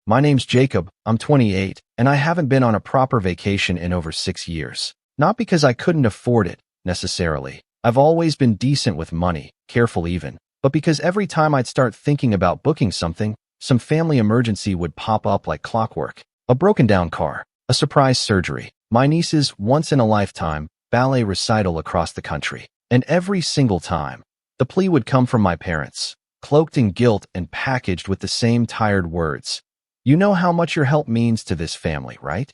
My name's Jacob, I'm 28, and I haven't been on a proper vacation in over 6 years. Not because I couldn't afford it, necessarily. I've always been decent with money, careful even, but because every time I'd start thinking about booking something, some family emergency would pop up like clockwork. A broken down car, a surprise surgery, my niece's once-in-a-lifetime ballet recital across the country. And every single time, the plea would come from my parents, cloaked in guilt and packaged with the same tired words. You know how much your help means to this family, right?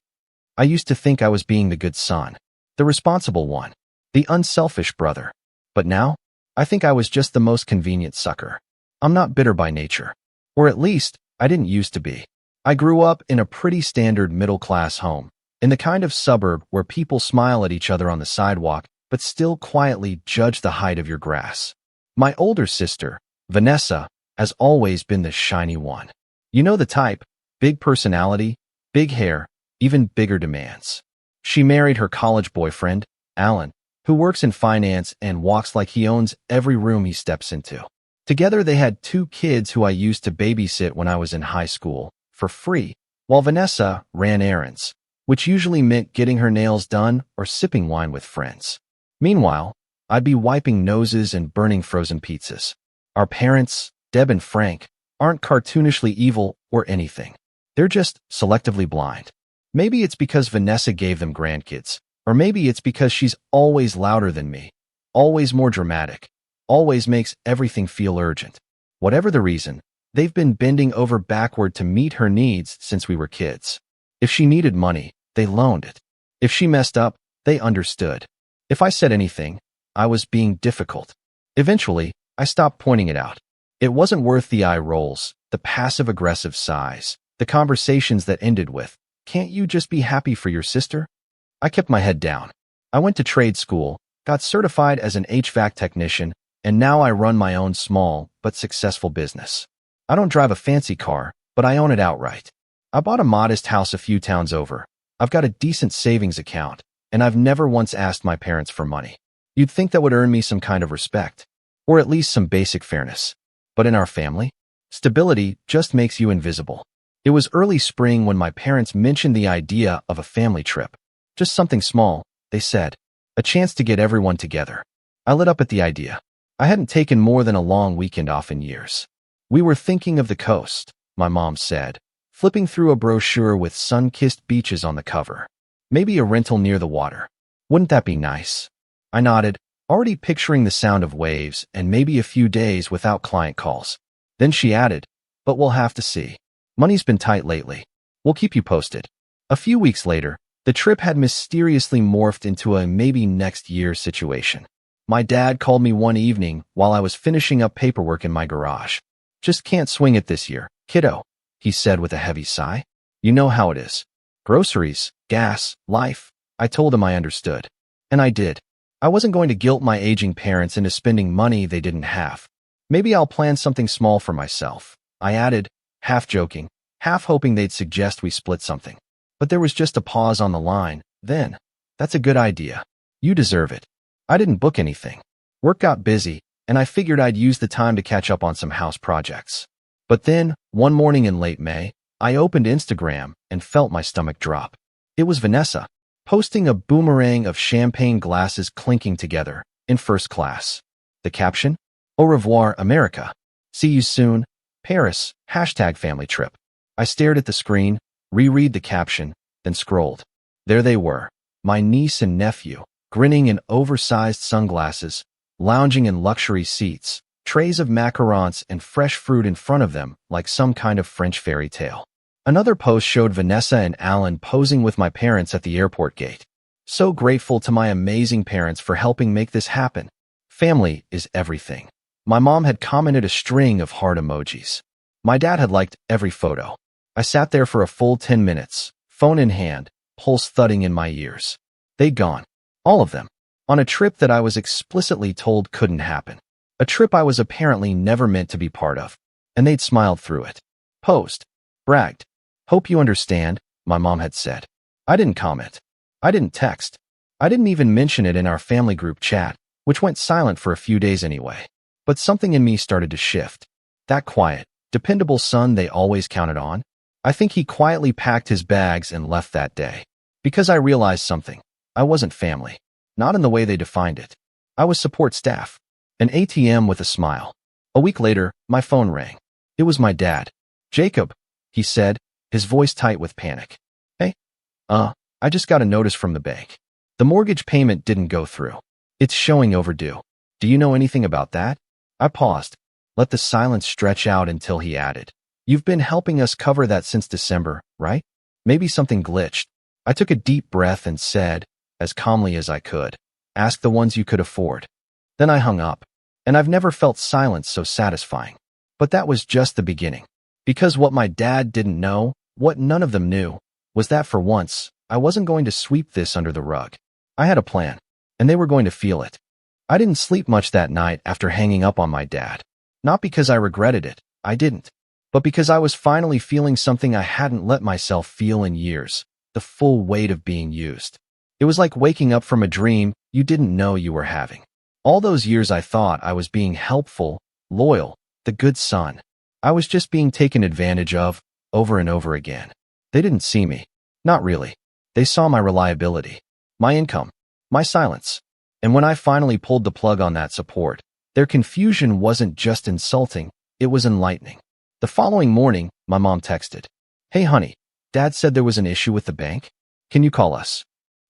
I used to think I was being the good son, the responsible one, the unselfish brother. But now, I think I was just the most convenient sucker. I'm not bitter by nature. Or at least, I didn't used to be. I grew up in a pretty standard middle-class home, in the kind of suburb where people smile at each other on the sidewalk, but still quietly judge the height of your grass. My older sister, Vanessa, has always been the shiny one. You know the type. Big personality, big hair, even bigger demands. She married her college boyfriend, Alan, who works in finance and walks like he owns every room he steps into. Together they had 2 kids who I used to babysit when I was in high school, for free, while Vanessa ran errands, which usually meant getting her nails done or sipping wine with friends. Meanwhile, I'd be wiping noses and burning frozen pizzas. Our parents, Deb and Frank, aren't cartoonishly evil or anything. They're just selectively blind. Maybe it's because Vanessa gave them grandkids, or maybe it's because she's always louder than me, always more dramatic, always makes everything feel urgent. Whatever the reason, they've been bending over backward to meet her needs since we were kids. If she needed money, they loaned it. If she messed up, they understood. If I said anything, I was being difficult. Eventually, I stopped pointing it out. It wasn't worth the eye rolls, the passive-aggressive sighs, the conversations that ended with, "Can't you just be happy for your sister?" I kept my head down. I went to trade school, got certified as an HVAC technician, and now I run my own small but successful business. I don't drive a fancy car, but I own it outright. I bought a modest house a few towns over. I've got a decent savings account, and I've never once asked my parents for money. You'd think that would earn me some kind of respect, or at least some basic fairness. But in our family, stability just makes you invisible. It was early spring when my parents mentioned the idea of a family trip. Just something small, they said. A chance to get everyone together. I lit up at the idea. I hadn't taken more than a long weekend off in years. We were thinking of the coast, my mom said, flipping through a brochure with sun-kissed beaches on the cover. Maybe a rental near the water. Wouldn't that be nice? I nodded, already picturing the sound of waves and maybe a few days without client calls. Then she added, "But we'll have to see. Money's been tight lately. We'll keep you posted." A few weeks later, the trip had mysteriously morphed into a maybe next year situation. My dad called me one evening while I was finishing up paperwork in my garage. "Just can't swing it this year, kiddo," he said with a heavy sigh. "You know how it is. Groceries, gas, life." I told him I understood. And I did. I wasn't going to guilt my aging parents into spending money they didn't have. "Maybe I'll plan something small for myself," I added, half joking, half hoping they'd suggest we split something. But there was just a pause on the line. Then, "That's a good idea. You deserve it." I didn't book anything. Work got busy, and I figured I'd use the time to catch up on some house projects. But then, one morning in late May, I opened Instagram and felt my stomach drop. It was Vanessa, posting a boomerang of champagne glasses clinking together, in first class. The caption? "Au revoir, America. See you soon. Paris, #family trip." I stared at the screen, reread the caption, then scrolled. There they were, my niece and nephew, grinning in oversized sunglasses, lounging in luxury seats, trays of macarons and fresh fruit in front of them like some kind of French fairy tale. Another post showed Vanessa and Alan posing with my parents at the airport gate. So grateful to my amazing parents for helping make this happen. Family is everything. My mom had commented a string of heart emojis. My dad had liked every photo. I sat there for a full 10 minutes, phone in hand, pulse thudding in my ears. They'd gone. All of them. On a trip that I was explicitly told couldn't happen. A trip I was apparently never meant to be part of. And they'd smiled through it. Posed. Bragged. "Hope you understand," my mom had said. I didn't comment. I didn't text. I didn't even mention it in our family group chat, which went silent for a few days anyway. But something in me started to shift. That quiet, dependable son they always counted on? I think he quietly packed his bags and left that day. Because I realized something. I wasn't family. Not in the way they defined it. I was support staff. An ATM with a smile. A week later, my phone rang. It was my dad. "Jacob," he said, his voice tight with panic. "Hey, I just got a notice from the bank. The mortgage payment didn't go through. It's showing overdue. Do you know anything about that?" I paused. Let the silence stretch out until he added, "You've been helping us cover that since December, right? Maybe something glitched." I took a deep breath and said, as calmly as I could, "Ask the ones you could afford." Then I hung up. And I've never felt silence so satisfying. But that was just the beginning. Because what my dad didn't know, what none of them knew, was that for once, I wasn't going to sweep this under the rug. I had a plan, and they were going to feel it. I didn't sleep much that night after hanging up on my dad. Not because I regretted it, I didn't. But because I was finally feeling something I hadn't let myself feel in years, the full weight of being used. It was like waking up from a dream you didn't know you were having. All those years I thought I was being helpful, loyal, the good son. I was just being taken advantage of, over and over again. They didn't see me. Not really. They saw my reliability, my income, my silence. And when I finally pulled the plug on that support, their confusion wasn't just insulting, it was enlightening. The following morning, my mom texted, "Hey honey, Dad said there was an issue with the bank. Can you call us?"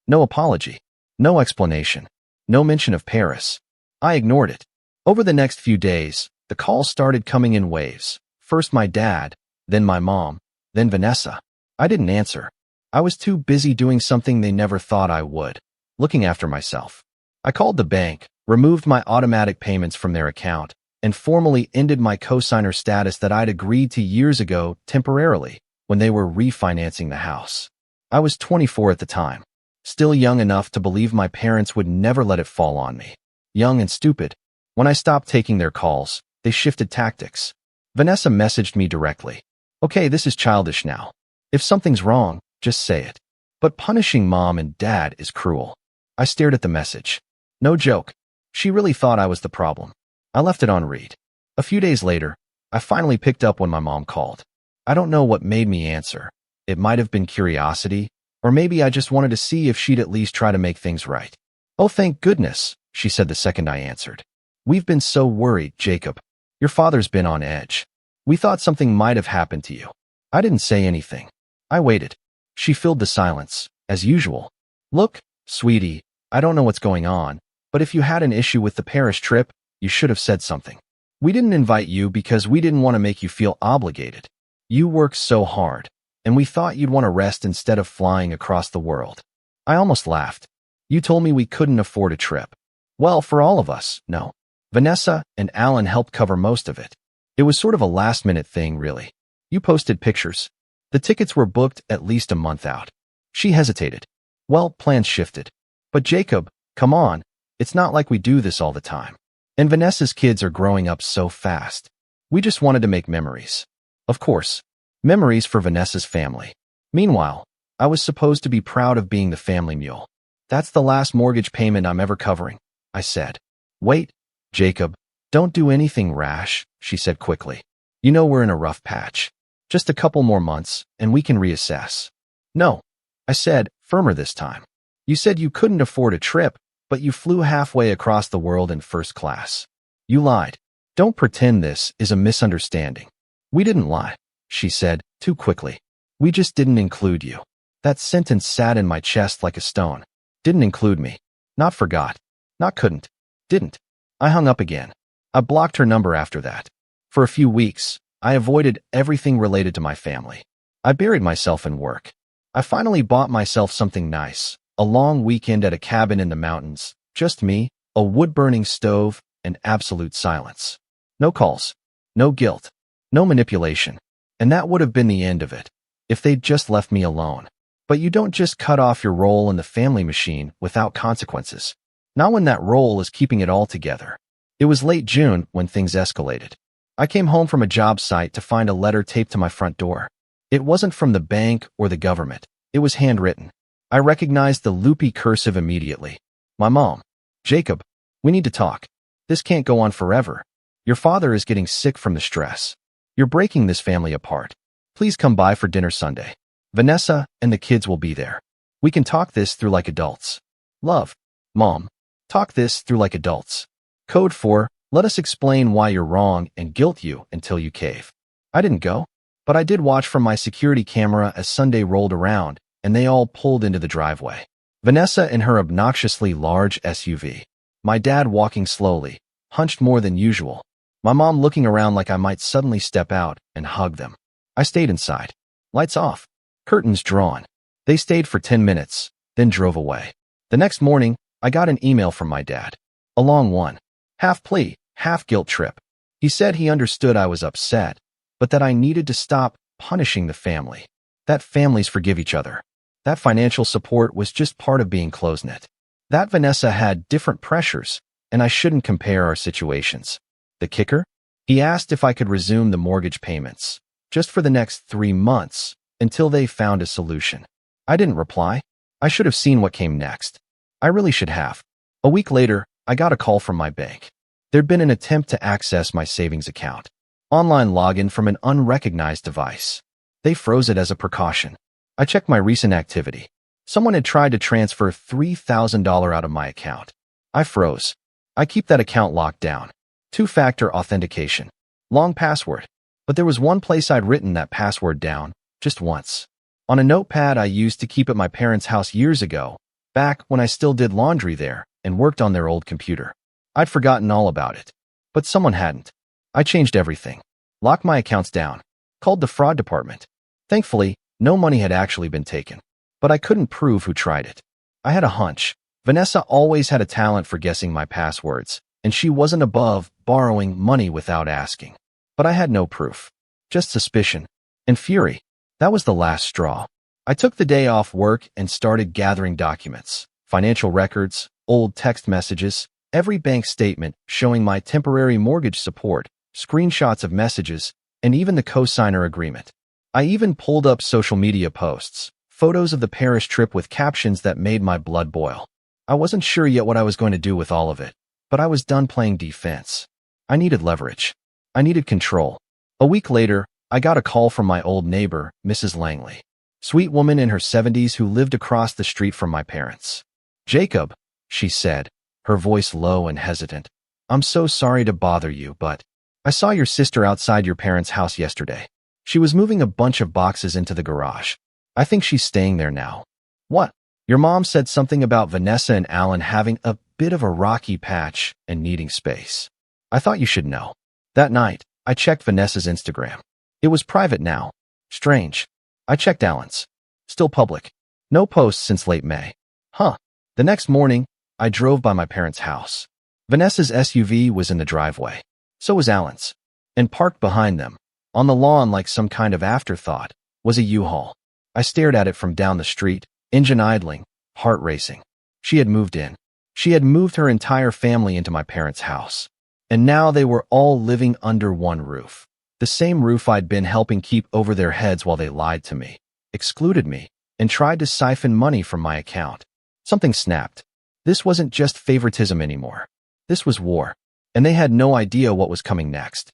No apology. No explanation. No mention of Paris. I ignored it. Over the next few days, the calls started coming in waves. First my dad, then my mom, then Vanessa. I didn't answer. I was too busy doing something they never thought I would, looking after myself. I called the bank, removed my automatic payments from their account, and formally ended my cosigner status that I'd agreed to years ago temporarily when they were refinancing the house. I was 24 at the time. Still young enough to believe my parents would never let it fall on me. Young and stupid. When I stopped taking their calls, they shifted tactics. Vanessa messaged me directly. "Okay, this is childish now. If something's wrong, just say it. But punishing mom and dad is cruel." I stared at the message. No joke. She really thought I was the problem. I left it on read. A few days later, I finally picked up when my mom called. I don't know what made me answer. It might have been curiosity, or maybe I just wanted to see if she'd at least try to make things right. "Oh, thank goodness," she said the second I answered. "We've been so worried, Jacob. Your father's been on edge. We thought something might have happened to you." I didn't say anything. I waited. She filled the silence, as usual. "Look, sweetie, I don't know what's going on, but if you had an issue with the Paris trip, you should have said something. We didn't invite you because we didn't want to make you feel obligated. You work so hard, and we thought you'd want to rest instead of flying across the world." I almost laughed. "You told me we couldn't afford a trip." Well, for all of us, no. Vanessa and Alan helped cover most of it. It was sort of a last-minute thing, really. "You posted pictures. The tickets were booked at least a month out." She hesitated. "Well, plans shifted. But Jacob, come on, it's not like we do this all the time. And Vanessa's kids are growing up so fast. We just wanted to make memories." Of course, memories for Vanessa's family. Meanwhile, I was supposed to be proud of being the family mule. "That's the last mortgage payment I'm ever covering," I said. "Wait, Jacob, don't do anything rash," she said quickly. "You know we're in a rough patch. Just a couple more months, and we can reassess." "No," I said, firmer this time. "You said you couldn't afford a trip, but you flew halfway across the world in first class. You lied. Don't pretend this is a misunderstanding." "We didn't lie," she said, too quickly. "We just didn't include you." That sentence sat in my chest like a stone. Didn't include me. Not forgot. Not couldn't. Didn't. I hung up again. I blocked her number after that. For a few weeks, I avoided everything related to my family. I buried myself in work. I finally bought myself something nice, a long weekend at a cabin in the mountains, just me, a wood-burning stove, and absolute silence. No calls. No guilt. No manipulation. And that would have been the end of it, if they'd just left me alone. But you don't just cut off your role in the family machine without consequences. Not when that role is keeping it all together. It was late June when things escalated. I came home from a job site to find a letter taped to my front door. It wasn't from the bank or the government. It was handwritten. I recognized the loopy cursive immediately. "My mom. Jacob, we need to talk. This can't go on forever. Your father is getting sick from the stress. You're breaking this family apart. Please come by for dinner Sunday. Vanessa and the kids will be there. We can talk this through like adults. Love. Mom. Talk this through like adults. Code 4. Let us explain why you're wrong and guilt you until you cave. I didn't go, but I did watch from my security camera as Sunday rolled around and they all pulled into the driveway. Vanessa in her obnoxiously large SUV. My dad walking slowly, hunched more than usual. My mom looking around like I might suddenly step out and hug them. I stayed inside. Lights off. Curtains drawn. They stayed for 10 minutes, then drove away. The next morning, I got an email from my dad. A long one. Half plea, half guilt trip. He said he understood I was upset, but that I needed to stop punishing the family. That families forgive each other. That financial support was just part of being close-knit. That Vanessa had different pressures, and I shouldn't compare our situations. The kicker? He asked if I could resume the mortgage payments, just for the next 3 months, until they found a solution. I didn't reply. I should have seen what came next. I really should have. A week later, I got a call from my bank. There'd been an attempt to access my savings account. Online login from an unrecognized device. They froze it as a precaution. I checked my recent activity. Someone had tried to transfer $3,000 out of my account. I froze. I keep that account locked down. 2-factor authentication. Long password. But there was one place I'd written that password down, just once. On a notepad I used to keep at my parents' house years ago, back when I still did laundry there and worked on their old computer. I'd forgotten all about it. But someone hadn't. I changed everything. Locked my accounts down. Called the fraud department. Thankfully, no money had actually been taken. But I couldn't prove who tried it. I had a hunch. Vanessa always had a talent for guessing my passwords, and she wasn't above borrowing money without asking. But I had no proof. Just suspicion. And fury. That was the last straw. I took the day off work and started gathering documents. Financial records, old text messages, every bank statement showing my temporary mortgage support, screenshots of messages, and even the co-signer agreement. I even pulled up social media posts, photos of the Paris trip with captions that made my blood boil. I wasn't sure yet what I was going to do with all of it, but I was done playing defense. I needed leverage. I needed control. A week later, I got a call from my old neighbor, Mrs. Langley. Sweet woman in her 70s who lived across the street from my parents. Jacob, she said, her voice low and hesitant. I'm so sorry to bother you, but I saw your sister outside your parents' house yesterday. She was moving a bunch of boxes into the garage. I think she's staying there now. What? Your mom said something about Vanessa and Alan having a bit of a rocky patch and needing space. I thought you should know. That night, I checked Vanessa's Instagram. It was private now. Strange. I checked Alan's. Still public. No posts since late May. Huh. The next morning, I drove by my parents' house. Vanessa's SUV was in the driveway. So was Alan's. And parked behind them, on the lawn like some kind of afterthought, was a U-Haul. I stared at it from down the street, engine idling, heart racing. She had moved in. She had moved her entire family into my parents' house. And now they were all living under one roof. The same roof I'd been helping keep over their heads while they lied to me, excluded me, and tried to siphon money from my account. Something snapped. This wasn't just favoritism anymore. This was war. And they had no idea what was coming next.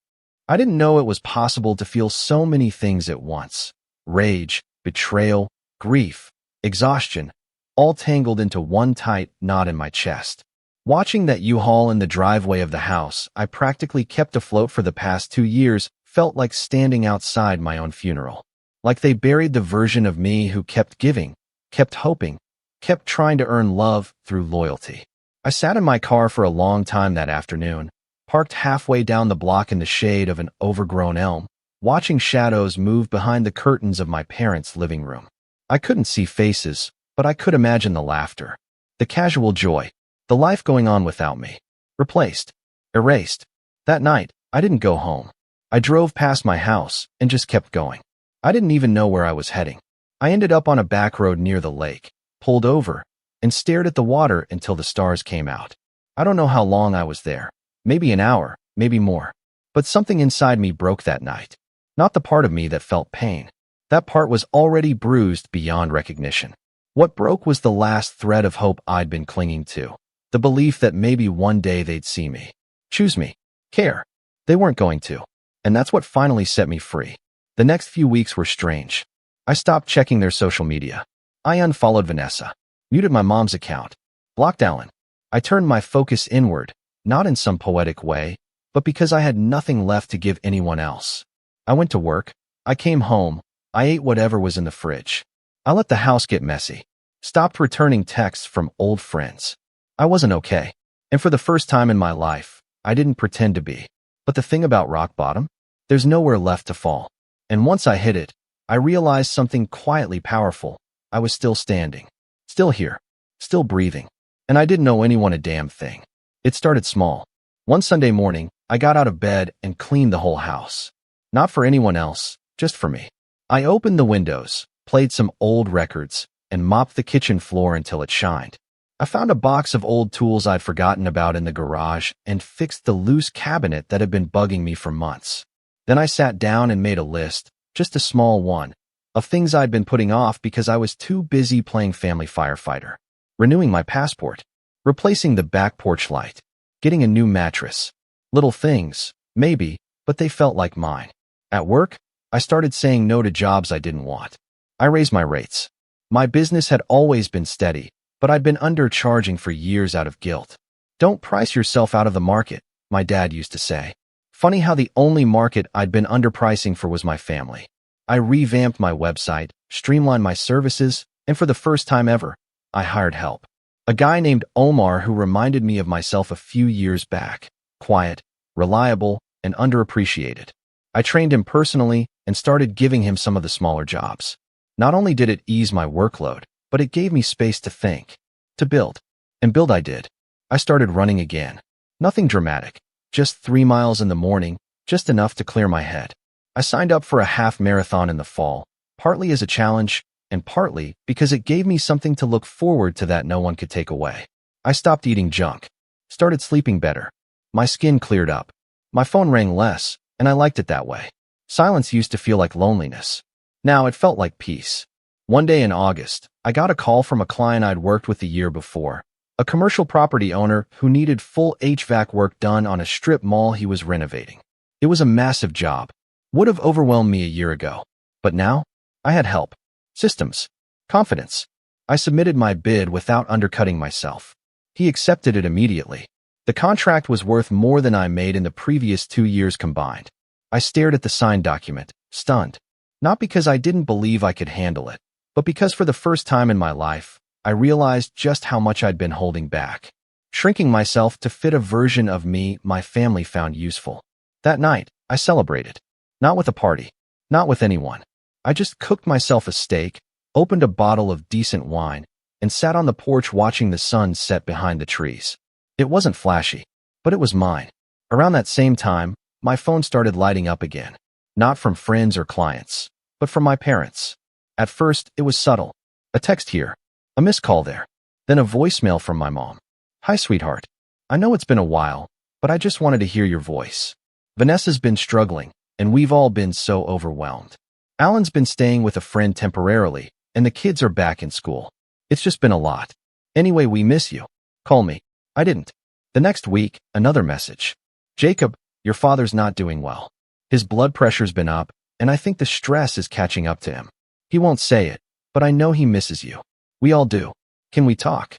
I didn't know it was possible to feel so many things at once. Rage, betrayal, grief, exhaustion, all tangled into one tight knot in my chest. Watching that U-Haul in the driveway of the house I practically kept afloat for the past 2 years felt like standing outside my own funeral. Like they buried the version of me who kept giving, kept hoping, kept trying to earn love through loyalty. I sat in my car for a long time that afternoon, parked halfway down the block in the shade of an overgrown elm, watching shadows move behind the curtains of my parents' living room. I couldn't see faces, but I could imagine the laughter, the casual joy, the life going on without me. Replaced. Erased. That night, I didn't go home. I drove past my house and just kept going. I didn't even know where I was heading. I ended up on a back road near the lake, pulled over, and stared at the water until the stars came out. I don't know how long I was there. Maybe an hour, maybe more. But something inside me broke that night. Not the part of me that felt pain. That part was already bruised beyond recognition. What broke was the last thread of hope I'd been clinging to. The belief that maybe one day they'd see me, choose me, care. They weren't going to. And that's what finally set me free. The next few weeks were strange. I stopped checking their social media. I unfollowed Vanessa, muted my mom's account, blocked Alan. I turned my focus inward, not in some poetic way, but because I had nothing left to give anyone else. I went to work. I came home. I ate whatever was in the fridge. I let the house get messy. Stopped returning texts from old friends. I wasn't okay. And for the first time in my life, I didn't pretend to be. But the thing about rock bottom? There's nowhere left to fall. And once I hit it, I realized something quietly powerful. I was still standing. Still here. Still breathing. And I didn't owe anyone a damn thing. It started small. One Sunday morning, I got out of bed and cleaned the whole house. Not for anyone else, just for me. I opened the windows, played some old records, and mopped the kitchen floor until it shined. I found a box of old tools I'd forgotten about in the garage and fixed the loose cabinet that had been bugging me for months. Then I sat down and made a list, just a small one, of things I'd been putting off because I was too busy playing family firefighter. Renewing my passport, replacing the back porch light, getting a new mattress. Little things, maybe, but they felt like mine. At work, I started saying no to jobs I didn't want. I raised my rates. My business had always been steady, but I'd been undercharging for years out of guilt. Don't price yourself out of the market, my dad used to say. Funny how the only market I'd been underpricing for was my family. I revamped my website, streamlined my services, and for the first time ever, I hired help. A guy named Omar who reminded me of myself a few years back. Quiet, reliable, and underappreciated. I trained him personally and started giving him some of the smaller jobs. Not only did it ease my workload, but it gave me space to think, to build. And build I did. I started running again. Nothing dramatic. Just 3 miles in the morning, just enough to clear my head. I signed up for a half marathon in the fall, partly as a challenge, and partly because it gave me something to look forward to that no one could take away. I stopped eating junk. Started sleeping better. My skin cleared up. My phone rang less, and I liked it that way. Silence used to feel like loneliness. Now it felt like peace. One day in August, I got a call from a client I'd worked with the year before, a commercial property owner who needed full HVAC work done on a strip mall he was renovating. It was a massive job. Would have overwhelmed me a year ago. But now, I had help. Systems. Confidence. I submitted my bid without undercutting myself. He accepted it immediately. The contract was worth more than I made in the previous 2 years combined. I stared at the signed document, stunned. Not because I didn't believe I could handle it, but because for the first time in my life, I realized just how much I'd been holding back, shrinking myself to fit a version of me my family found useful. That night, I celebrated. Not with a party, not with anyone. I just cooked myself a steak, opened a bottle of decent wine, and sat on the porch watching the sun set behind the trees. It wasn't flashy, but it was mine. Around that same time, my phone started lighting up again. Not from friends or clients, but from my parents. At first, it was subtle. A text here, a missed call there, then a voicemail from my mom. Hi, sweetheart. I know it's been a while, but I just wanted to hear your voice. Vanessa's been struggling, and we've all been so overwhelmed. Alan's been staying with a friend temporarily, and the kids are back in school. It's just been a lot. Anyway, we miss you. Call me. I didn't. The next week, another message. Jacob, your father's not doing well. His blood pressure's been up, and I think the stress is catching up to him. He won't say it, but I know he misses you. We all do. Can we talk?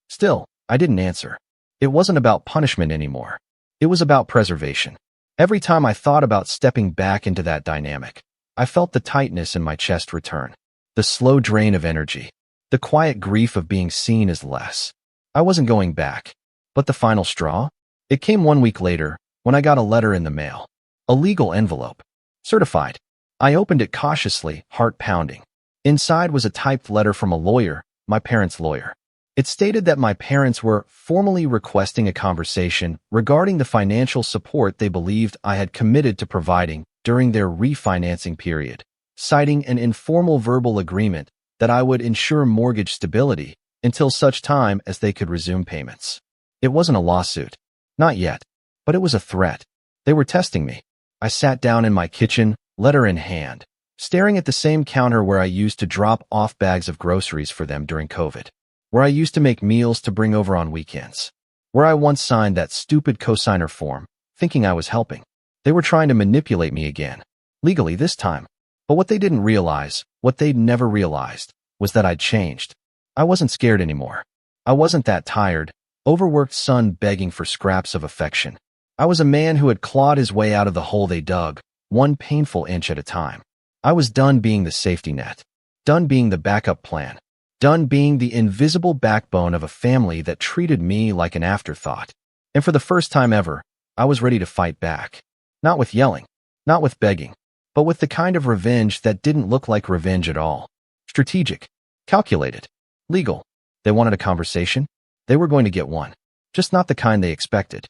Still, I didn't answer. It wasn't about punishment anymore. It was about preservation. Every time I thought about stepping back into that dynamic, I felt the tightness in my chest return, the slow drain of energy, the quiet grief of being seen as less. I wasn't going back. But the final straw? It came 1 week later, when I got a letter in the mail. A legal envelope. Certified. I opened it cautiously, heart pounding. Inside was a typed letter from a lawyer, my parents' lawyer. It stated that my parents were formally requesting a conversation regarding the financial support they believed I had committed to providing during their refinancing period, citing an informal verbal agreement that I would ensure mortgage stability until such time as they could resume payments. It wasn't a lawsuit. Not yet. But it was a threat. They were testing me. I sat down in my kitchen, letter in hand, staring at the same counter where I used to drop off bags of groceries for them during COVID, where I used to make meals to bring over on weekends, where I once signed that stupid cosigner form, thinking I was helping. They were trying to manipulate me again. Legally this time. But what they didn't realize, what they'd never realized, was that I'd changed. I wasn't scared anymore. I wasn't that tired, overworked son begging for scraps of affection. I was a man who had clawed his way out of the hole they dug, one painful inch at a time. I was done being the safety net, done being the backup plan, done being the invisible backbone of a family that treated me like an afterthought. And for the first time ever, I was ready to fight back. Not with yelling, not with begging, but with the kind of revenge that didn't look like revenge at all. Strategic, calculated, legal. They wanted a conversation? They were going to get one, just not the kind they expected.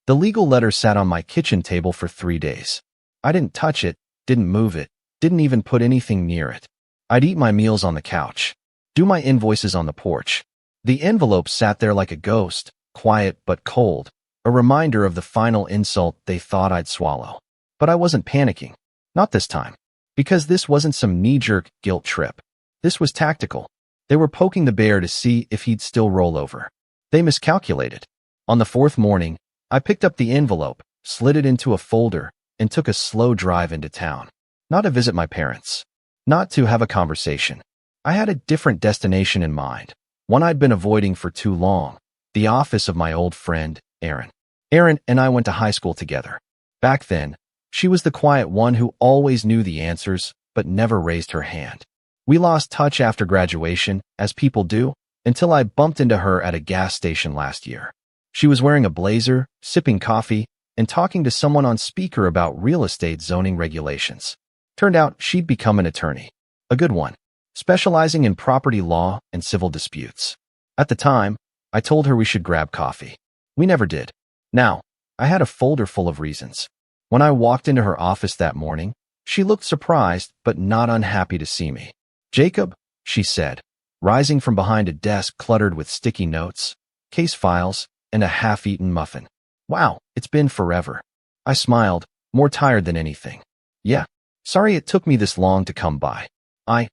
The legal letter sat on my kitchen table for 3 days. I didn't touch it, didn't move it, didn't even put anything near it. I'd eat my meals on the couch, do my invoices on the porch. The envelope sat there like a ghost, quiet but cold, a reminder of the final insult they thought I'd swallow. But I wasn't panicking. Not this time. Because this wasn't some knee-jerk guilt trip. This was tactical. They were poking the bear to see if he'd still roll over. They miscalculated. On the 4th morning, I picked up the envelope, slid it into a folder, and took a slow drive into town. Not to visit my parents. Not to have a conversation. I had a different destination in mind, one I'd been avoiding for too long, the office of my old friend, Erin. Erin and I went to high school together. Back then, she was the quiet one who always knew the answers, but never raised her hand. We lost touch after graduation, as people do, until I bumped into her at a gas station last year. She was wearing a blazer, sipping coffee, and talking to someone on speaker about real estate zoning regulations. Turned out she'd become an attorney. A good one, specializing in property law and civil disputes. At the time, I told her we should grab coffee. We never did. Now, I had a folder full of reasons. When I walked into her office that morning, she looked surprised but not unhappy to see me. "Jacob," she said, rising from behind a desk cluttered with sticky notes, case files, and a half-eaten muffin. "Wow, it's been forever." I smiled, more tired than anything. "Yeah, sorry it took me this long to come by. I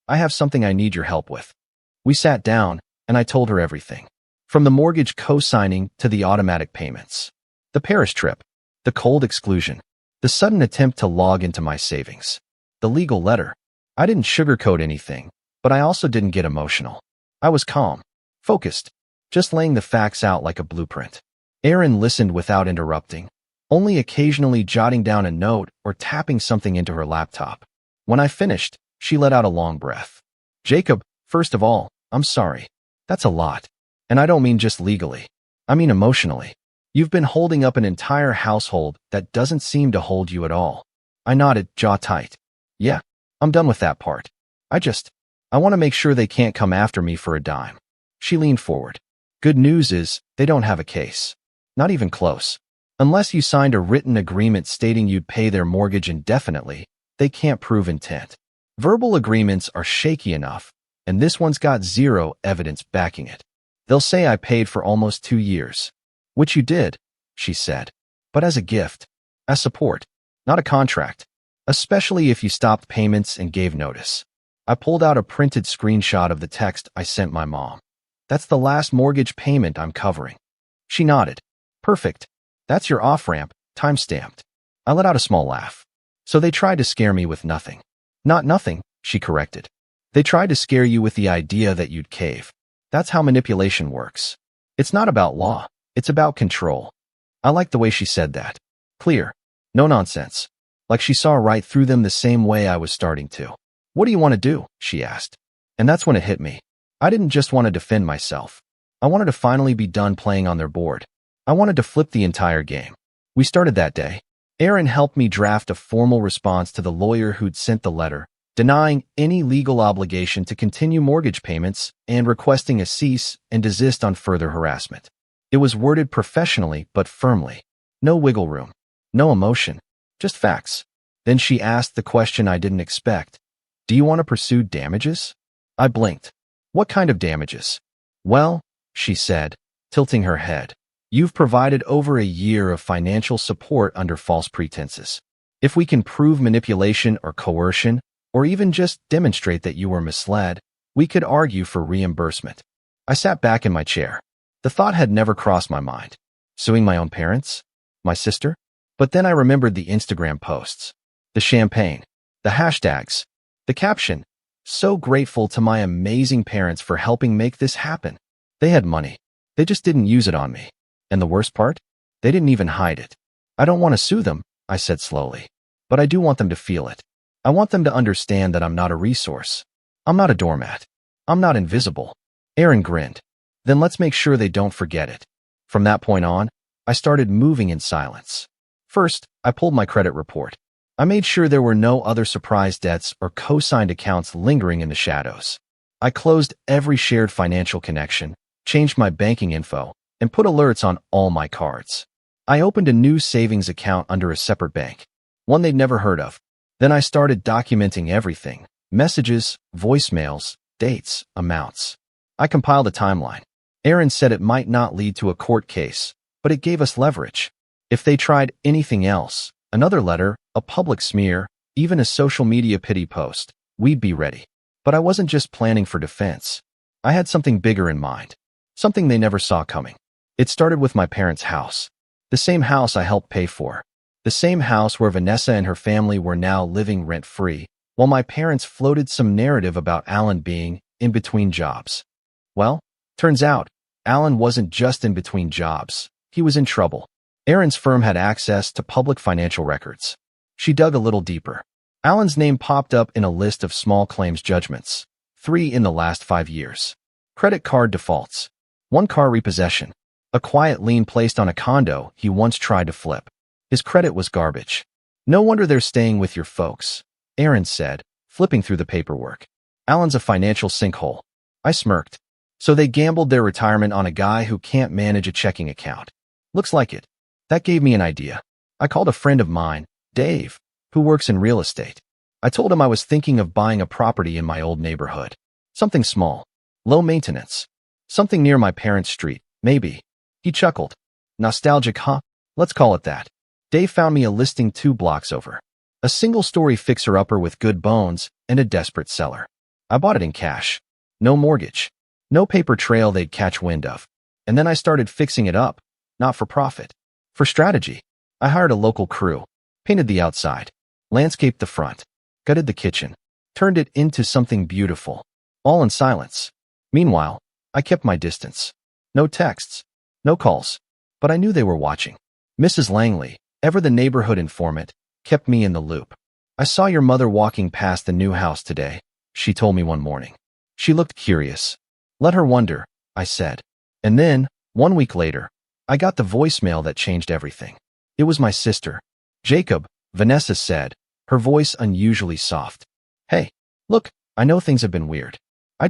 have something I need your help with." We sat down, and I told her everything. From the mortgage co-signing to the automatic payments. The Paris trip. The cold exclusion. The sudden attempt to log into my savings. The legal letter. I didn't sugarcoat anything, but I also didn't get emotional. I was calm, focused, just laying the facts out like a blueprint. Erin listened without interrupting, only occasionally jotting down a note or tapping something into her laptop. When I finished, she let out a long breath. "Jacob, first of all, I'm sorry. That's a lot. And I don't mean just legally. I mean emotionally. You've been holding up an entire household that doesn't seem to hold you at all." I nodded, jaw tight. "Yeah, I'm done with that part. I want to make sure they can't come after me for a dime." She leaned forward. "Good news is, they don't have a case. Not even close. Unless you signed a written agreement stating you'd pay their mortgage indefinitely, they can't prove intent. Verbal agreements are shaky enough, and this one's got zero evidence backing it. They'll say I paid for almost 2 years. Which you did," she said. "But as a gift. As support. Not a contract. Especially if you stopped payments and gave notice." I pulled out a printed screenshot of the text I sent my mom. "That's the last mortgage payment I'm covering." She nodded. "Perfect. That's your off-ramp, time-stamped." I let out a small laugh. "So they tried to scare me with nothing." "Not nothing," she corrected. "They tried to scare you with the idea that you'd cave. That's how manipulation works. It's not about law. It's about control." I liked the way she said that. Clear. No nonsense. Like she saw right through them the same way I was starting to. "What do you want to do?" she asked. And that's when it hit me. I didn't just want to defend myself. I wanted to finally be done playing on their board. I wanted to flip the entire game. We started that day. Erin helped me draft a formal response to the lawyer who'd sent the letter, denying any legal obligation to continue mortgage payments and requesting a cease and desist on further harassment. It was worded professionally but firmly. No wiggle room. No emotion. Just facts. Then she asked the question I didn't expect. "Do you want to pursue damages?" I blinked. "What kind of damages?" "Well," she said, tilting her head, "you've provided over a year of financial support under false pretenses. If we can prove manipulation or coercion, or even just demonstrate that you were misled, we could argue for reimbursement." I sat back in my chair. The thought had never crossed my mind. Suing my own parents? My sister? But then I remembered the Instagram posts. The champagne. the hashtags, the caption. So grateful to my amazing parents for helping make this happen. They had money. They just didn't use it on me. And the worst part? They didn't even hide it. I don't want to sue them, I said slowly. But I do want them to feel it. I want them to understand that I'm not a resource. I'm not a doormat. I'm not invisible. Aaron grinned. Then let's make sure they don't forget it. From that point on, I started moving in silence. First, I pulled my credit report. I made sure there were no other surprise debts or co-signed accounts lingering in the shadows. I closed every shared financial connection, changed my banking info, and put alerts on all my cards. I opened a new savings account under a separate bank, one they'd never heard of. Then I started documenting everything: messages, voicemails, dates, amounts. I compiled a timeline. Aaron said it might not lead to a court case, but it gave us leverage. If they tried anything else, another letter, a public smear, even a social media pity post, we'd be ready. But I wasn't just planning for defense. I had something bigger in mind, something they never saw coming. It started with my parents' house, the same house I helped pay for, the same house where Vanessa and her family were now living rent-free, while my parents floated some narrative about Alan being in between jobs. Well, turns out, Alan wasn't just in between jobs. He was in trouble. Aaron's firm had access to public financial records. She dug a little deeper. Alan's name popped up in a list of small claims judgments, 3 in the last 5 years. Credit card defaults, 1 car repossession, a quiet lien placed on a condo he once tried to flip. His credit was garbage. No wonder they're staying with your folks, Aaron said, flipping through the paperwork. Alan's a financial sinkhole. I smirked. So they gambled their retirement on a guy who can't manage a checking account. Looks like it. That gave me an idea. I called a friend of mine, Dave, who works in real estate. I told him I was thinking of buying a property in my old neighborhood. Something small, low maintenance. Something near my parents' street, maybe. He chuckled. Nostalgic, huh? Let's call it that. Dave found me a listing 2 blocks over. A single-story fixer-upper with good bones and a desperate seller. I bought it in cash. No mortgage. No paper trail they'd catch wind of. And then I started fixing it up, not for profit. For strategy. I hired a local crew, painted the outside, landscaped the front, gutted the kitchen, turned it into something beautiful, all in silence. Meanwhile, I kept my distance. No texts, no calls, but I knew they were watching. Mrs. Langley, ever the neighborhood informant, kept me in the loop. I saw your mother walking past the new house today, she told me one morning. She looked curious. Let her wonder, I said. And then, 1 week later, I got the voicemail that changed everything. It was my sister. Jacob, Vanessa said, her voice unusually soft. Hey, look, I know things have been weird. I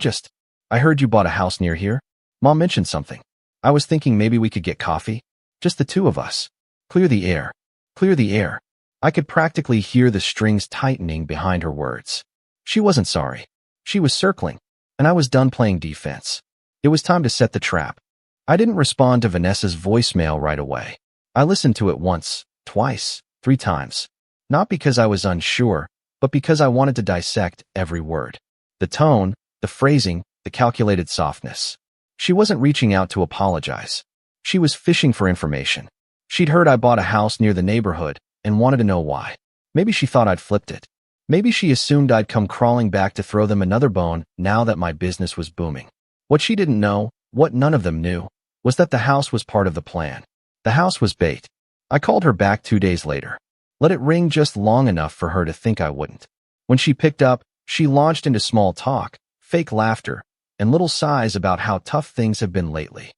heard you bought a house near here. Mom mentioned something. I was thinking maybe we could get coffee. Just the 2 of us. Clear the air. Clear the air. I could practically hear the strings tightening behind her words. She wasn't sorry. She was circling, and I was done playing defense. It was time to set the trap. I didn't respond to Vanessa's voicemail right away. I listened to it once, twice, 3 times. Not because I was unsure, but because I wanted to dissect every word. The tone, the phrasing, the calculated softness. She wasn't reaching out to apologize. She was fishing for information. She'd heard I bought a house near the neighborhood and wanted to know why. Maybe she thought I'd flipped it. Maybe she assumed I'd come crawling back to throw them another bone now that my business was booming. What she didn't know, what none of them knew, was that the house was part of the plan. The house was bait. I called her back 2 days later. Let it ring just long enough for her to think I wouldn't. When she picked up, she launched into small talk, fake laughter, and little sighs about how tough things have been lately.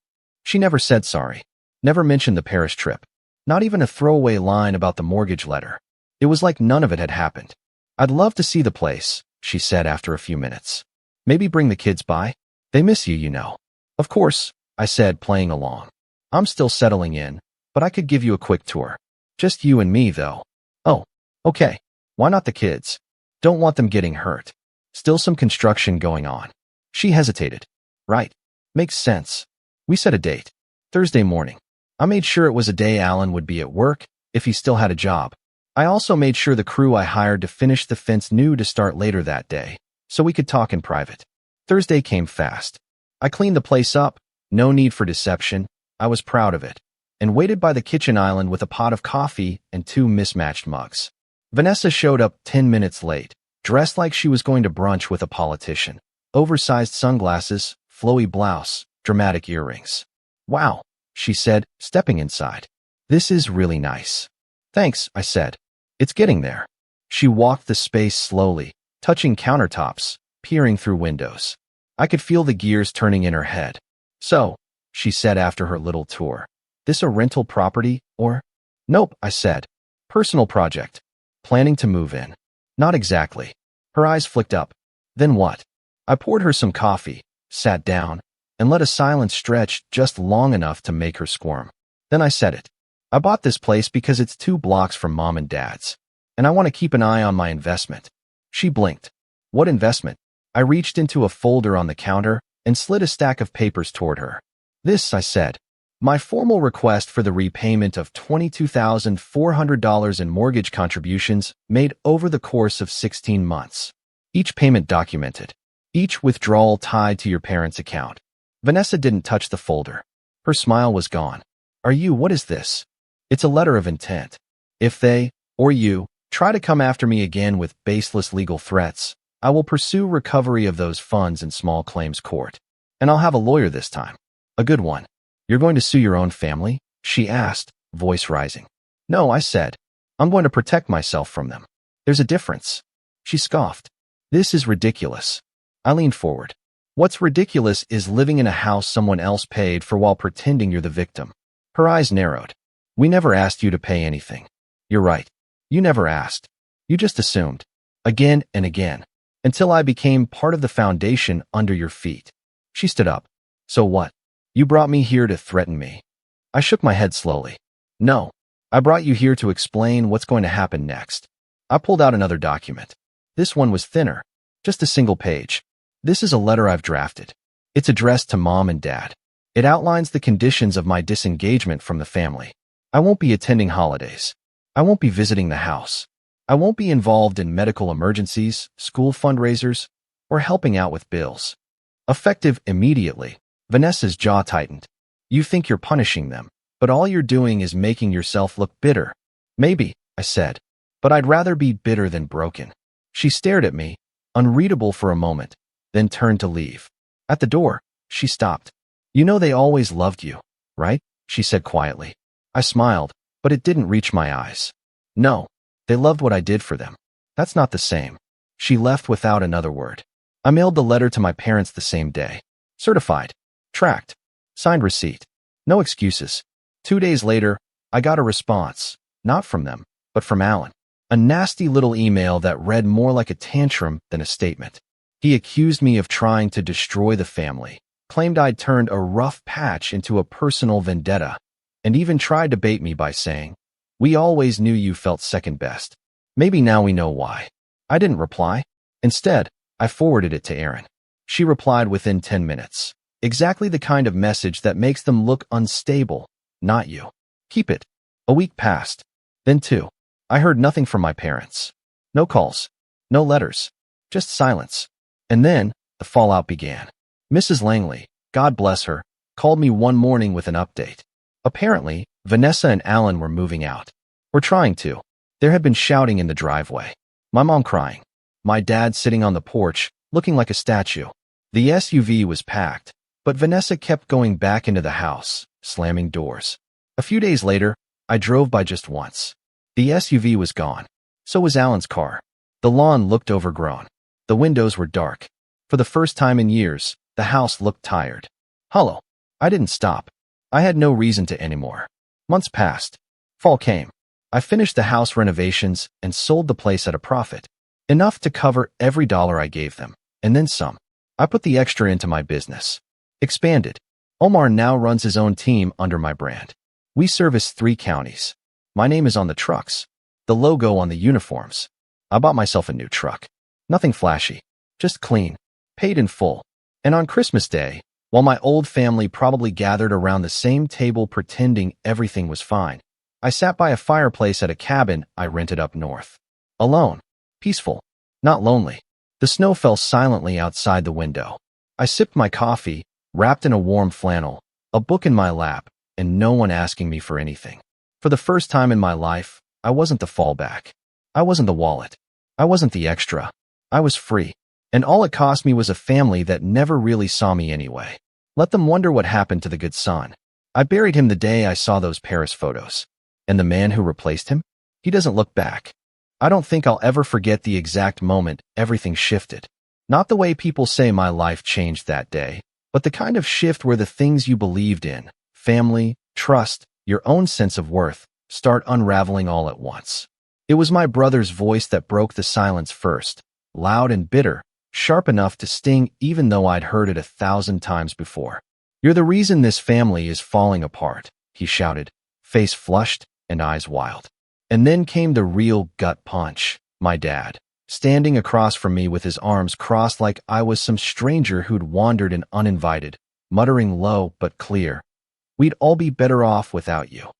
She never said sorry. Never mentioned the Paris trip. Not even a throwaway line about the mortgage letter. It was like none of it had happened. I'd love to see the place, she said after a few minutes. Maybe bring the kids by? They miss you, you know. Of course, I said, playing along. I'm still settling in, but I could give you a quick tour. Just you and me, though. Oh, okay. Why not the kids? Don't want them getting hurt. Still some construction going on. She hesitated. Right. Makes sense. We set a date. Thursday morning. I made sure it was a day Alan would be at work, if he still had a job. I also made sure the crew I hired to finish the fence knew to start later that day, so we could talk in private. Thursday came fast. I cleaned the place up, no need for deception, I was proud of it, and waited by the kitchen island with a pot of coffee and 2 mismatched mugs. Vanessa showed up 10 minutes late, dressed like she was going to brunch with a politician. Oversized sunglasses, flowy blouse, dramatic earrings. Wow, she said, stepping inside. This is really nice. Thanks, I said. It's getting there. She walked the space slowly, touching countertops, peering through windows. I could feel the gears turning in her head. So, she said after her little tour, this a rental property, or? Nope, I said. Personal project. Planning to move in. Not exactly. Her eyes flicked up. Then what? I poured her some coffee, sat down, and let a silence stretch just long enough to make her squirm. Then I said it. I bought this place because it's 2 blocks from Mom and Dad's, and I want to keep an eye on my investment. She blinked. What investment? I reached into a folder on the counter and slid a stack of papers toward her. This, I said. My formal request for the repayment of $22,400 in mortgage contributions made over the course of 16 months. Each payment documented. Each withdrawal tied to your parents' account. Vanessa didn't touch the folder. Her smile was gone. What is this? It's a letter of intent. If they, or you, try to come after me again with baseless legal threats, I will pursue recovery of those funds in small claims court. And I'll have a lawyer this time. A good one. You're going to sue your own family? She asked, voice rising. No, I said. I'm going to protect myself from them. There's a difference. She scoffed. This is ridiculous. I leaned forward. What's ridiculous is living in a house someone else paid for while pretending you're the victim. Her eyes narrowed. We never asked you to pay anything. You're right. You never asked. You just assumed. Again and again. Until I became part of the foundation under your feet. She stood up. So what? You brought me here to threaten me. I shook my head slowly. No. I brought you here to explain what's going to happen next. I pulled out another document. This one was thinner. Just a single page. This is a letter I've drafted. It's addressed to Mom and Dad. It outlines the conditions of my disengagement from the family. I won't be attending holidays. I won't be visiting the house. I won't be involved in medical emergencies, school fundraisers, or helping out with bills. Effective immediately, Vanessa's jaw tightened. You think you're punishing them, but all you're doing is making yourself look bitter. Maybe, I said, but I'd rather be bitter than broken. She stared at me, unreadable for a moment, then turned to leave. At the door, she stopped. You know they always loved you, right? She said quietly. I smiled, but it didn't reach my eyes. No, they loved what I did for them. That's not the same. She left without another word. I mailed the letter to my parents the same day. Certified. Tracked. Signed receipt. No excuses. 2 days later, I got a response, not from them, but from Alan. A nasty little email that read more like a tantrum than a statement. He accused me of trying to destroy the family, claimed I'd turned a rough patch into a personal vendetta, and even tried to bait me by saying, we always knew you felt second best. Maybe now we know why. I didn't reply. Instead, I forwarded it to Erin. She replied within 10 minutes. Exactly the kind of message that makes them look unstable, not you. Keep it. A week passed. Then 2. I heard nothing from my parents. No calls. No letters. Just silence. And then, the fallout began. Mrs. Langley, God bless her, called me one morning with an update. Apparently, Vanessa and Alan were moving out. Or trying to. There had been shouting in the driveway. My mom crying. My dad sitting on the porch, looking like a statue. The SUV was packed, but Vanessa kept going back into the house, slamming doors. A few days later, I drove by just once. The SUV was gone. So was Alan's car. The lawn looked overgrown. The windows were dark. For the first time in years, the house looked tired. Hollow. I didn't stop. I had no reason to anymore. Months passed. Fall came. I finished the house renovations and sold the place at a profit. Enough to cover every dollar I gave them, and then some. I put the extra into my business. Expanded. Omar now runs his own team under my brand. We service 3 counties. My name is on the trucks. The logo on the uniforms. I bought myself a new truck. Nothing flashy. Just clean. Paid in full. And on Christmas Day, while my old family probably gathered around the same table pretending everything was fine, I sat by a fireplace at a cabin I rented up north. Alone. Peaceful. Not lonely. The snow fell silently outside the window. I sipped my coffee, wrapped in a warm flannel, a book in my lap, and no one asking me for anything. For the first time in my life, I wasn't the fallback. I wasn't the wallet. I wasn't the extra. I was free. And all it cost me was a family that never really saw me anyway. Let them wonder what happened to the good son. I buried him the day I saw those Paris photos. And the man who replaced him? He doesn't look back. I don't think I'll ever forget the exact moment everything shifted. Not the way people say my life changed that day, but the kind of shift where the things you believed in, family, trust, your own sense of worth, start unraveling all at once. It was my brother's voice that broke the silence first, loud and bitter, sharp enough to sting even though I'd heard it 1,000 times before. "You're the reason this family is falling apart," he shouted, face flushed and eyes wild. And then came the real gut punch. My dad, standing across from me with his arms crossed like I was some stranger who'd wandered in uninvited, muttering low but clear, "We'd all be better off without you."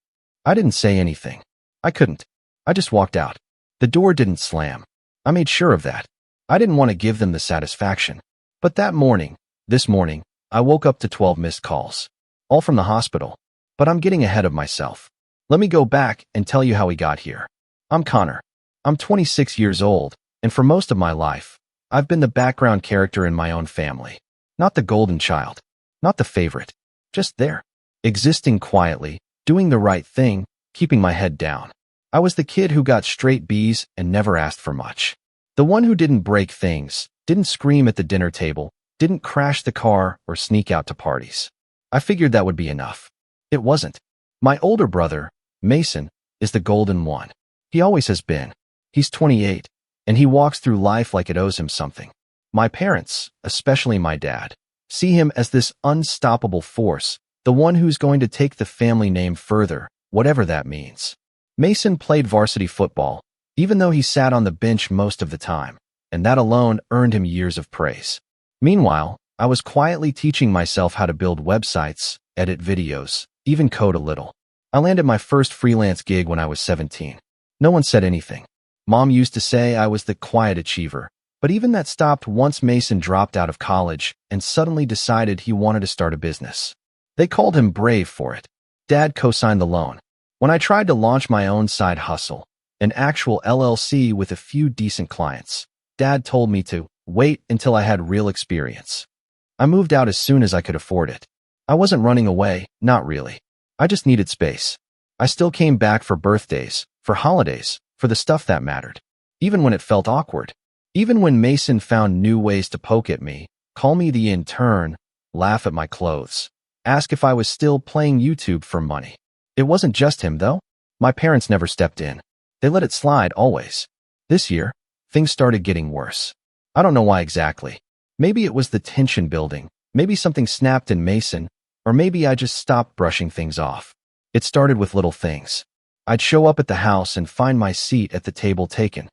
I didn't say anything. I couldn't. I just walked out. The door didn't slam. I made sure of that. I didn't want to give them the satisfaction. But this morning, I woke up to 12 missed calls. All from the hospital. But I'm getting ahead of myself. Let me go back and tell you how we got here. I'm Connor. I'm 26 years old, and for most of my life, I've been the background character in my own family. Not the golden child. Not the favorite. Just there. Existing quietly, doing the right thing, keeping my head down. I was the kid who got straight B's and never asked for much. The one who didn't break things, didn't scream at the dinner table, didn't crash the car or sneak out to parties. I figured that would be enough. It wasn't. My older brother, Mason, is the golden one. He always has been. He's 28, and he walks through life like it owes him something. My parents, especially my dad, see him as this unstoppable force, the one who's going to take the family name further, whatever that means. Mason played varsity football, even though he sat on the bench most of the time, and that alone earned him years of praise. Meanwhile, I was quietly teaching myself how to build websites, edit videos, even code a little. I landed my first freelance gig when I was 17. No one said anything. Mom used to say I was the quiet achiever, but even that stopped once Mason dropped out of college and suddenly decided he wanted to start a business. They called him brave for it. Dad co-signed the loan. When I tried to launch my own side hustle, an actual LLC with a few decent clients, Dad told me to wait until I had real experience. I moved out as soon as I could afford it. I wasn't running away, not really. I just needed space. I still came back for birthdays, for holidays, for the stuff that mattered. Even when it felt awkward. Even when Mason found new ways to poke at me, call me the intern, laugh at my clothes, ask if I was still playing YouTube for money. It wasn't just him, though. My parents never stepped in. They let it slide, always. This year, things started getting worse. I don't know why exactly. Maybe it was the tension building, maybe something snapped in Mason, or maybe I just stopped brushing things off. It started with little things. I'd show up at the house and find my seat at the table taken.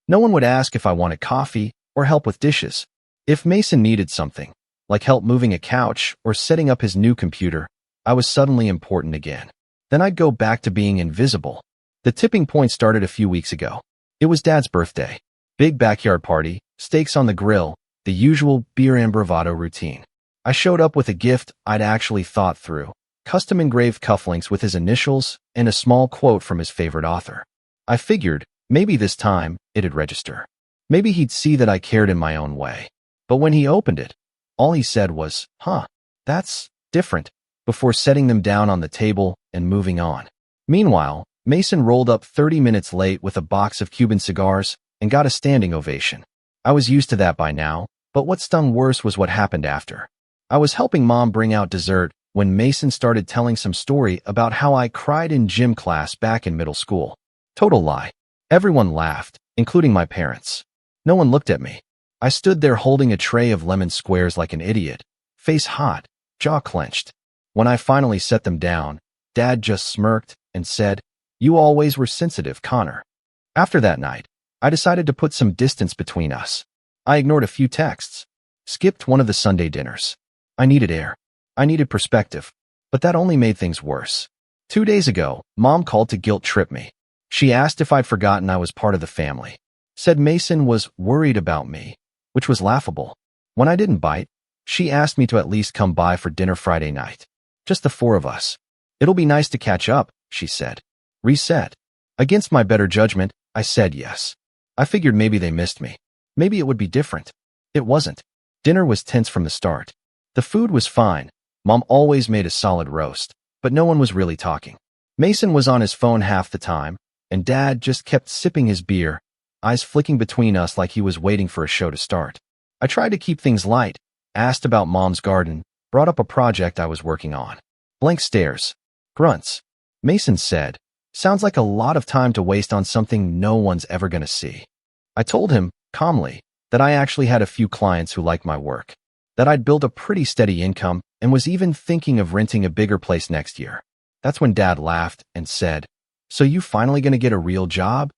No one would ask if I wanted coffee or help with dishes. If Mason needed something, like help moving a couch or setting up his new computer, I was suddenly important again. Then I'd go back to being invisible. The tipping point started a few weeks ago. It was Dad's birthday. Big backyard party, steaks on the grill, the usual beer and bravado routine. I showed up with a gift I'd actually thought through, custom engraved cufflinks with his initials and a small quote from his favorite author. I figured, maybe this time, it'd register. Maybe he'd see that I cared in my own way. But when he opened it, all he said was, "Huh, that's different," before setting them down on the table and moving on. Meanwhile, Mason rolled up 30 minutes late with a box of Cuban cigars and got a standing ovation. I was used to that by now, but what stung worse was what happened after. I was helping Mom bring out dessert when Mason started telling some story about how I cried in gym class back in middle school. Total lie. Everyone laughed, including my parents. No one looked at me. I stood there holding a tray of lemon squares like an idiot, face hot, jaw clenched. When I finally set them down, Dad just smirked and said, "You always were sensitive, Connor." After that night, I decided to put some distance between us. I ignored a few texts, skipped one of the Sunday dinners. I needed air. I needed perspective. But that only made things worse. 2 days ago, Mom called to guilt trip me. She asked if I'd forgotten I was part of the family. Said Mason was worried about me, which was laughable. When I didn't bite, she asked me to at least come by for dinner Friday night. Just the four of us. "It'll be nice to catch up," she said. Reset. Against my better judgment, I said yes. I figured maybe they missed me. Maybe it would be different. It wasn't. Dinner was tense from the start. The food was fine. Mom always made a solid roast, but no one was really talking. Mason was on his phone half the time, and Dad just kept sipping his beer, eyes flicking between us like he was waiting for a show to start. I tried to keep things light, asked about Mom's garden, brought up a project I was working on. Blank stares. Grunts. Mason said, "Sounds like a lot of time to waste on something no one's ever gonna see." I told him, calmly, that I actually had a few clients who liked my work, that I'd built a pretty steady income and was even thinking of renting a bigger place next year. That's when Dad laughed and said, "So you finally gonna get a real job?"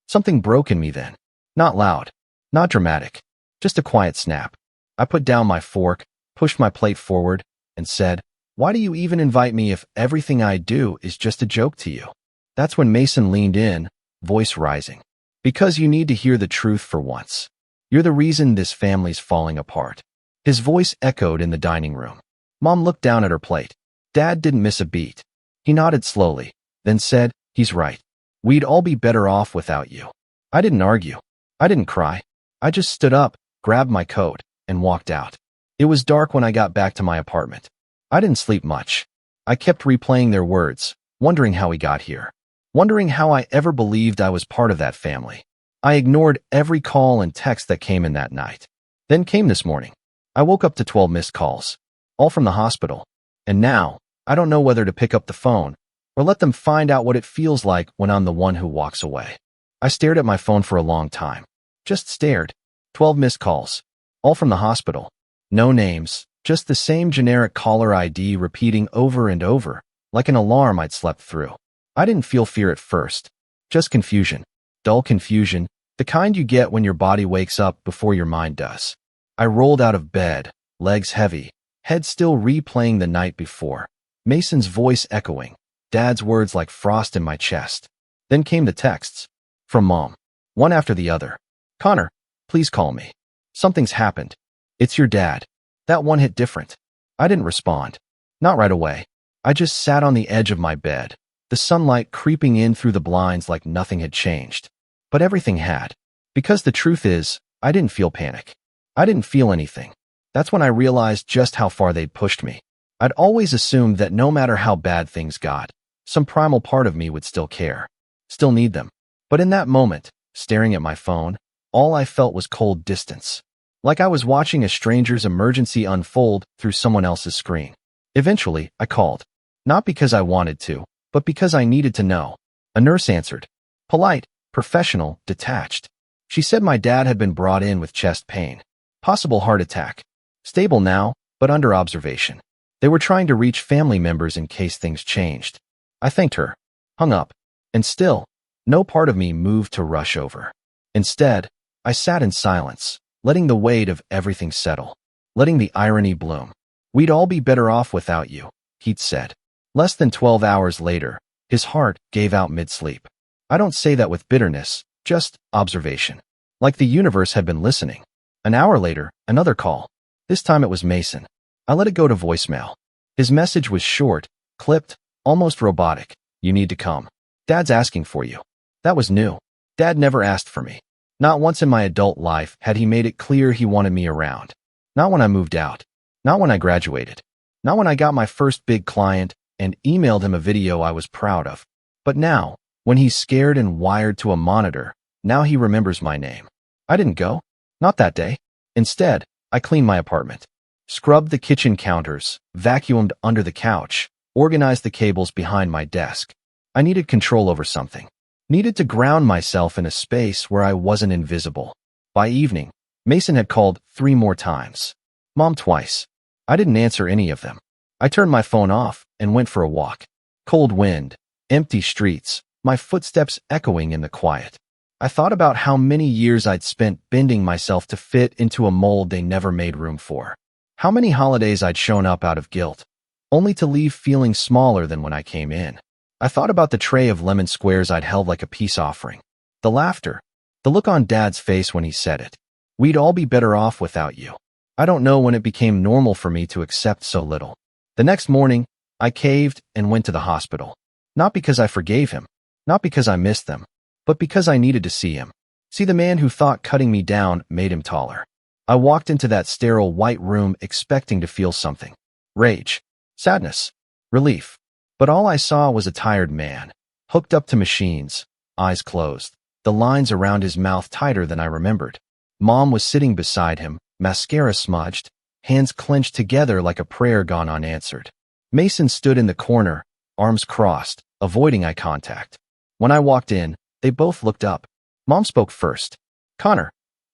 Something broke in me then. Not loud, not dramatic, just a quiet snap. I put down my fork, pushed my plate forward, and said, "Why do you even invite me if everything I do is just a joke to you?" That's when Mason leaned in, voice rising. "Because you need to hear the truth for once. You're the reason this family's falling apart." His voice echoed in the dining room. Mom looked down at her plate. Dad didn't miss a beat. He nodded slowly, then said, "He's right. We'd all be better off without you." I didn't argue. I didn't cry. I just stood up, grabbed my coat, and walked out. It was dark when I got back to my apartment. I didn't sleep much. I kept replaying their words, wondering how we got here, wondering how I ever believed I was part of that family. I ignored every call and text that came in that night. Then came this morning. I woke up to 12 missed calls, all from the hospital. And now, I don't know whether to pick up the phone or let them find out what it feels like when I'm the one who walks away. I stared at my phone for a long time. Just stared. 12 missed calls, all from the hospital. No names, just the same generic caller ID repeating over and over, like an alarm I'd slept through. I didn't feel fear at first, just confusion. Dull confusion, the kind you get when your body wakes up before your mind does. I rolled out of bed, legs heavy, head still replaying the night before. Mason's voice echoing, Dad's words like frost in my chest. Then came the texts. From Mom. One after the other. "Connor, please call me. Something's happened. It's your dad." That one hit different. I didn't respond. Not right away. I just sat on the edge of my bed, the sunlight creeping in through the blinds like nothing had changed. But everything had. Because the truth is, I didn't feel panic. I didn't feel anything. That's when I realized just how far they'd pushed me. I'd always assumed that no matter how bad things got, some primal part of me would still care, still need them. But in that moment, staring at my phone, all I felt was cold distance. Like I was watching a stranger's emergency unfold through someone else's screen. Eventually, I called. Not because I wanted to, but because I needed to know. A nurse answered. Polite, professional, detached. She said my dad had been brought in with chest pain. Possible heart attack. Stable now, but under observation. They were trying to reach family members in case things changed. I thanked her. Hung up. And still, no part of me moved to rush over. Instead, I sat in silence, letting the weight of everything settle, letting the irony bloom. "We'd all be better off without you," he'd said. Less than 12 hours later, his heart gave out mid-sleep. I don't say that with bitterness, just observation. Like the universe had been listening. An hour later, another call. This time it was Mason. I let it go to voicemail. His message was short, clipped, almost robotic. "You need to come. Dad's asking for you." That was new. Dad never asked for me. Not once in my adult life had he made it clear he wanted me around. Not when I moved out. Not when I graduated. Not when I got my first big client and emailed him a video I was proud of. But now, when he's scared and wired to a monitor, now he remembers my name. I didn't go. Not that day. Instead, I cleaned my apartment. Scrubbed the kitchen counters, vacuumed under the couch, organized the cables behind my desk. I needed control over something. Needed to ground myself in a space where I wasn't invisible. By evening, Mason had called 3 more times. Mom twice. I didn't answer any of them. I turned my phone off and went for a walk. Cold wind, empty streets, my footsteps echoing in the quiet. I thought about how many years I'd spent bending myself to fit into a mold they never made room for. How many holidays I'd shown up out of guilt, only to leave feeling smaller than when I came in. I thought about the tray of lemon squares I'd held like a peace offering. The laughter, the look on Dad's face when he said it. "We'd all be better off without you." I don't know when it became normal for me to accept so little. The next morning, I caved and went to the hospital. Not because I forgave him, not because I missed them, but because I needed to see him. See, the man who thought cutting me down made him taller. I walked into that sterile white room expecting to feel something. Rage, sadness, relief. But all I saw was a tired man, hooked up to machines, eyes closed, the lines around his mouth tighter than I remembered. Mom was sitting beside him, mascara smudged, hands clenched together like a prayer gone unanswered. Mason stood in the corner, arms crossed, avoiding eye contact. When I walked in, they both looked up. Mom spoke first. "Connor,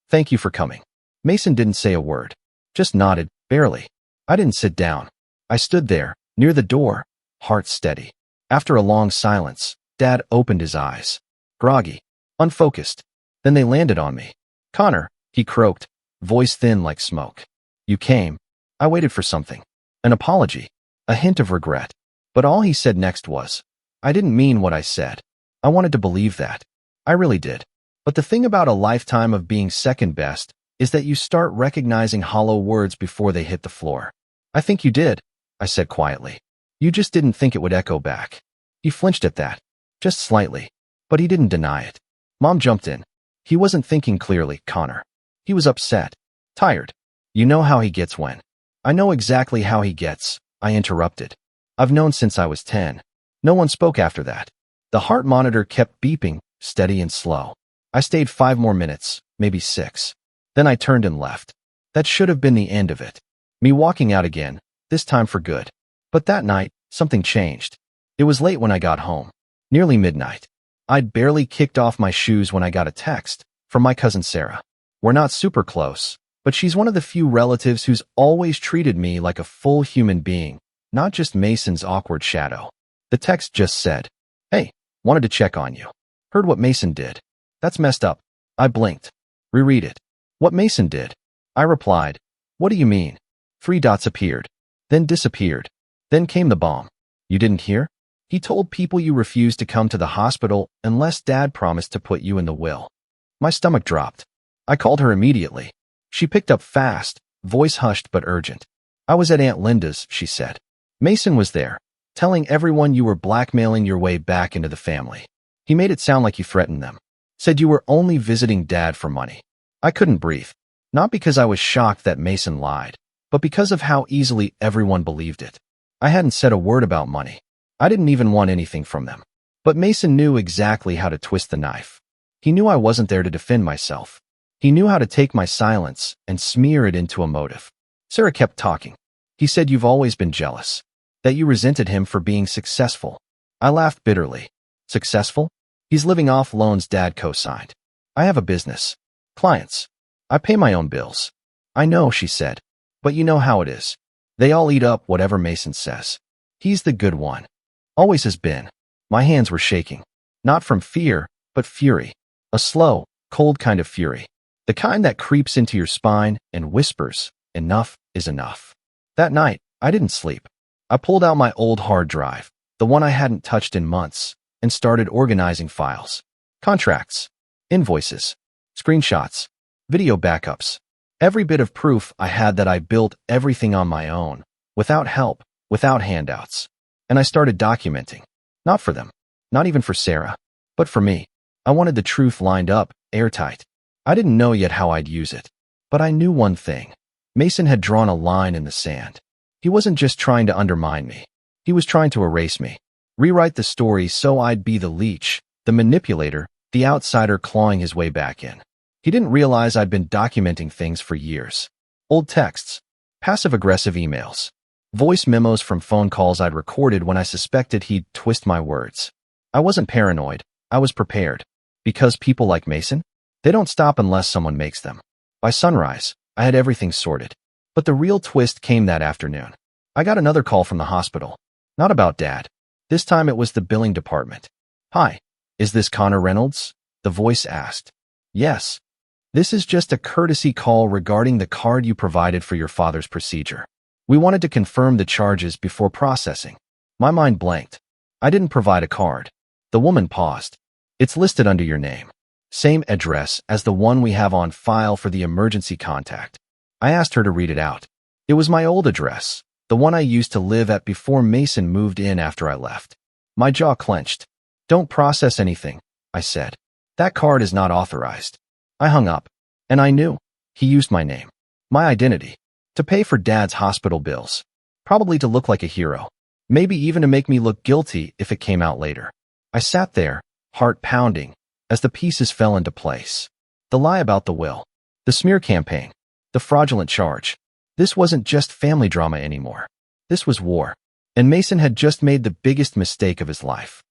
thank you for coming." Mason didn't say a word, just nodded, barely. I didn't sit down. I stood there, near the door, heart steady. After a long silence, Dad opened his eyes. Groggy, unfocused. Then they landed on me. "Connor," he croaked, voice thin like smoke. "You came." I waited for something. An apology. A hint of regret. But all he said next was, "I didn't mean what I said." I wanted to believe that. I really did. But the thing about a lifetime of being second best is that you start recognizing hollow words before they hit the floor. "I think you did," I said quietly. "You just didn't think it would echo back." He flinched at that. Just slightly. But he didn't deny it. Mom jumped in. "He wasn't thinking clearly, Connor. He was upset. Tired. You know how he gets when." "I know exactly how he gets," I interrupted. "I've known since I was 10. No one spoke after that." The heart monitor kept beeping, steady and slow. I stayed 5 more minutes, maybe 6. Then I turned and left. That should have been the end of it. Me walking out again, this time for good. But that night, something changed. It was late when I got home. Nearly midnight. I'd barely kicked off my shoes when I got a text from my cousin Sarah. We're not super close, but she's one of the few relatives who's always treated me like a full human being, not just Mason's awkward shadow. The text just said, "Hey, wanted to check on you. Heard what Mason did. That's messed up." I blinked. "Reread it." "What Mason did?" I replied. "What do you mean?" 3 dots appeared, then disappeared. Then came the bomb. "You didn't hear? He told people you refused to come to the hospital unless Dad promised to put you in the will." My stomach dropped. I called her immediately. She picked up fast, voice hushed but urgent. "I was at Aunt Linda's," she said. "Mason was there, telling everyone you were blackmailing your way back into the family. He made it sound like you threatened them. Said you were only visiting Dad for money." I couldn't breathe. Not because I was shocked that Mason lied, but because of how easily everyone believed it. I hadn't said a word about money. I didn't even want anything from them. But Mason knew exactly how to twist the knife. He knew I wasn't there to defend myself. He knew how to take my silence and smear it into a motive. Sarah kept talking. "He said you've always been jealous, that you resented him for being successful." I laughed bitterly. "Successful? He's living off loans Dad co-signed. I have a business. Clients. I pay my own bills." "I know," she said. "But you know how it is. They all eat up whatever Mason says. He's the good one. Always has been." My hands were shaking. Not from fear, but fury. A slow, cold kind of fury. The kind that creeps into your spine and whispers, "Enough is enough." That night, I didn't sleep. I pulled out my old hard drive, the one I hadn't touched in months, and started organizing files. Contracts. Invoices. Screenshots. Video backups. Every bit of proof I had that I built everything on my own, without help, without handouts. And I started documenting. Not for them. Not even for Sarah. But for me. I wanted the truth lined up, airtight. I didn't know yet how I'd use it. But I knew one thing. Mason had drawn a line in the sand. He wasn't just trying to undermine me. He was trying to erase me. Rewrite the story so I'd be the leech, the manipulator, the outsider clawing his way back in. He didn't realize I'd been documenting things for years. Old texts. Passive-aggressive emails. Voice memos from phone calls I'd recorded when I suspected he'd twist my words. I wasn't paranoid. I was prepared. Because people like Mason, they don't stop unless someone makes them. By sunrise, I had everything sorted. But the real twist came that afternoon. I got another call from the hospital. Not about Dad. This time it was the billing department. "Hi, is this Connor Reynolds?" the voice asked. "Yes. This is just a courtesy call regarding the card you provided for your father's procedure. We wanted to confirm the charges before processing." My mind blanked. I didn't provide a card. The woman paused. "It's listed under your name. Same address as the one we have on file for the emergency contact." I asked her to read it out. It was my old address, the one I used to live at before Mason moved in after I left. My jaw clenched. "Don't process anything," I said. That card is not authorized. I hung up, and I knew. He used my name, my identity, to pay for Dad's hospital bills, probably to look like a hero, maybe even to make me look guilty if it came out later. I sat there, heart pounding, as the pieces fell into place. The lie about the will, the smear campaign, the fraudulent charge. This wasn't just family drama anymore. This was war. And Mason had just made the biggest mistake of his life.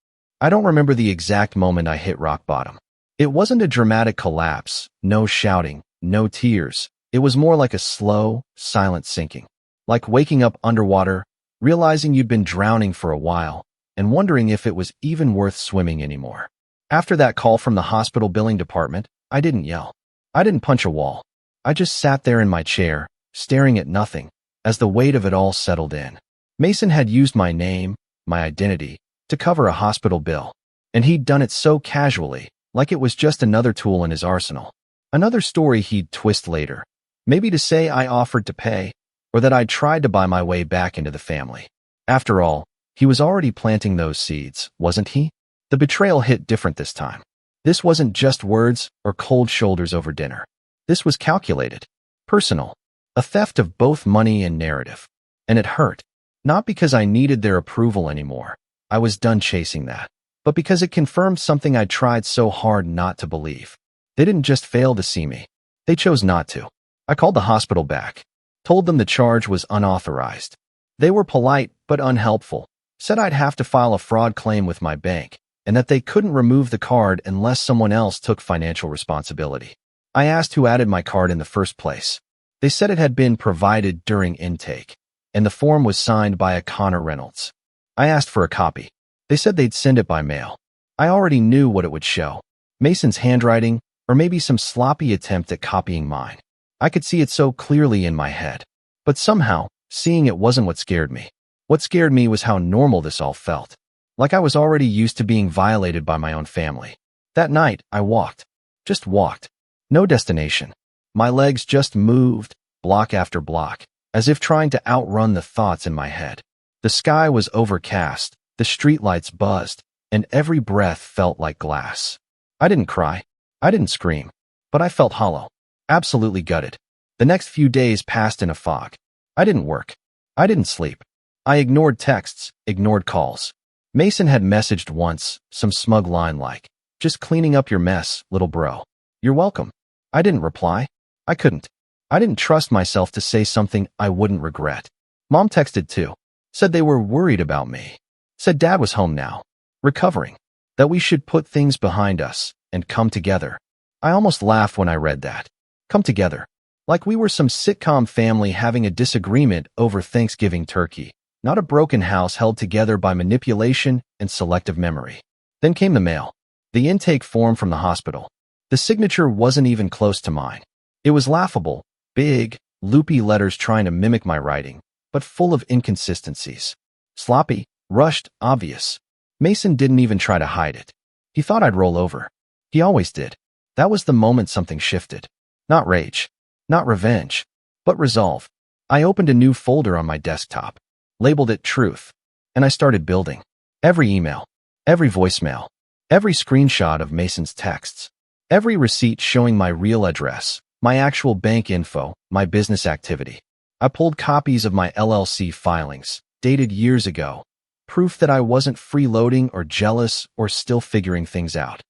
I don't remember the exact moment I hit rock bottom. It wasn't a dramatic collapse, no shouting, no tears. It was more like a slow, silent sinking. Like waking up underwater, realizing you'd been drowning for a while, and wondering if it was even worth swimming anymore. After that call from the hospital billing department, I didn't yell. I didn't punch a wall. I just sat there in my chair, staring at nothing, as the weight of it all settled in. Mason had used my name, my identity, to cover a hospital bill, and he'd done it so casually, like it was just another tool in his arsenal. Another story he'd twist later, maybe to say I offered to pay, or that I'd tried to buy my way back into the family. After all, he was already planting those seeds, wasn't he? The betrayal hit different this time. This wasn't just words or cold shoulders over dinner. This was calculated, personal, a theft of both money and narrative. And it hurt, not because I needed their approval anymore. I was done chasing that, but because it confirmed something I tried so hard not to believe. They didn't just fail to see me. They chose not to. I called the hospital back, told them the charge was unauthorized. They were polite but unhelpful, said I'd have to file a fraud claim with my bank, and that they couldn't remove the card unless someone else took financial responsibility. I asked who added my card in the first place. They said it had been provided during intake, and the form was signed by a Connor Reynolds. I asked for a copy. They said they'd send it by mail. I already knew what it would show. Mason's handwriting, or maybe some sloppy attempt at copying mine. I could see it so clearly in my head. But somehow, seeing it wasn't what scared me. What scared me was how normal this all felt. Like I was already used to being violated by my own family. That night, I walked. Just walked. No destination. My legs just moved, block after block, as if trying to outrun the thoughts in my head. The sky was overcast, the streetlights buzzed, and every breath felt like glass. I didn't cry. I didn't scream. But I felt hollow. Absolutely gutted. The next few days passed in a fog. I didn't work. I didn't sleep. I ignored texts, ignored calls. Mason had messaged once, some smug line like, "Just cleaning up your mess, little bro. You're welcome." I didn't reply. I couldn't. I didn't trust myself to say something I wouldn't regret. Mom texted too. Said they were worried about me. Said Dad was home now, recovering. That we should put things behind us and come together. I almost laughed when I read that. Come together. Like we were some sitcom family having a disagreement over Thanksgiving turkey, not a broken house held together by manipulation and selective memory. Then came the mail. The intake form from the hospital. The signature wasn't even close to mine. It was laughable, big, loopy letters trying to mimic my writing, but full of inconsistencies. Sloppy, rushed, obvious. Mason didn't even try to hide it. He thought I'd roll over. He always did. That was the moment something shifted. Not rage, not revenge, but resolve. I opened a new folder on my desktop, labeled it Truth, and I started building. Every email, every voicemail, every screenshot of Mason's texts, every receipt showing my real address, my actual bank info, my business activity. I pulled copies of my LLC filings, dated years ago, proof that I wasn't freeloading or jealous or still figuring things out.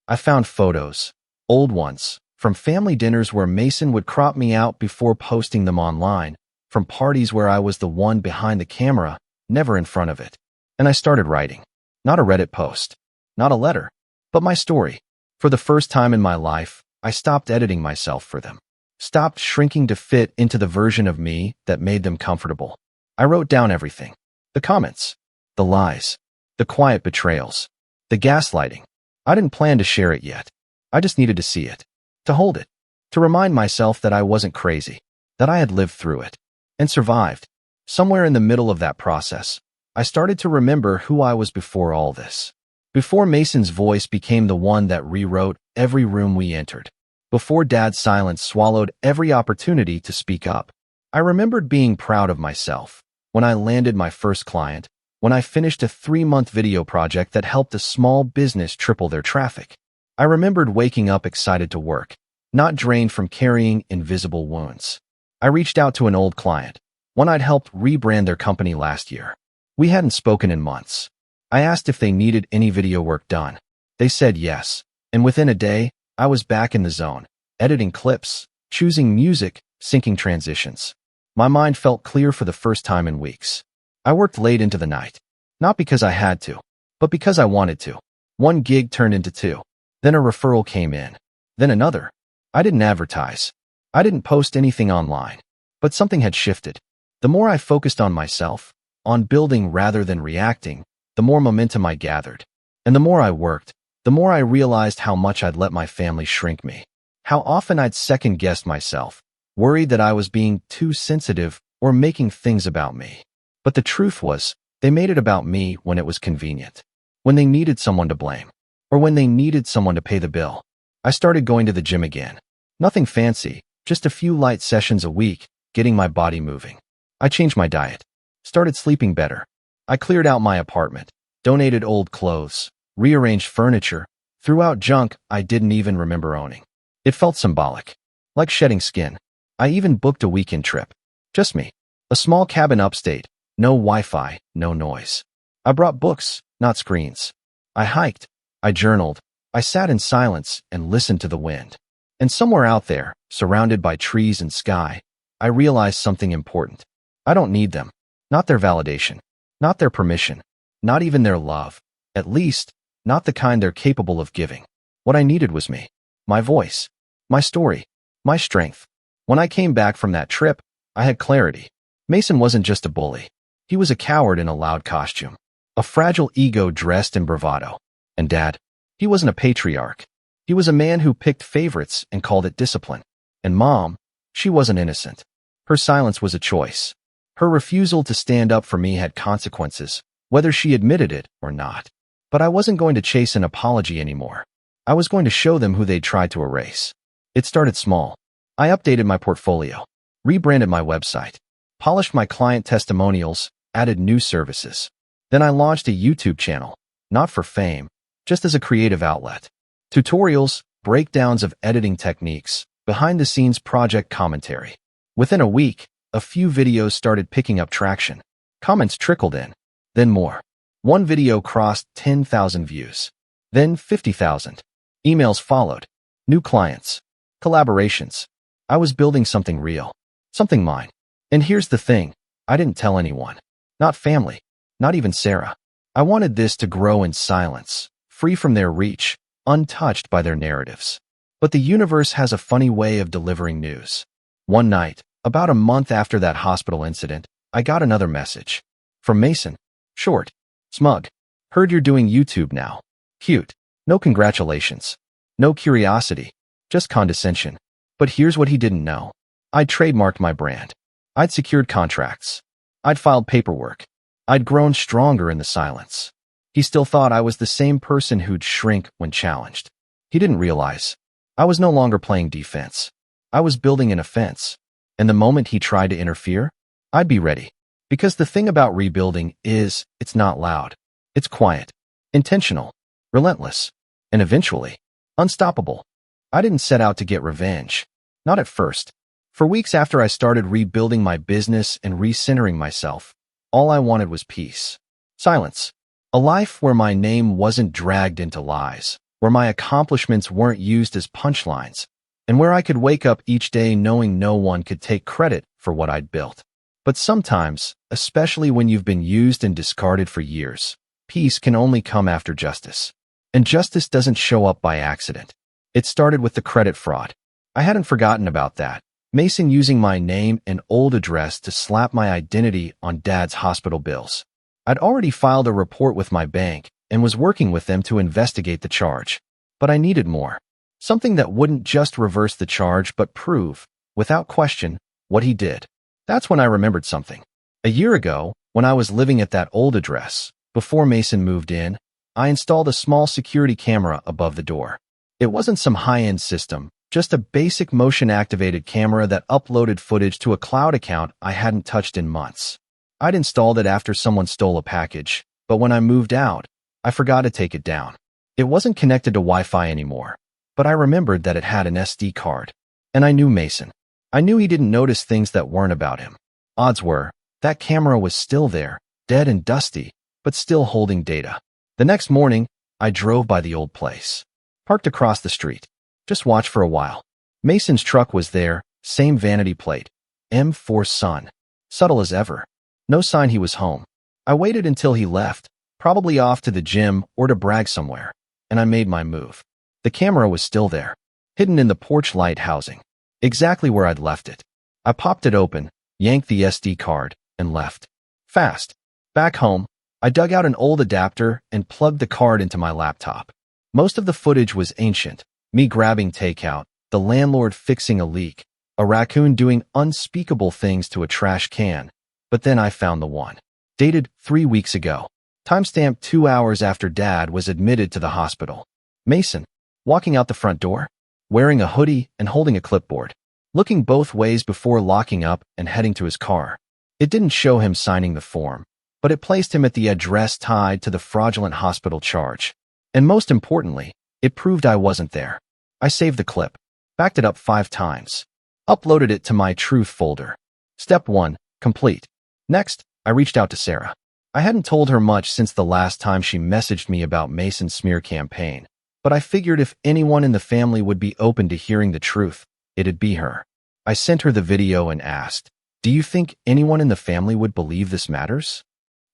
I found photos, old ones, from family dinners where Mason would crop me out before posting them online, from parties where I was the one behind the camera, never in front of it. And I started writing. Not a Reddit post, not a letter, but my story. For the first time in my life, I stopped editing myself for them. Stopped shrinking to fit into the version of me that made them comfortable. I wrote down everything. The comments, the lies, the quiet betrayals, the gaslighting. I didn't plan to share it yet. I just needed to see it, to hold it, to remind myself that I wasn't crazy, that I had lived through it, and survived. Somewhere in the middle of that process, I started to remember who I was before all this. Before Mason's voice became the one that rewrote every room we entered. Before Dad's silence swallowed every opportunity to speak up. I remembered being proud of myself when I landed my first client, when I finished a 3-month video project that helped a small business triple their traffic. I remembered waking up excited to work, not drained from carrying invisible wounds. I reached out to an old client, one I'd helped rebrand their company last year. We hadn't spoken in months. I asked if they needed any video work done. They said yes, and within a day, I was back in the zone, editing clips, choosing music, syncing transitions. My mind felt clear for the first time in weeks. I worked late into the night, not because I had to, but because I wanted to. One gig turned into two. Then a referral came in. Then another. I didn't advertise. I didn't post anything online. But something had shifted. The more I focused on myself, on building rather than reacting, the more momentum I gathered. And the more I worked, the more I realized how much I'd let my family shrink me. How often I'd second-guessed myself, worried that I was being too sensitive or making things about me. But the truth was, they made it about me when it was convenient. When they needed someone to blame. Or when they needed someone to pay the bill. I started going to the gym again. Nothing fancy, just a few light sessions a week, getting my body moving. I changed my diet. Started sleeping better. I cleared out my apartment, donated old clothes, rearranged furniture, threw out junk I didn't even remember owning. It felt symbolic. Like shedding skin. I even booked a weekend trip. Just me. A small cabin upstate. No Wi-Fi, no noise. I brought books, not screens. I hiked. I journaled. I sat in silence and listened to the wind. And somewhere out there, surrounded by trees and sky, I realized something important. I don't need them. Not their validation. Not their permission. Not even their love. At least, not the kind they're capable of giving. What I needed was me. My voice. My story. My strength. When I came back from that trip, I had clarity. Mason wasn't just a bully. He was a coward in a loud costume. A fragile ego dressed in bravado. And Dad, he wasn't a patriarch. He was a man who picked favorites and called it discipline. And Mom, she wasn't innocent. Her silence was a choice. Her refusal to stand up for me had consequences, whether she admitted it or not. But I wasn't going to chase an apology anymore. I was going to show them who they'd tried to erase. It started small. I updated my portfolio, rebranded my website, polished my client testimonials, added new services. Then I launched a YouTube channel, not for fame, just as a creative outlet. Tutorials, breakdowns of editing techniques, behind-the-scenes project commentary. Within a week, a few videos started picking up traction. Comments trickled in. Then more. One video crossed 10,000 views. Then 50,000. Emails followed. New clients. Collaborations. I was building something real. Something mine. And here's the thing. I didn't tell anyone. Not family. Not even Sarah. I wanted this to grow in silence, free from their reach, untouched by their narratives. But the universe has a funny way of delivering news. One night, about a month after that hospital incident, I got another message. From Mason. Short. Smug. Heard you're doing YouTube now. Cute. No congratulations. No curiosity. Just condescension. But here's what he didn't know. I'd trademarked my brand. I'd secured contracts. I'd filed paperwork. I'd grown stronger in the silence. He still thought I was the same person who'd shrink when challenged. He didn't realize. I was no longer playing defense. I was building an offense. And the moment he tried to interfere, I'd be ready. Because the thing about rebuilding is, it's not loud. It's quiet. Intentional. Relentless. And eventually, unstoppable. I didn't set out to get revenge. Not at first. For weeks after I started rebuilding my business and recentering myself, all I wanted was peace. Silence. A life where my name wasn't dragged into lies, where my accomplishments weren't used as punchlines, and where I could wake up each day knowing no one could take credit for what I'd built. But sometimes, especially when you've been used and discarded for years, peace can only come after justice. And justice doesn't show up by accident. It started with the credit fraud. I hadn't forgotten about that. Mason using my name and old address to slap my identity on Dad's hospital bills. I'd already filed a report with my bank and was working with them to investigate the charge. But I needed more. Something that wouldn't just reverse the charge but prove, without question, what he did. That's when I remembered something. A year ago, when I was living at that old address, before Mason moved in, I installed a small security camera above the door. It wasn't some high-end system, just a basic motion-activated camera that uploaded footage to a cloud account I hadn't touched in months. I'd installed it after someone stole a package, but when I moved out, I forgot to take it down. It wasn't connected to Wi-Fi anymore, but I remembered that it had an SD card. And I knew Mason. I knew he didn't notice things that weren't about him. Odds were, that camera was still there, dead and dusty, but still holding data. The next morning, I drove by the old place. Parked across the street. Just watched for a while. Mason's truck was there, same vanity plate. M4 Sun. Subtle as ever. No sign he was home. I waited until he left, probably off to the gym or to brag somewhere, and I made my move. The camera was still there, hidden in the porch light housing, exactly where I'd left it. I popped it open, yanked the SD card, and left. Fast. Back home, I dug out an old adapter and plugged the card into my laptop. Most of the footage was ancient, me grabbing takeout, the landlord fixing a leak, a raccoon doing unspeakable things to a trash can. But then I found the one. Dated 3 weeks ago. Timestamped 2 hours after Dad was admitted to the hospital. Mason, walking out the front door, wearing a hoodie and holding a clipboard, looking both ways before locking up and heading to his car. It didn't show him signing the form, but it placed him at the address tied to the fraudulent hospital charge. And most importantly, it proved I wasn't there. I saved the clip, backed it up 5 times, uploaded it to my Truth folder. Step 1, complete. Next, I reached out to Sarah. I hadn't told her much since the last time she messaged me about Mason's smear campaign, but I figured if anyone in the family would be open to hearing the truth, it'd be her. I sent her the video and asked, "Do you think anyone in the family would believe this matters?"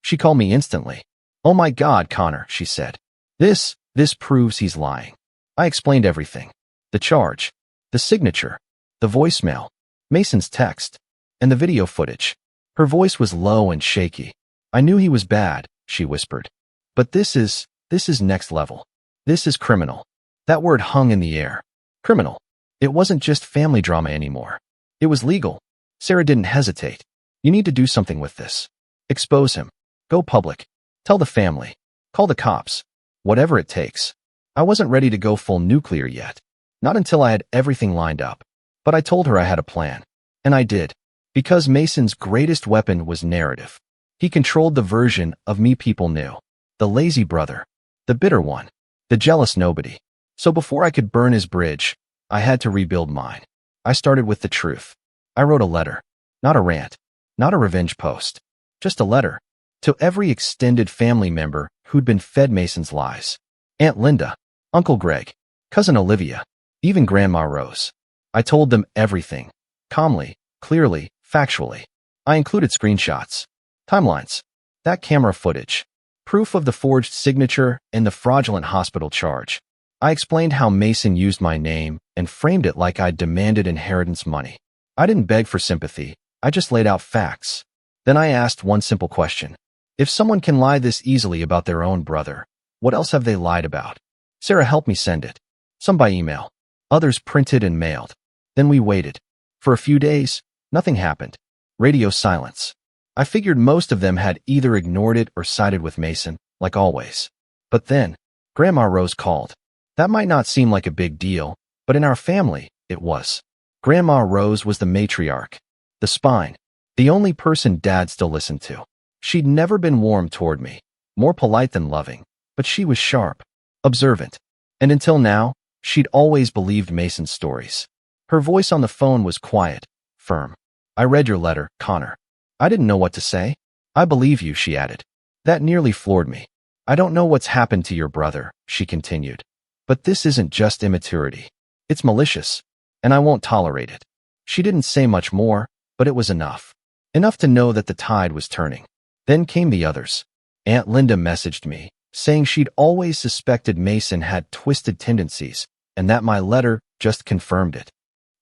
She called me instantly. "Oh my God, Connor," she said. This proves he's lying." I explained everything. The charge, the signature, the voicemail, Mason's text, and the video footage. Her voice was low and shaky. "I knew he was bad," she whispered. "But this is next level. This is criminal." That word hung in the air. Criminal. It wasn't just family drama anymore. It was legal. Sarah didn't hesitate. "You need to do something with this. Expose him. Go public. Tell the family. Call the cops. Whatever it takes." I wasn't ready to go full nuclear yet. Not until I had everything lined up. But I told her I had a plan. And I did. Because Mason's greatest weapon was narrative. He controlled the version of me people knew. The lazy brother. The bitter one. The jealous nobody. So before I could burn his bridge, I had to rebuild mine. I started with the truth. I wrote a letter. Not a rant. Not a revenge post. Just a letter. To every extended family member who'd been fed Mason's lies. Aunt Linda. Uncle Greg. Cousin Olivia. Even Grandma Rose. I told them everything. Calmly. Clearly. Factually. I included screenshots. Timelines. That camera footage. Proof of the forged signature and the fraudulent hospital charge. I explained how Mason used my name and framed it like I'd demanded inheritance money. I didn't beg for sympathy. I just laid out facts. Then I asked one simple question. If someone can lie this easily about their own brother, what else have they lied about? Sarah helped me send it. Some by email. Others printed and mailed. Then we waited. For a few days, nothing happened. Radio silence. I figured most of them had either ignored it or sided with Mason, like always. But then, Grandma Rose called. That might not seem like a big deal, but in our family, it was. Grandma Rose was the matriarch, the spine, the only person Dad still listened to. She'd never been warm toward me, more polite than loving, but she was sharp, observant. And until now, she'd always believed Mason's stories. Her voice on the phone was quiet, firm. "I read your letter, Connor." I didn't know what to say. "I believe you," she added. That nearly floored me. "I don't know what's happened to your brother," she continued. "But this isn't just immaturity. It's malicious, and I won't tolerate it." She didn't say much more, but it was enough. Enough to know that the tide was turning. Then came the others. Aunt Linda messaged me, saying she'd always suspected Mason had twisted tendencies, and that my letter just confirmed it.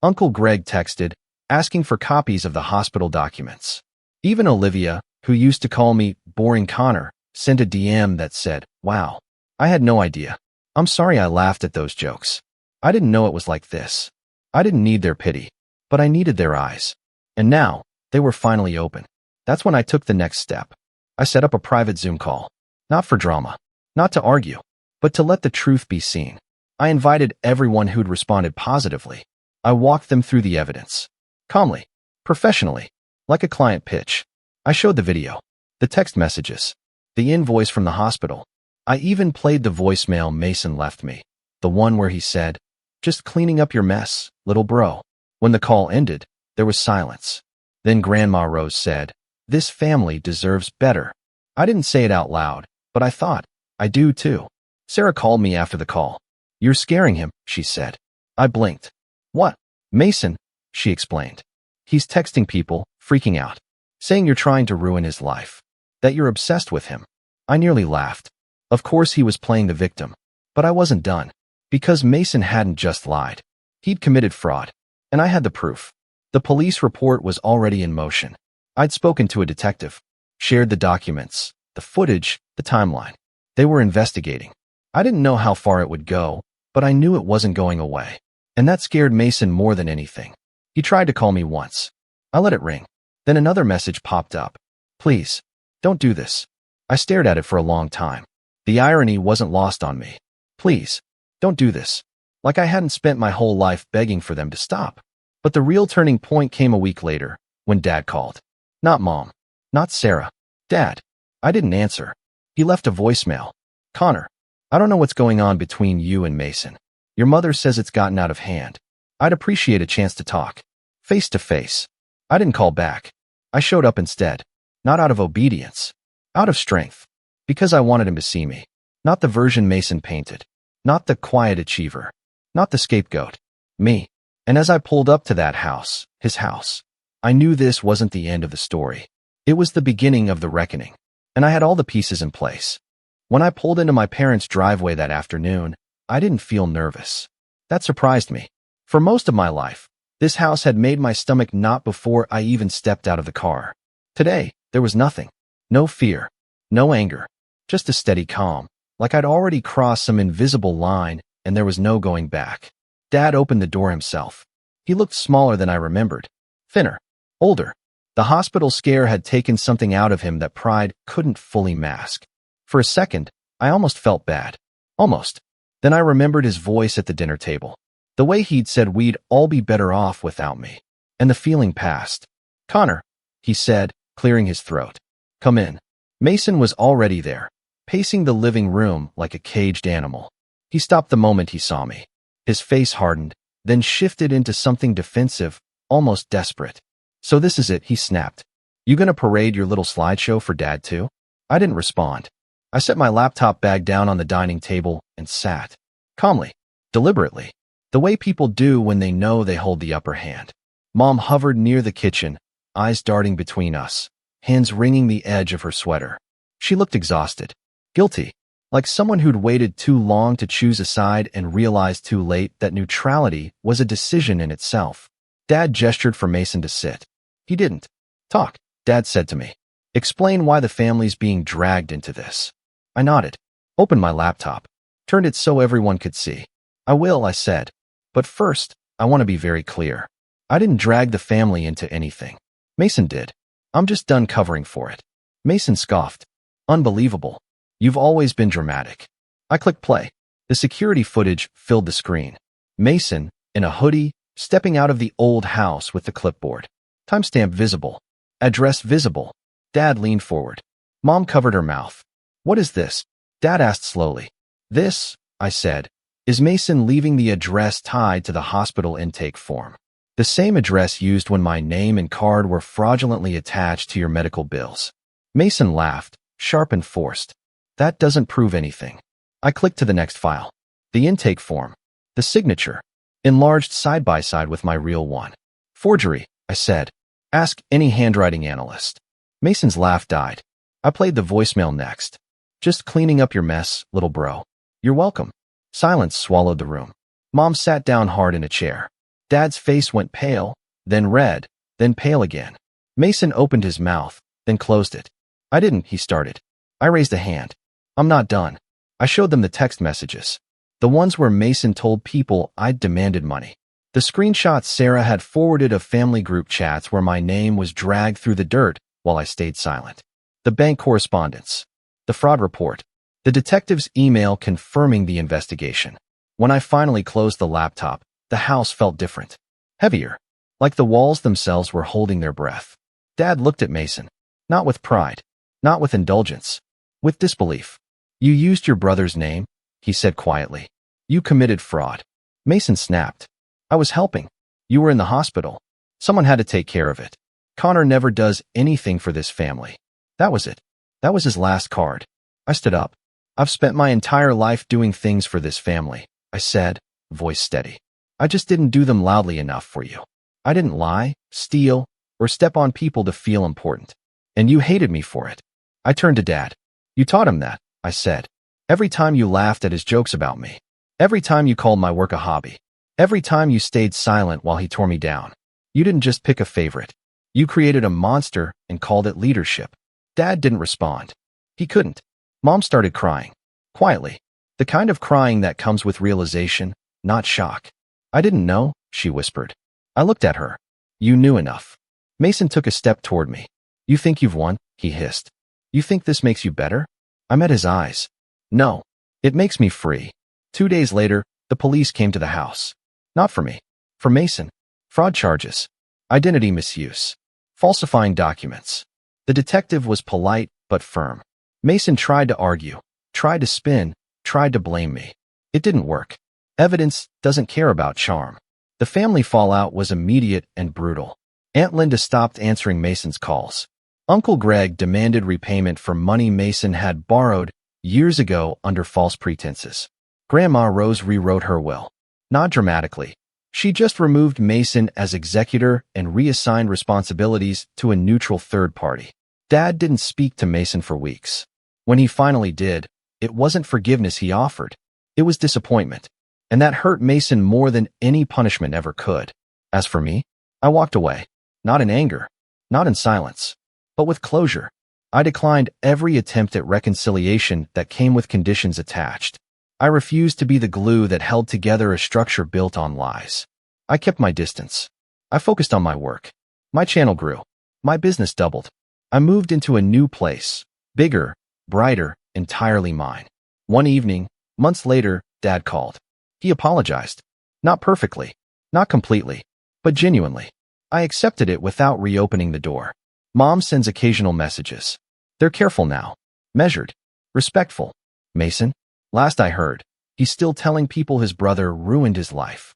Uncle Greg texted, asking for copies of the hospital documents. Even Olivia, who used to call me Boring Connor, sent a DM that said, "Wow, I had no idea. I'm sorry I laughed at those jokes. I didn't know it was like this." I didn't need their pity, but I needed their eyes. And now, they were finally open. That's when I took the next step. I set up a private Zoom call. Not for drama, not to argue, but to let the truth be seen. I invited everyone who'd responded positively. I walked them through the evidence. Calmly, professionally, like a client pitch. I showed the video, the text messages, the invoice from the hospital, I even played the voicemail Mason left me, the one where he said, "Just cleaning up your mess, little bro." When the call ended, there was silence. Then Grandma Rose said, "This family deserves better." I didn't say it out loud, but I thought, I do too. Sarah called me after the call. "You're scaring him," she said. I blinked. "What?" "Mason," she explained. "He's texting people, freaking out, saying you're trying to ruin his life, that you're obsessed with him." I nearly laughed. Of course he was playing the victim, but I wasn't done. Because Mason hadn't just lied. He'd committed fraud, and I had the proof. The police report was already in motion. I'd spoken to a detective, shared the documents, the footage, the timeline. They were investigating. I didn't know how far it would go, but I knew it wasn't going away. And that scared Mason more than anything. He tried to call me once. I let it ring. Then another message popped up. "Please, don't do this." I stared at it for a long time. The irony wasn't lost on me. "Please, don't do this." Like I hadn't spent my whole life begging for them to stop. But the real turning point came a week later, when Dad called. Not Mom. Not Sarah. Dad. I didn't answer. He left a voicemail. "Connor, I don't know what's going on between you and Mason. Your mother says it's gotten out of hand. I'd appreciate a chance to talk. Face to face." I didn't call back. I showed up instead. Not out of obedience. Out of strength. Because I wanted him to see me. Not the version Mason painted. Not the quiet achiever. Not the scapegoat. Me. And as I pulled up to that house, his house, I knew this wasn't the end of the story. It was the beginning of the reckoning. And I had all the pieces in place. When I pulled into my parents' driveway that afternoon, I didn't feel nervous. That surprised me. For most of my life, this house had made my stomach knot before I even stepped out of the car. Today, there was nothing. No fear. No anger. Just a steady calm, like I'd already crossed some invisible line and there was no going back. Dad opened the door himself. He looked smaller than I remembered. Thinner. Older. The hospital scare had taken something out of him that pride couldn't fully mask. For a second, I almost felt bad. Almost. Then I remembered his voice at the dinner table. The way he'd said we'd all be better off without me. And the feeling passed. "Connor," he said, clearing his throat. "Come in." Mason was already there, pacing the living room like a caged animal. He stopped the moment he saw me. His face hardened, then shifted into something defensive, almost desperate. "So this is it," he snapped. "You gonna parade your little slideshow for Dad too?" I didn't respond. I set my laptop bag down on the dining table and sat. Calmly. Deliberately. The way people do when they know they hold the upper hand. Mom hovered near the kitchen, eyes darting between us, hands wringing the edge of her sweater. She looked exhausted. Guilty. Like someone who'd waited too long to choose a side and realized too late that neutrality was a decision in itself. Dad gestured for Mason to sit. He didn't. "Talk," Dad said to me. "Explain why the family's being dragged into this." I nodded. Opened my laptop. Turned it so everyone could see. "I will," I said. "But first, I want to be very clear. I didn't drag the family into anything. Mason did. I'm just done covering for it." Mason scoffed. "Unbelievable. You've always been dramatic." I clicked play. The security footage filled the screen. Mason, in a hoodie, stepping out of the old house with the clipboard. Timestamp visible. Address visible. Dad leaned forward. Mom covered her mouth. "What is this?" Dad asked slowly. "This," I said, "is Mason leaving the address tied to the hospital intake form. The same address used when my name and card were fraudulently attached to your medical bills." Mason laughed, sharp and forced. "That doesn't prove anything." I clicked to the next file. The intake form. The signature. Enlarged side by side with my real one. "Forgery," I said. "Ask any handwriting analyst." Mason's laugh died. I played the voicemail next. "Just cleaning up your mess, little bro." "You're welcome." Silence swallowed the room. Mom sat down hard in a chair. Dad's face went pale, then red, then pale again. Mason opened his mouth, then closed it. "I didn't," he started. I raised a hand. "I'm not done." I showed them the text messages. The ones where Mason told people I'd demanded money. The screenshots Sarah had forwarded of family group chats where my name was dragged through the dirt while I stayed silent. The bank correspondence. The fraud report. The detective's email confirming the investigation. When I finally closed the laptop, the house felt different. Heavier. Like the walls themselves were holding their breath. Dad looked at Mason. Not with pride. Not with indulgence. With disbelief. You used your brother's name, he said quietly. You committed fraud. Mason snapped. I was helping. You were in the hospital. Someone had to take care of it. Connor never does anything for this family. That was it. That was his last card. I stood up. I've spent my entire life doing things for this family, I said, voice steady. I just didn't do them loudly enough for you. I didn't lie, steal, or step on people to feel important. And you hated me for it. I turned to Dad. You taught him that, I said. Every time you laughed at his jokes about me. Every time you called my work a hobby. Every time you stayed silent while he tore me down. You didn't just pick a favorite. You created a monster and called it leadership. Dad didn't respond. He couldn't. Mom started crying. Quietly. The kind of crying that comes with realization, not shock. I didn't know, she whispered. I looked at her. You knew enough. Mason took a step toward me. You think you've won? He hissed. You think this makes you better? I met his eyes. No. It makes me free. 2 days later, the police came to the house. Not for me. For Mason. Fraud charges. Identity misuse. Falsifying documents. The detective was polite but firm. Mason tried to argue, tried to spin, tried to blame me. It didn't work. Evidence doesn't care about charm. The family fallout was immediate and brutal. Aunt Linda stopped answering Mason's calls. Uncle Greg demanded repayment for money Mason had borrowed years ago under false pretenses. Grandma Rose rewrote her will. Not dramatically. She just removed Mason as executor and reassigned responsibilities to a neutral third party. Dad didn't speak to Mason for weeks. When he finally did, it wasn't forgiveness he offered. It was disappointment. And that hurt Mason more than any punishment ever could. As for me, I walked away. Not in anger. Not in silence. But with closure. I declined every attempt at reconciliation that came with conditions attached. I refused to be the glue that held together a structure built on lies. I kept my distance. I focused on my work. My channel grew. My business doubled. I moved into a new place. Bigger, brighter, entirely mine. One evening, months later, Dad called. He apologized. Not perfectly. Not completely. But genuinely. I accepted it without reopening the door. Mom sends occasional messages. They're careful now. Measured. Respectful. Mason? Last I heard, he's still telling people his brother ruined his life.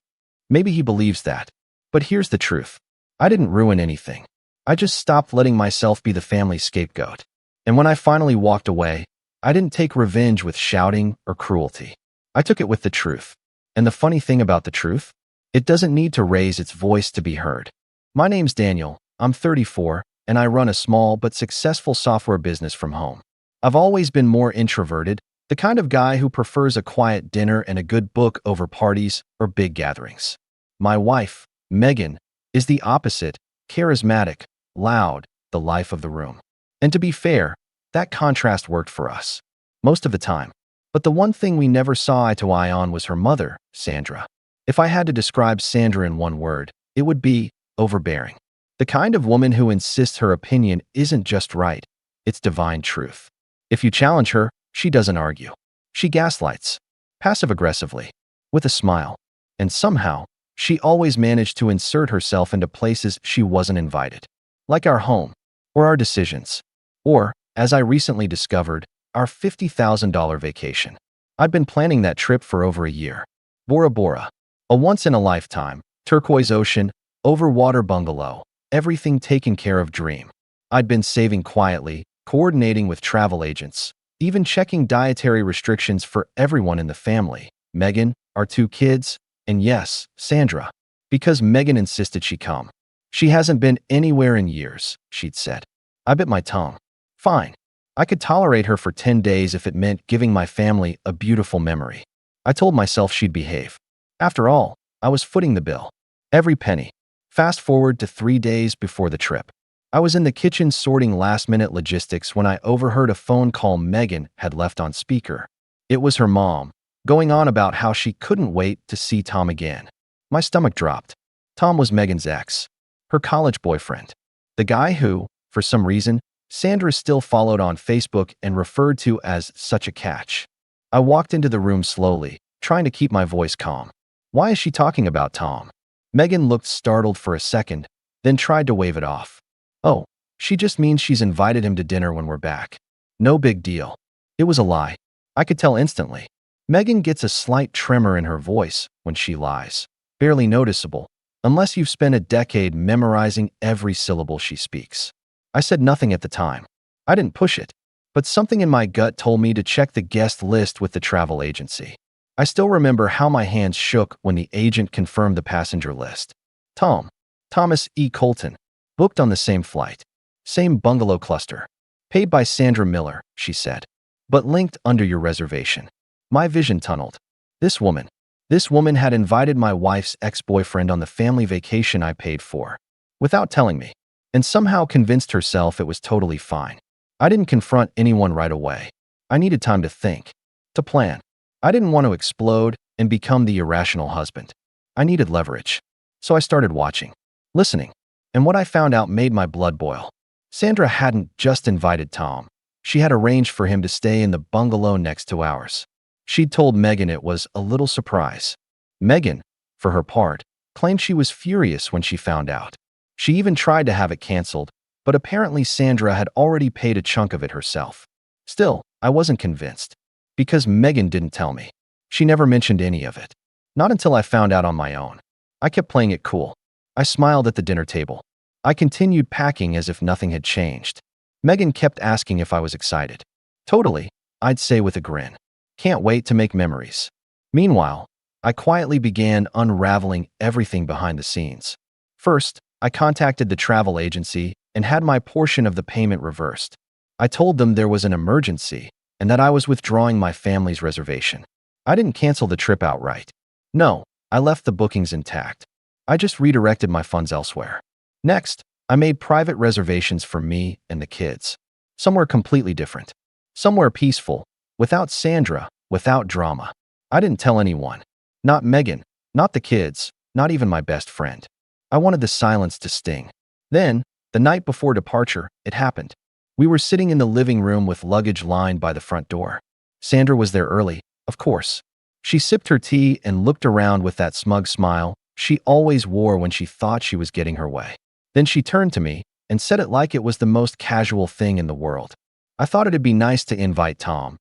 Maybe he believes that. But here's the truth. I didn't ruin anything. I just stopped letting myself be the family scapegoat. And when I finally walked away, I didn't take revenge with shouting or cruelty. I took it with the truth. And the funny thing about the truth? It doesn't need to raise its voice to be heard. My name's Daniel, I'm 34, and I run a small but successful software business from home. I've always been more introverted, the kind of guy who prefers a quiet dinner and a good book over parties or big gatherings. My wife, Megan, is the opposite, charismatic, loud, the life of the room. And to be fair, that contrast worked for us. Most of the time. But the one thing we never saw eye to eye on was her mother, Sandra. If I had to describe Sandra in one word, it would be overbearing. The kind of woman who insists her opinion isn't just right, it's divine truth. If you challenge her, she doesn't argue. She gaslights, passive-aggressively, with a smile. And somehow, she always managed to insert herself into places she wasn't invited. Like our home, or our decisions, or, as I recently discovered, our $50,000 vacation. I'd been planning that trip for over a year. Bora Bora. A once-in-a-lifetime, turquoise ocean, over-water bungalow, everything taken care of dream. I'd been saving quietly, coordinating with travel agents, even checking dietary restrictions for everyone in the family, Megan, our 2 kids, and yes, Sandra, because Megan insisted she come. She hasn't been anywhere in years, she'd said. I bit my tongue. Fine. I could tolerate her for 10 days if it meant giving my family a beautiful memory. I told myself she'd behave. After all, I was footing the bill. Every penny. Fast forward to 3 days before the trip. I was in the kitchen sorting last-minute logistics when I overheard a phone call Megan had left on speaker. It was her mom, going on about how she couldn't wait to see Tom again. My stomach dropped. Tom was Megan's ex, her college boyfriend. The guy who, for some reason, Sandra still followed on Facebook and referred to as such a catch. I walked into the room slowly, trying to keep my voice calm. Why is she talking about Tom? Megan looked startled for a second, then tried to wave it off. Oh, she just means she's invited him to dinner when we're back. No big deal. It was a lie. I could tell instantly. Megan gets a slight tremor in her voice when she lies. Barely noticeable, unless you've spent a decade memorizing every syllable she speaks. I said nothing at the time. I didn't push it, but something in my gut told me to check the guest list with the travel agency. I still remember how my hands shook when the agent confirmed the passenger list. Thomas E. Colton, booked on the same flight, same bungalow cluster, paid by Sandra Miller, she said, but linked under your reservation. My vision tunneled. This woman had invited my wife's ex-boyfriend on the family vacation I paid for, without telling me, and somehow convinced herself it was totally fine. I didn't confront anyone right away. I needed time to think, to plan. I didn't want to explode and become the irrational husband. I needed leverage. So I started watching, listening, and what I found out made my blood boil. Sandra hadn't just invited Tom. She had arranged for him to stay in the bungalow next to ours. She'd told Megan it was a little surprise. Megan, for her part, claimed she was furious when she found out. She even tried to have it canceled, but apparently Sandra had already paid a chunk of it herself. Still, I wasn't convinced. Because Megan didn't tell me. She never mentioned any of it. Not until I found out on my own. I kept playing it cool. I smiled at the dinner table. I continued packing as if nothing had changed. Megan kept asking if I was excited. Totally, I'd say with a grin. Can't wait to make memories. Meanwhile, I quietly began unraveling everything behind the scenes. First, I contacted the travel agency and had my portion of the payment reversed. I told them there was an emergency and that I was withdrawing my family's reservation. I didn't cancel the trip outright. No, I left the bookings intact. I just redirected my funds elsewhere. Next, I made private reservations for me and the kids. Somewhere completely different. Somewhere peaceful, without Sandra, without drama. I didn't tell anyone. Not Megan, not the kids, not even my best friend. I wanted the silence to sting. Then, the night before departure, it happened. We were sitting in the living room with luggage lined by the front door. Sandra was there early, of course. She sipped her tea and looked around with that smug smile she always wore when she thought she was getting her way. Then she turned to me and said it like it was the most casual thing in the world. I thought it'd be nice to invite Tom,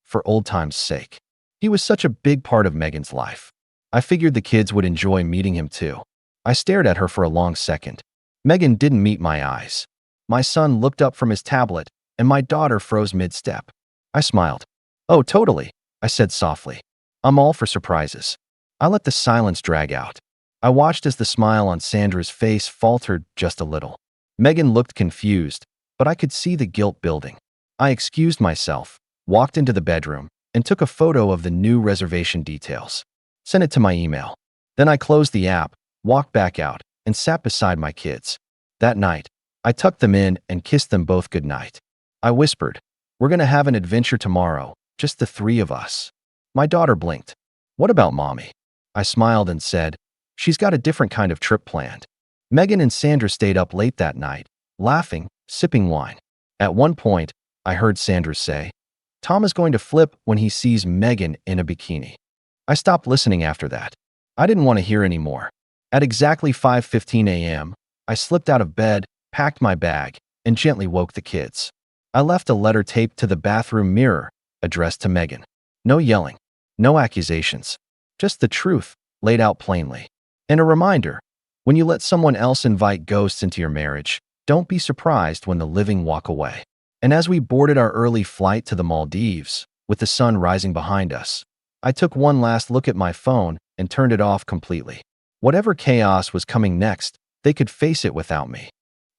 for old time's sake. He was such a big part of Megan's life. I figured the kids would enjoy meeting him too. I stared at her for a long second. Megan didn't meet my eyes. My son looked up from his tablet, and my daughter froze mid-step. I smiled. Oh, totally, I said softly. I'm all for surprises. I let the silence drag out. I watched as the smile on Sandra's face faltered just a little. Megan looked confused, but I could see the guilt building. I excused myself, walked into the bedroom, and took a photo of the new reservation details. Sent it to my email. Then I closed the app, walked back out, and sat beside my kids. That night, I tucked them in and kissed them both goodnight. I whispered, "We're gonna have an adventure tomorrow, just the three of us." My daughter blinked. "What about Mommy?" I smiled and said, "She's got a different kind of trip planned." Megan and Sandra stayed up late that night, laughing, sipping wine. At one point, I heard Sandra say, "Tom is going to flip when he sees Megan in a bikini." I stopped listening after that. I didn't want to hear any more. At exactly 5:15 a.m., I slipped out of bed, packed my bag, and gently woke the kids. I left a letter taped to the bathroom mirror, addressed to Megan. No yelling, no accusations, just the truth, laid out plainly. And a reminder, when you let someone else invite ghosts into your marriage, don't be surprised when the living walk away. And as we boarded our early flight to the Maldives, with the sun rising behind us, I took one last look at my phone and turned it off completely. Whatever chaos was coming next, they could face it without me.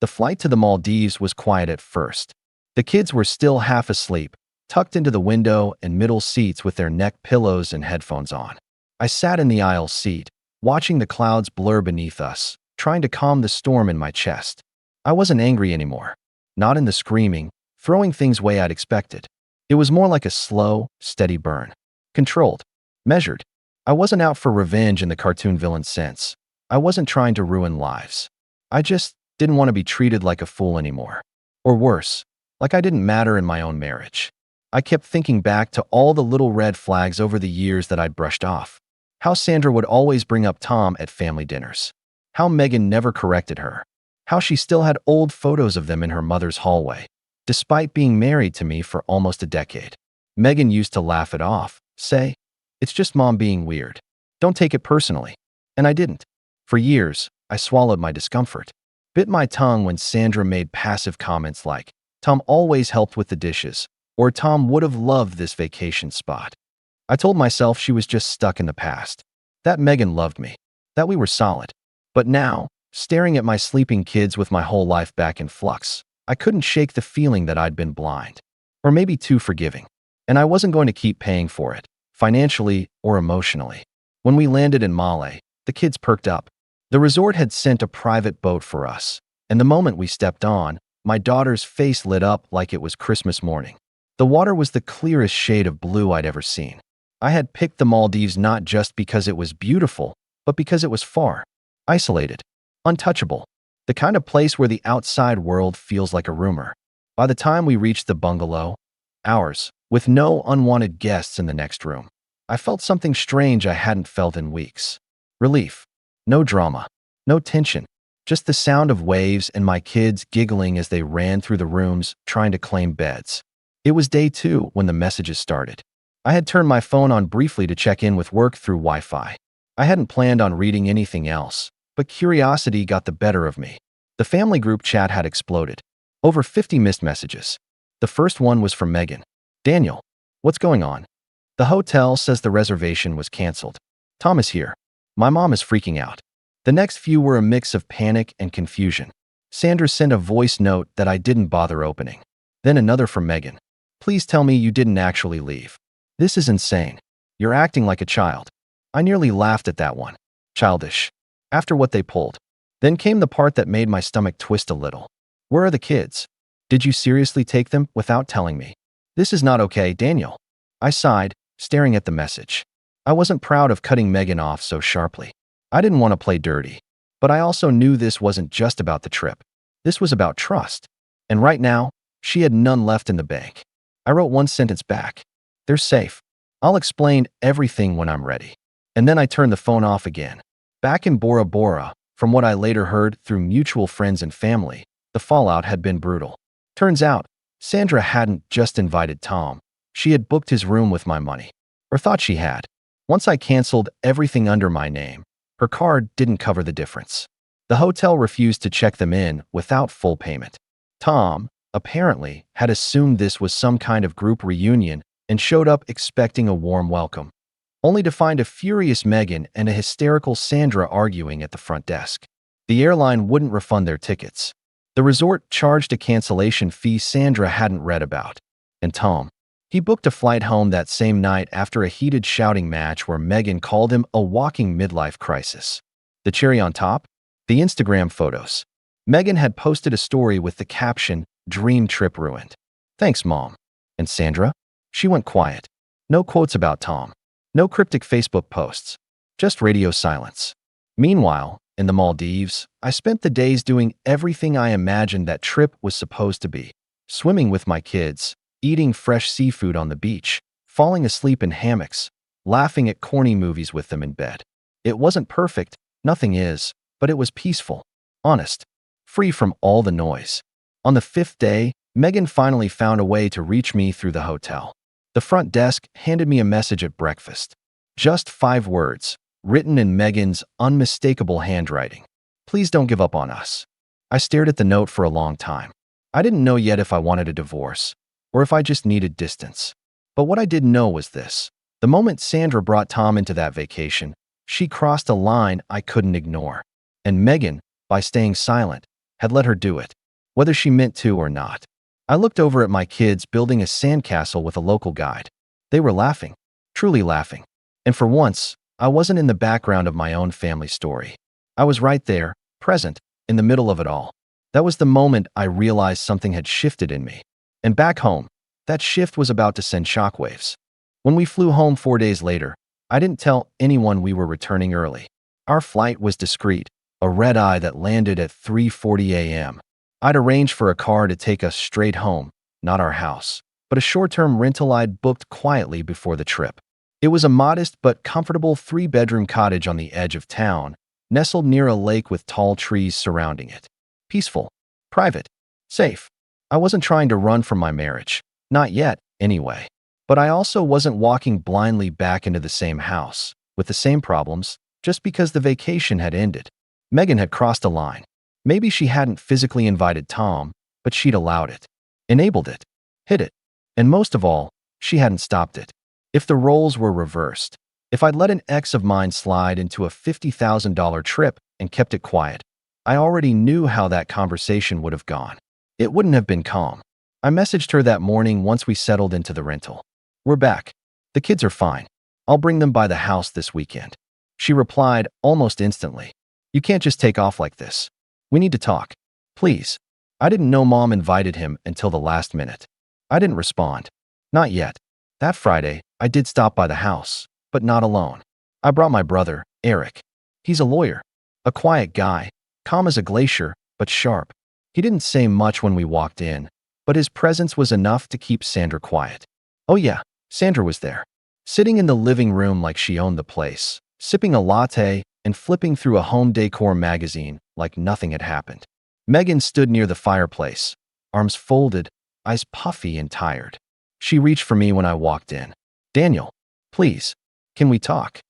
The flight to the Maldives was quiet at first. The kids were still half asleep, tucked into the window and middle seats with their neck pillows and headphones on. I sat in the aisle seat, watching the clouds blur beneath us, trying to calm the storm in my chest. I wasn't angry anymore. Not in the screaming, throwing things way I'd expected. It was more like a slow, steady burn. Controlled. Measured. I wasn't out for revenge in the cartoon villain sense. I wasn't trying to ruin lives. I just didn't want to be treated like a fool anymore. Or worse, like I didn't matter in my own marriage. I kept thinking back to all the little red flags over the years that I'd brushed off. How Sandra would always bring up Tom at family dinners. How Megan never corrected her. How she still had old photos of them in her mother's hallway, despite being married to me for almost a decade. Megan used to laugh it off, say, "It's just mom being weird. Don't take it personally." And I didn't. For years, I swallowed my discomfort, bit my tongue when Sandra made passive comments like, "Tom always helped with the dishes," or "Tom would have loved this vacation spot." I told myself she was just stuck in the past, that Megan loved me, that we were solid. But now, staring at my sleeping kids with my whole life back in flux, I couldn't shake the feeling that I'd been blind, or maybe too forgiving. And I wasn't going to keep paying for it, financially or emotionally. When we landed in Malle, the kids perked up. The resort had sent a private boat for us, and the moment we stepped on, my daughter's face lit up like it was Christmas morning. The water was the clearest shade of blue I'd ever seen. I had picked the Maldives not just because it was beautiful, but because it was far, isolated, untouchable, the kind of place where the outside world feels like a rumor. By the time we reached the bungalow, ours, with no unwanted guests in the next room, I felt something strange I hadn't felt in weeks. Relief. No drama. No tension. Just the sound of waves and my kids giggling as they ran through the rooms trying to claim beds. It was day 2 when the messages started. I had turned my phone on briefly to check in with work through Wi-Fi. I hadn't planned on reading anything else, but curiosity got the better of me. The family group chat had exploded. Over 50 missed messages. The first one was from Megan. "Daniel, what's going on? The hotel says the reservation was canceled. Tom is here. My mom is freaking out." The next few were a mix of panic and confusion. Sandra sent a voice note that I didn't bother opening. Then another from Megan. "Please tell me you didn't actually leave. This is insane. You're acting like a child." I nearly laughed at that one. Childish. After what they pulled. Then came the part that made my stomach twist a little. "Where are the kids? Did you seriously take them without telling me? This is not okay, Daniel." I sighed, staring at the message. I wasn't proud of cutting Megan off so sharply. I didn't want to play dirty. But I also knew this wasn't just about the trip. This was about trust. And right now, she had none left in the bank. I wrote one sentence back. "They're safe. I'll explain everything when I'm ready." And then I turned the phone off again. Back in Bora Bora, from what I later heard through mutual friends and family, the fallout had been brutal. Turns out, Sandra hadn't just invited Tom. She had booked his room with my money. Or thought she had. Once I canceled everything under my name, her card didn't cover the difference. The hotel refused to check them in without full payment. Tom, apparently, had assumed this was some kind of group reunion and showed up expecting a warm welcome, only to find a furious Megan and a hysterical Sandra arguing at the front desk. The airline wouldn't refund their tickets. The resort charged a cancellation fee Sandra hadn't read about. And Tom, he booked a flight home that same night after a heated shouting match where Megan called him a walking midlife crisis. The cherry on top? The Instagram photos. Megan had posted a story with the caption, "Dream trip ruined. Thanks, Mom." And Sandra? She went quiet. No quotes about Tom. No cryptic Facebook posts. Just radio silence. Meanwhile, in the Maldives, I spent the days doing everything I imagined that trip was supposed to be. Swimming with my kids, eating fresh seafood on the beach, falling asleep in hammocks, laughing at corny movies with them in bed. It wasn't perfect, nothing is, but it was peaceful, honest, free from all the noise. On the 5th day, Megan finally found a way to reach me through the hotel. The front desk handed me a message at breakfast. Just 5 words, written in Megan's unmistakable handwriting. "Please don't give up on us." I stared at the note for a long time. I didn't know yet if I wanted a divorce, or if I just needed distance. But what I did know was this. The moment Sandra brought Tom into that vacation, she crossed a line I couldn't ignore. And Megan, by staying silent, had let her do it, whether she meant to or not. I looked over at my kids building a sandcastle with a local guide. They were laughing, truly laughing. And for once, I wasn't in the background of my own family story. I was right there, present, in the middle of it all. That was the moment I realized something had shifted in me. And back home, that shift was about to send shockwaves. When we flew home 4 days later, I didn't tell anyone we were returning early. Our flight was discreet, a red-eye that landed at 3:40 a.m. I'd arranged for a car to take us straight home, not our house, but a short-term rental I'd booked quietly before the trip. It was a modest but comfortable 3-bedroom cottage on the edge of town, nestled near a lake with tall trees surrounding it. Peaceful, private, safe. I wasn't trying to run from my marriage. Not yet, anyway. But I also wasn't walking blindly back into the same house, with the same problems, just because the vacation had ended. Megan had crossed a line. Maybe she hadn't physically invited Tom, but she'd allowed it, enabled it, hid it, and most of all, she hadn't stopped it. If the roles were reversed, if I'd let an ex of mine slide into a $50,000 trip and kept it quiet, I already knew how that conversation would have gone. It wouldn't have been calm. I messaged her that morning once we settled into the rental. "We're back. The kids are fine. I'll bring them by the house this weekend." She replied almost instantly. "You can't just take off like this. We need to talk. Please." I didn't know Mom invited him until the last minute. I didn't respond. Not yet. That Friday, I did stop by the house, but not alone. I brought my brother, Eric. He's a lawyer, a quiet guy, calm as a glacier, but sharp. He didn't say much when we walked in, but his presence was enough to keep Sandra quiet. Oh yeah, Sandra was there, sitting in the living room like she owned the place, sipping a latte and flipping through a home decor magazine like nothing had happened. Megan stood near the fireplace, arms folded, eyes puffy and tired. She reached for me when I walked in. "Daniel, please, can we talk?"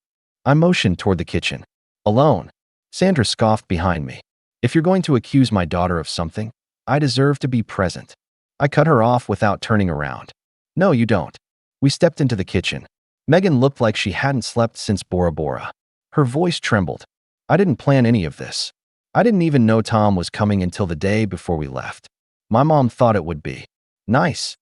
I motioned toward the kitchen. "Alone?" Sandra scoffed behind me. "If you're going to accuse my daughter of something, I deserve to be present." I cut her off without turning around. "No, you don't." We stepped into the kitchen. Megan looked like she hadn't slept since Bora Bora. Her voice trembled. "I didn't plan any of this. I didn't even know Tom was coming until the day before we left. My mom thought it would be nice,"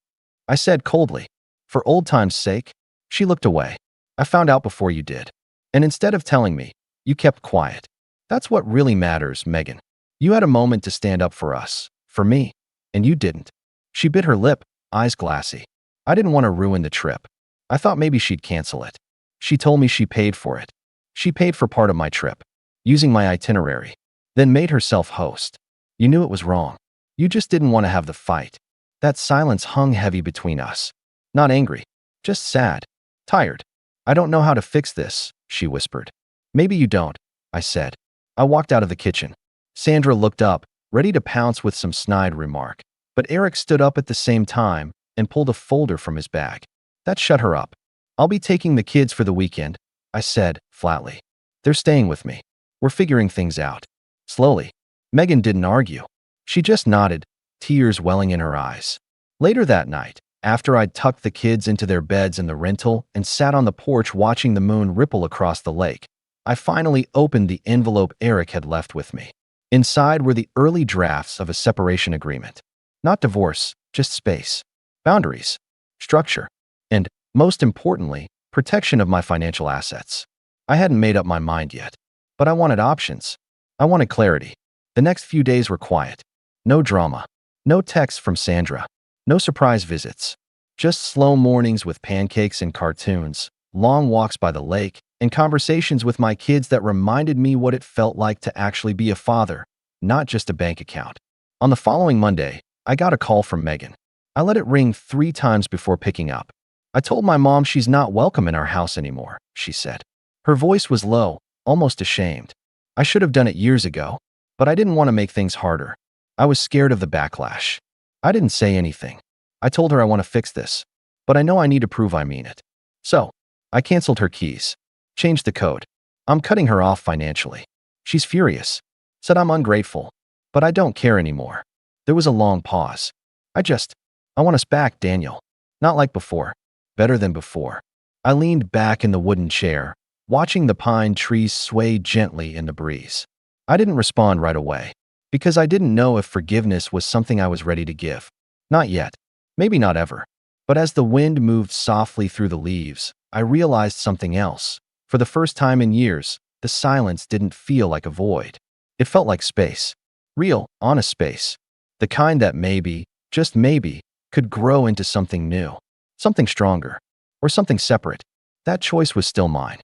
I said coldly. "For old time's sake." She looked away. "I found out before you did. And instead of telling me, you kept quiet. That's what really matters, Megan. You had a moment to stand up for us, for me, and you didn't." She bit her lip, eyes glassy. I didn't want to ruin the trip. I thought maybe she'd cancel it. She told me she paid for it. She paid for part of my trip, using my itinerary, then made herself host. You knew it was wrong. You just didn't want to have the fight. That silence hung heavy between us. Not angry, just sad, tired. "I don't know how to fix this," she whispered. "Maybe you don't," I said. I walked out of the kitchen. Sandra looked up, ready to pounce with some snide remark. But Eric stood up at the same time and pulled a folder from his bag. That shut her up. "I'll be taking the kids for the weekend," I said flatly. "They're staying with me. We're figuring things out." Slowly. Megan didn't argue. She just nodded, tears welling in her eyes. Later that night, after I'd tucked the kids into their beds in the rental and sat on the porch watching the moon ripple across the lake, I finally opened the envelope Eric had left with me. Inside were the early drafts of a separation agreement. Not divorce, just space, boundaries, structure, and, most importantly, protection of my financial assets. I hadn't made up my mind yet, but I wanted options. I wanted clarity. The next few days were quiet. No drama. No texts from Sandra. No surprise visits. Just slow mornings with pancakes and cartoons, long walks by the lake, and conversations with my kids that reminded me what it felt like to actually be a father, not just a bank account. On the following Monday, I got a call from Megan. I let it ring 3 times before picking up. "I told my mom she's not welcome in our house anymore," she said. Her voice was low, almost ashamed. I should have done it years ago, but I didn't want to make things harder. I was scared of the backlash. I didn't say anything. I told her I want to fix this, but I know I need to prove I mean it. So, I canceled her keys, changed the code. I'm cutting her off financially. She's furious, said I'm ungrateful, but I don't care anymore. There was a long pause. I want us back, Daniel. Not like before. Better than before." I leaned back in the wooden chair, watching the pine trees sway gently in the breeze. I didn't respond right away, because I didn't know if forgiveness was something I was ready to give. Not yet. Maybe not ever. But as the wind moved softly through the leaves, I realized something else. For the first time in years, the silence didn't feel like a void. It felt like space. Real, honest space. The kind that maybe, just maybe, could grow into something new, something stronger, or something separate. That choice was still mine.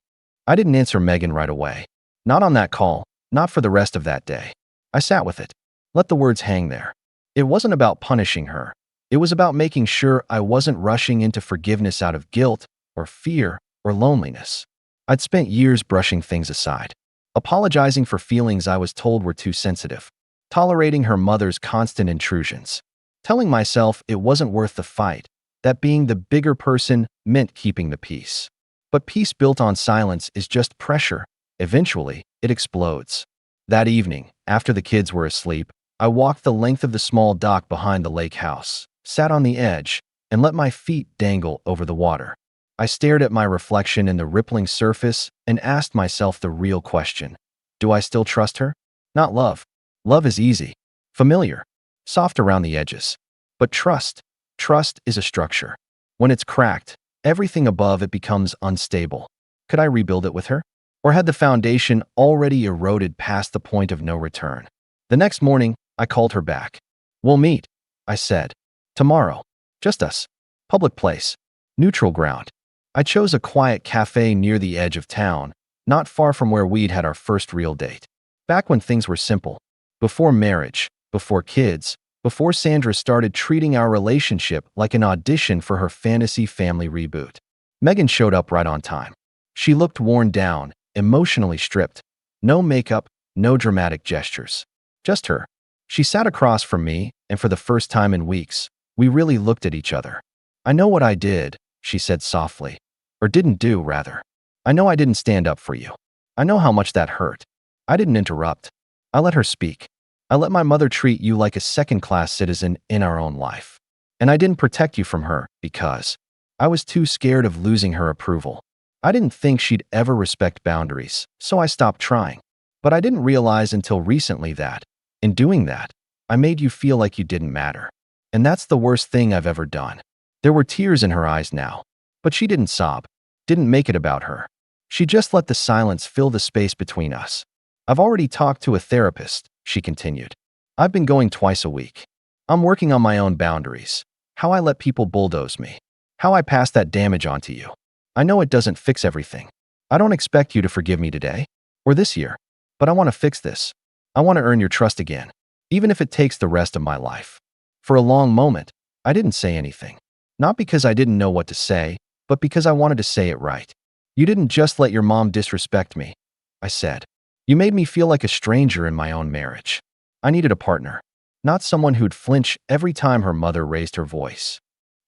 I didn't answer Megan right away. Not on that call, not for the rest of that day. I sat with it, let the words hang there. It wasn't about punishing her. It was about making sure I wasn't rushing into forgiveness out of guilt or fear or loneliness. I'd spent years brushing things aside, apologizing for feelings I was told were too sensitive, tolerating her mother's constant intrusions, telling myself it wasn't worth the fight, that being the bigger person meant keeping the peace. But peace built on silence is just pressure. Eventually, it explodes. That evening, after the kids were asleep, I walked the length of the small dock behind the lake house, sat on the edge, and let my feet dangle over the water. I stared at my reflection in the rippling surface and asked myself the real question. Do I still trust her? Not love. Love is easy, familiar, soft around the edges. But trust is a structure. When it's cracked, everything above it becomes unstable. Could I rebuild it with her? Or had the foundation already eroded past the point of no return? The next morning, I called her back. We'll meet, I said. Tomorrow. Just us. Public place. Neutral ground. I chose a quiet cafe near the edge of town, not far from where we'd had our first real date. Back when things were simple. Before marriage, before kids, before Sandra started treating our relationship like an audition for her fantasy family reboot. Megan showed up right on time. She looked worn down, emotionally stripped. No makeup, no dramatic gestures. Just her. She sat across from me, and for the first time in weeks, we really looked at each other. I know what I did, she said softly. Or didn't do, rather. I know I didn't stand up for you. I know how much that hurt. I didn't interrupt. I let her speak. I let my mother treat you like a second-class citizen in our own life. And I didn't protect you from her because I was too scared of losing her approval. I didn't think she'd ever respect boundaries, so I stopped trying. But I didn't realize until recently that, in doing that, I made you feel like you didn't matter. And that's the worst thing I've ever done. There were tears in her eyes now, but she didn't sob, didn't make it about her. She just let the silence fill the space between us. I've already talked to a therapist, she continued. I've been going twice a week. I'm working on my own boundaries, how I let people bulldoze me, how I pass that damage on to you. I know it doesn't fix everything. I don't expect you to forgive me today or this year, but I want to fix this. I want to earn your trust again, even if it takes the rest of my life. For a long moment, I didn't say anything. Not because I didn't know what to say, but because I wanted to say it right. You didn't just let your mom disrespect me, I said. You made me feel like a stranger in my own marriage. I needed a partner, not someone who'd flinch every time her mother raised her voice.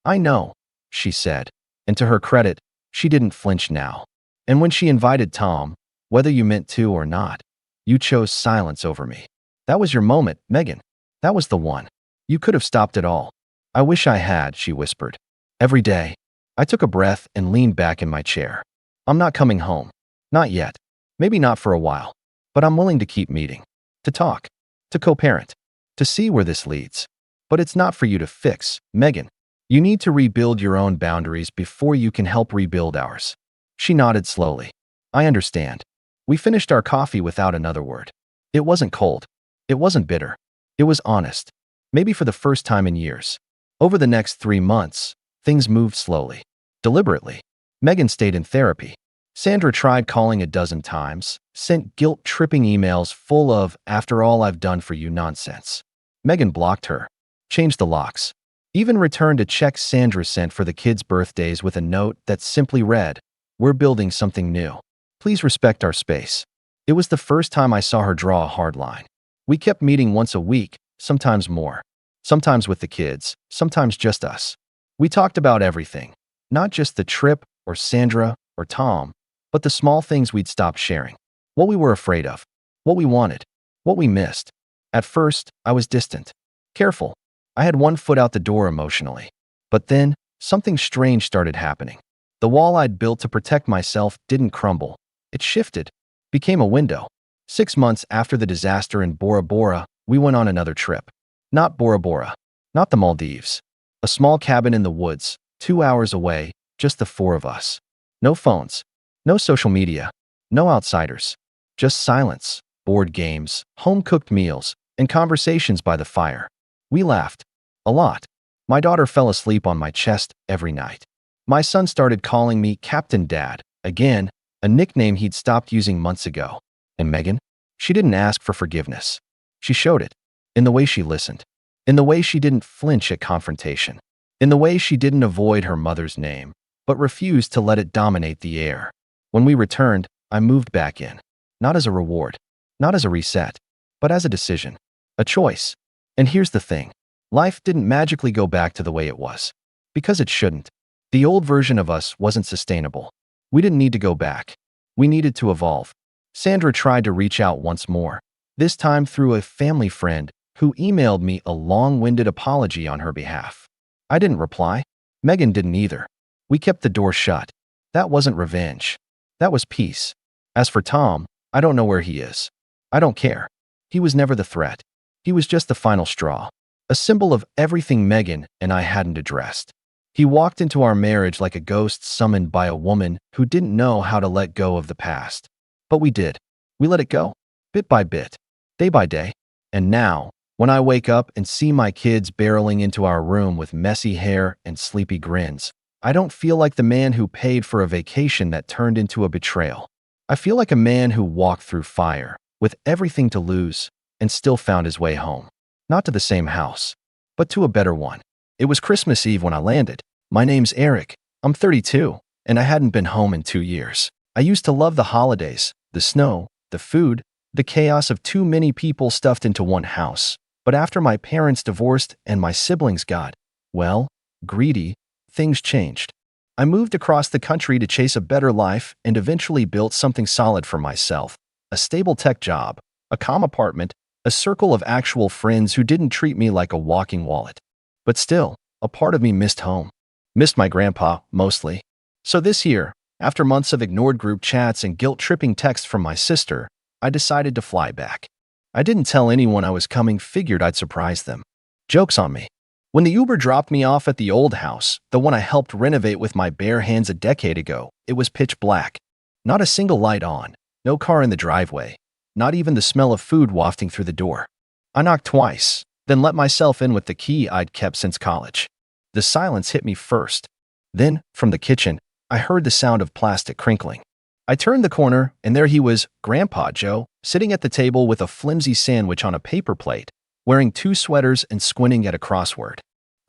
I know, she said, and to her credit, she didn't flinch now. And when she invited Tom, whether you meant to or not, you chose silence over me. That was your moment, Megan. That was the one. You could have stopped it all. I wish I had, she whispered. Every day. I took a breath and leaned back in my chair. I'm not coming home. Not yet. Maybe not for a while. But I'm willing to keep meeting. To talk. To co-parent. To see where this leads. But it's not for you to fix, Megan. You need to rebuild your own boundaries before you can help rebuild ours. She nodded slowly. I understand. We finished our coffee without another word. It wasn't cold. It wasn't bitter. It was honest. Maybe for the first time in years. Over the next 3 months, things moved slowly. Deliberately. Megan stayed in therapy. Sandra tried calling a dozen times, sent guilt-tripping emails full of "after all I've done for you" nonsense. Megan blocked her, changed the locks, even returned a check Sandra sent for the kids' birthdays with a note that simply read, "We're building something new. Please respect our space." It was the first time I saw her draw a hard line. We kept meeting once a week, sometimes more. Sometimes with the kids, sometimes just us. We talked about everything, not just the trip or Sandra or Tom, but the small things we'd stopped sharing. What we were afraid of, what we wanted, what we missed. At first, I was distant, careful. I had one foot out the door emotionally. But then, something strange started happening. The wall I'd built to protect myself didn't crumble. It shifted, became a window. 6 months after the disaster in Bora Bora, we went on another trip. Not Bora Bora, not the Maldives. A small cabin in the woods, 2 hours away, just the 4 of us. No phones, no social media, no outsiders. Just silence, board games, home-cooked meals, and conversations by the fire. We laughed. A lot. My daughter fell asleep on my chest every night. My son started calling me Captain Dad, again, a nickname he'd stopped using months ago. And Megan? She didn't ask for forgiveness. She showed it. In the way she listened. In the way she didn't flinch at confrontation. In the way she didn't avoid her mother's name, but refused to let it dominate the air. When we returned, I moved back in. Not as a reward. Not as a reset. But as a decision. A choice. And here's the thing. Life didn't magically go back to the way it was. Because it shouldn't. The old version of us wasn't sustainable. We didn't need to go back. We needed to evolve. Sandra tried to reach out once more, this time through a family friend who emailed me a long-winded apology on her behalf. I didn't reply. Megan didn't either. We kept the door shut. That wasn't revenge. That was peace. As for Tom, I don't know where he is. I don't care. He was never the threat. He was just the final straw, a symbol of everything Megan and I hadn't addressed. He walked into our marriage like a ghost summoned by a woman who didn't know how to let go of the past. But we did. We let it go, bit by bit, day by day. And now, when I wake up and see my kids barreling into our room with messy hair and sleepy grins, I don't feel like the man who paid for a vacation that turned into a betrayal. I feel like a man who walked through fire, with everything to lose, and still found his way home. Not to the same house, but to a better one. It was Christmas Eve when I landed. My name's Eric. I'm 32, and I hadn't been home in 2 years. I used to love the holidays, the snow, the food, the chaos of too many people stuffed into one house. But after my parents divorced and my siblings got, well, greedy, things changed. I moved across the country to chase a better life and eventually built something solid for myself. A stable tech job, a calm apartment, a circle of actual friends who didn't treat me like a walking wallet. But still, a part of me missed home. Missed my grandpa, mostly. So this year, after months of ignored group chats and guilt-tripping texts from my sister, I decided to fly back. I didn't tell anyone I was coming, figured I'd surprise them. Joke's on me. When the Uber dropped me off at the old house, the one I helped renovate with my bare hands a decade ago, it was pitch black. Not a single light on, no car in the driveway, not even the smell of food wafting through the door. I knocked twice, then let myself in with the key I'd kept since college. The silence hit me first. Then, from the kitchen, I heard the sound of plastic crinkling. I turned the corner, and there he was, Grandpa Joe, sitting at the table with a flimsy sandwich on a paper plate, wearing 2 sweaters and squinting at a crossword.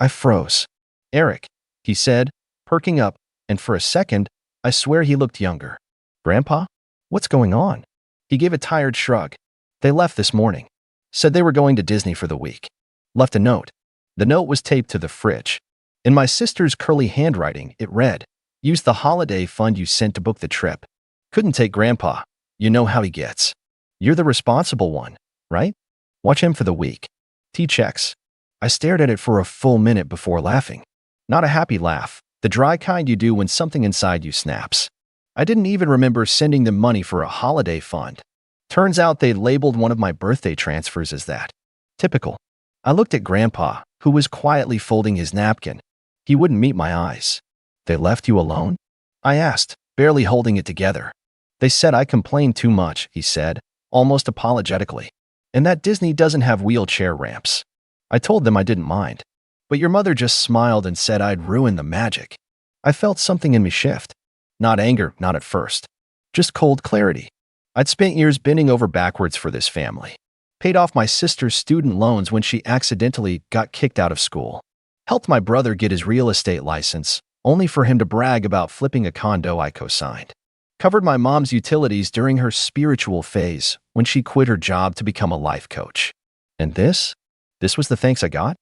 I froze. "Eric," he said, perking up, and for a second, I swear he looked younger. "Grandpa? What's going on?" He gave a tired shrug. "They left this morning. Said they were going to Disney for the week. Left a note." The note was taped to the fridge. In my sister's curly handwriting, it read, "Use the holiday fund you sent to book the trip. Couldn't take Grandpa. You know how he gets. You're the responsible one, right? Watch him for the week. T checks." I stared at it for a full minute before laughing. Not a happy laugh, the dry kind you do when something inside you snaps. I didn't even remember sending them money for a holiday fund. Turns out they labeled one of my birthday transfers as that. Typical. I looked at Grandpa, who was quietly folding his napkin. He wouldn't meet my eyes. "They left you alone?" I asked, barely holding it together. "They said I complained too much," he said, almost apologetically. "And that Disney doesn't have wheelchair ramps." I told them I didn't mind. But your mother just smiled and said I'd ruin the magic. I felt something in me shift. Not anger, not at first. Just cold clarity. I'd spent years bending over backwards for this family. Paid off my sister's student loans when she accidentally got kicked out of school. Helped my brother get his real estate license, only for him to brag about flipping a condo I co-signed. Covered my mom's utilities during her spiritual phase when she quit her job to become a life coach. And this was the thanks I got?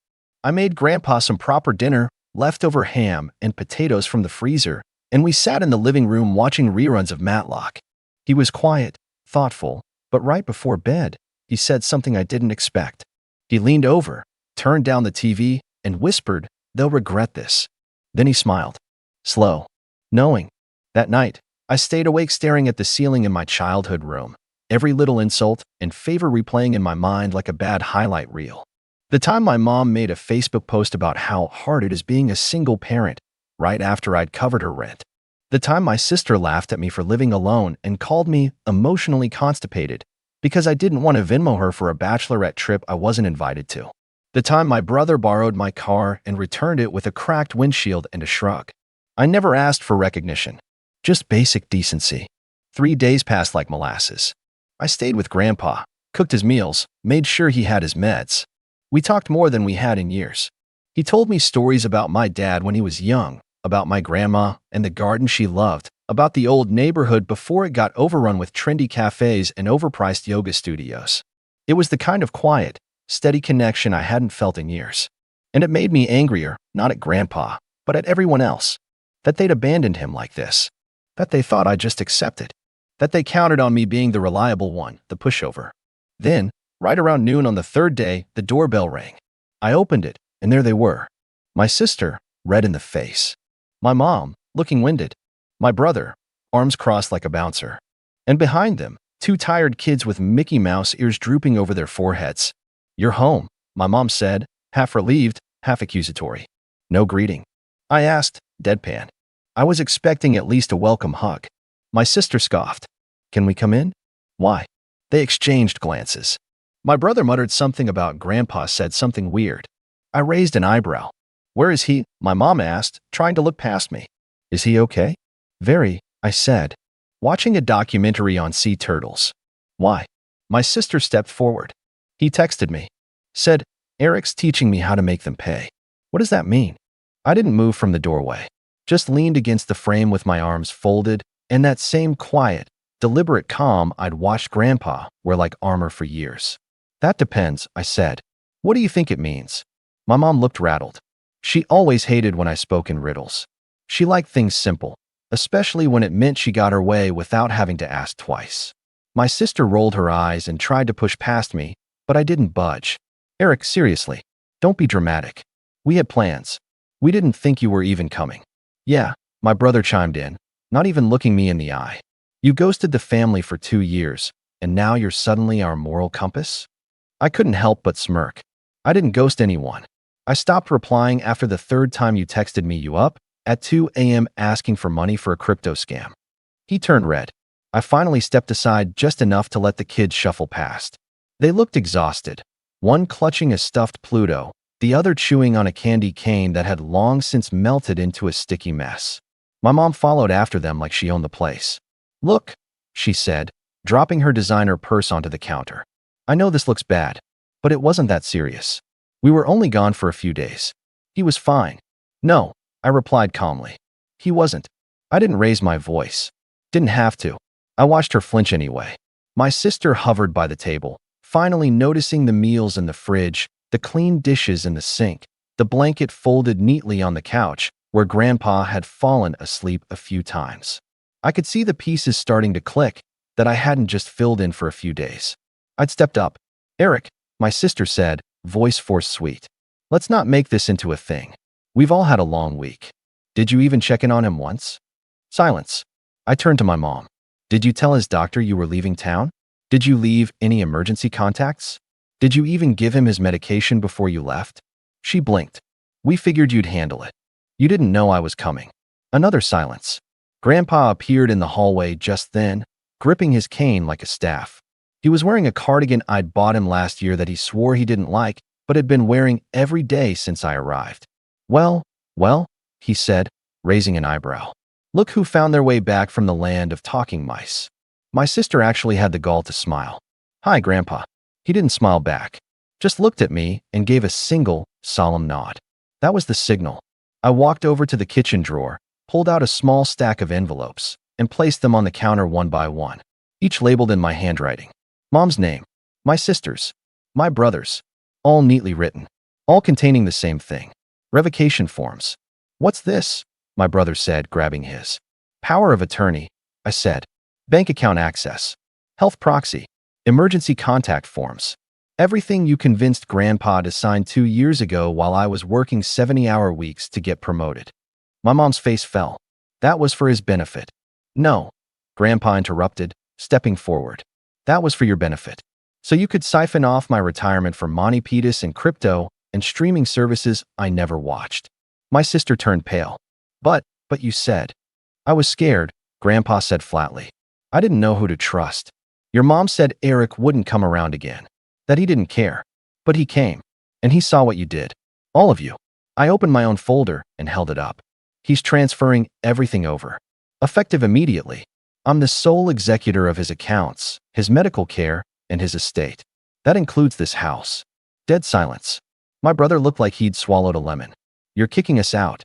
I made Grandpa some proper dinner, leftover ham and potatoes from the freezer, and we sat in the living room watching reruns of Matlock. He was quiet, thoughtful, but right before bed, he said something I didn't expect. He leaned over, turned down the TV, and whispered, "They'll regret this." Then he smiled. Slow. Knowing. That night, I stayed awake staring at the ceiling in my childhood room, every little insult and favor replaying in my mind like a bad highlight reel. The time my mom made a Facebook post about how hard it is being a single parent, right after I'd covered her rent. The time my sister laughed at me for living alone and called me emotionally constipated because I didn't want to Venmo her for a bachelorette trip I wasn't invited to. The time my brother borrowed my car and returned it with a cracked windshield and a shrug. I never asked for recognition. Just basic decency. 3 days passed like molasses. I stayed with Grandpa, cooked his meals, made sure he had his meds. We talked more than we had in years. He told me stories about my dad when he was young, about my grandma and the garden she loved, about the old neighborhood before it got overrun with trendy cafes and overpriced yoga studios. It was the kind of quiet, steady connection I hadn't felt in years. And it made me angrier, not at Grandpa, but at everyone else. That they'd abandoned him like this. That they thought I'd just accept it. That they counted on me being the reliable one, the pushover. Then, right around noon on the third day, the doorbell rang. I opened it, and there they were. My sister, red in the face. My mom, looking winded. My brother, arms crossed like a bouncer. And behind them, two tired kids with Mickey Mouse ears drooping over their foreheads. "You're home," my mom said, half relieved, half accusatory. No greeting. I asked, deadpan. I was expecting at least a welcome hug. My sister scoffed. "Can we come in?" "Why?" They exchanged glances. My brother muttered something about Grandpa said something weird. I raised an eyebrow. "Where is he?" my mom asked, trying to look past me. "Is he okay?" "Very," I said, watching a documentary on sea turtles. "Why?" My sister stepped forward. "He texted me. Said, Eric's teaching me how to make them pay." "What does that mean?" I didn't move from the doorway, just leaned against the frame with my arms folded, and that same quiet, deliberate calm I'd watched Grandpa wear like armor for years. "That depends," I said. "What do you think it means?" My mom looked rattled. She always hated when I spoke in riddles. She liked things simple, especially when it meant she got her way without having to ask twice. My sister rolled her eyes and tried to push past me, but I didn't budge. "Eric, seriously, don't be dramatic. We had plans. We didn't think you were even coming." "Yeah," my brother chimed in, not even looking me in the eye. "You ghosted the family for 2 years, and now you're suddenly our moral compass?" I couldn't help but smirk. "I didn't ghost anyone. I stopped replying after the third time you texted me you up at 2 a.m. asking for money for a crypto scam." He turned red. I finally stepped aside just enough to let the kids shuffle past. They looked exhausted, one clutching a stuffed Pluto, the other chewing on a candy cane that had long since melted into a sticky mess. My mom followed after them like she owned the place. "Look," she said, dropping her designer purse onto the counter. "I know this looks bad, but it wasn't that serious. We were only gone for a few days. He was fine." "No," I replied calmly. "He wasn't." I didn't raise my voice. Didn't have to. I watched her flinch anyway. My sister hovered by the table, finally noticing the meals in the fridge, the clean dishes in the sink, the blanket folded neatly on the couch where Grandpa had fallen asleep a few times. I could see the pieces starting to click that I hadn't just filled in for a few days. I'd stepped up. "Eric," my sister said, voice forced sweet. "Let's not make this into a thing. We've all had a long week. Did you even check in on him once?" Silence. I turned to my mom. "Did you tell his doctor you were leaving town? Did you leave any emergency contacts? Did you even give him his medication before you left?" She blinked. "We figured you'd handle it. You didn't know I was coming." Another silence. Grandpa appeared in the hallway just then, gripping his cane like a staff. He was wearing a cardigan I'd bought him last year that he swore he didn't like, but had been wearing every day since I arrived. Well, he said, raising an eyebrow. "Look who found their way back from the land of talking mice." My sister actually had the gall to smile. "Hi, Grandpa." He didn't smile back, just looked at me and gave a single, solemn nod. That was the signal. I walked over to the kitchen drawer, pulled out a small stack of envelopes, and placed them on the counter one by one, each labeled in my handwriting. Mom's name, my sister's, my brother's, all neatly written, all containing the same thing. Revocation forms. "What's this?" my brother said, grabbing his. "Power of attorney," I said. "Bank account access. Health proxy. Emergency contact forms. Everything you convinced Grandpa to sign 2 years ago while I was working 70-hour weeks to get promoted." My mom's face fell. "That was for his benefit." "No," Grandpa interrupted, stepping forward. "That was for your benefit. So you could siphon off my retirement for Monty Python and crypto and streaming services I never watched." My sister turned pale. But you said." "I was scared," Grandpa said flatly. "I didn't know who to trust. Your mom said Eric wouldn't come around again, that he didn't care. But he came, and he saw what you did. All of you." I opened my own folder and held it up. "He's transferring everything over. Effective immediately. I'm the sole executor of his accounts, his medical care, and his estate. That includes this house." Dead silence. My brother looked like he'd swallowed a lemon. "You're kicking us out."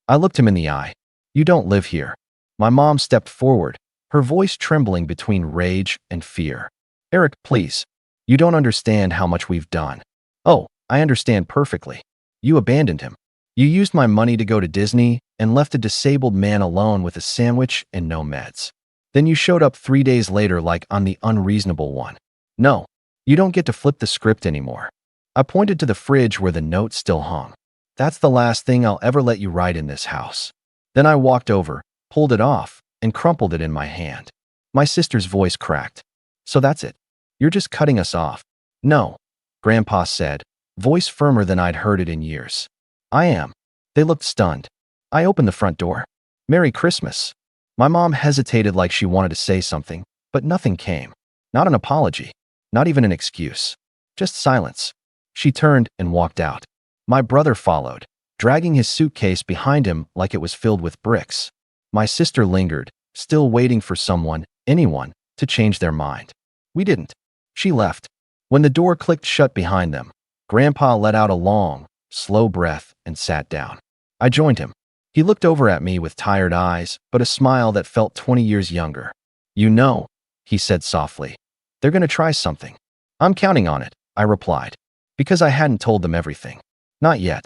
I looked him in the eye. "You don't live here." My mom stepped forward, her voice trembling between rage and fear. "Eric, please. You don't understand how much we've done." "Oh, I understand perfectly. You abandoned him. You used my money to go to Disney, and left a disabled man alone with a sandwich and no meds. Then you showed up 3 days later like I'm the unreasonable one. No, you don't get to flip the script anymore. I pointed to the fridge where the note still hung. That's the last thing I'll ever let you write in this house. Then I walked over, pulled it off, and crumpled it in my hand. My sister's voice cracked. So that's it. You're just cutting us off. No, Grandpa said, voice firmer than I'd heard it in years. I am. They looked stunned. I opened the front door. Merry Christmas. My mom hesitated like she wanted to say something, but nothing came. Not an apology. Not even an excuse. Just silence. She turned and walked out. My brother followed, dragging his suitcase behind him like it was filled with bricks. My sister lingered, still waiting for someone, anyone, to change their mind. We didn't. She left. When the door clicked shut behind them, Grandpa let out a long, slow breath and sat down. I joined him. He looked over at me with tired eyes, but a smile that felt 20 years younger. You know, he said softly, they're going to try something. I'm counting on it, I replied, because I hadn't told them everything. Not yet.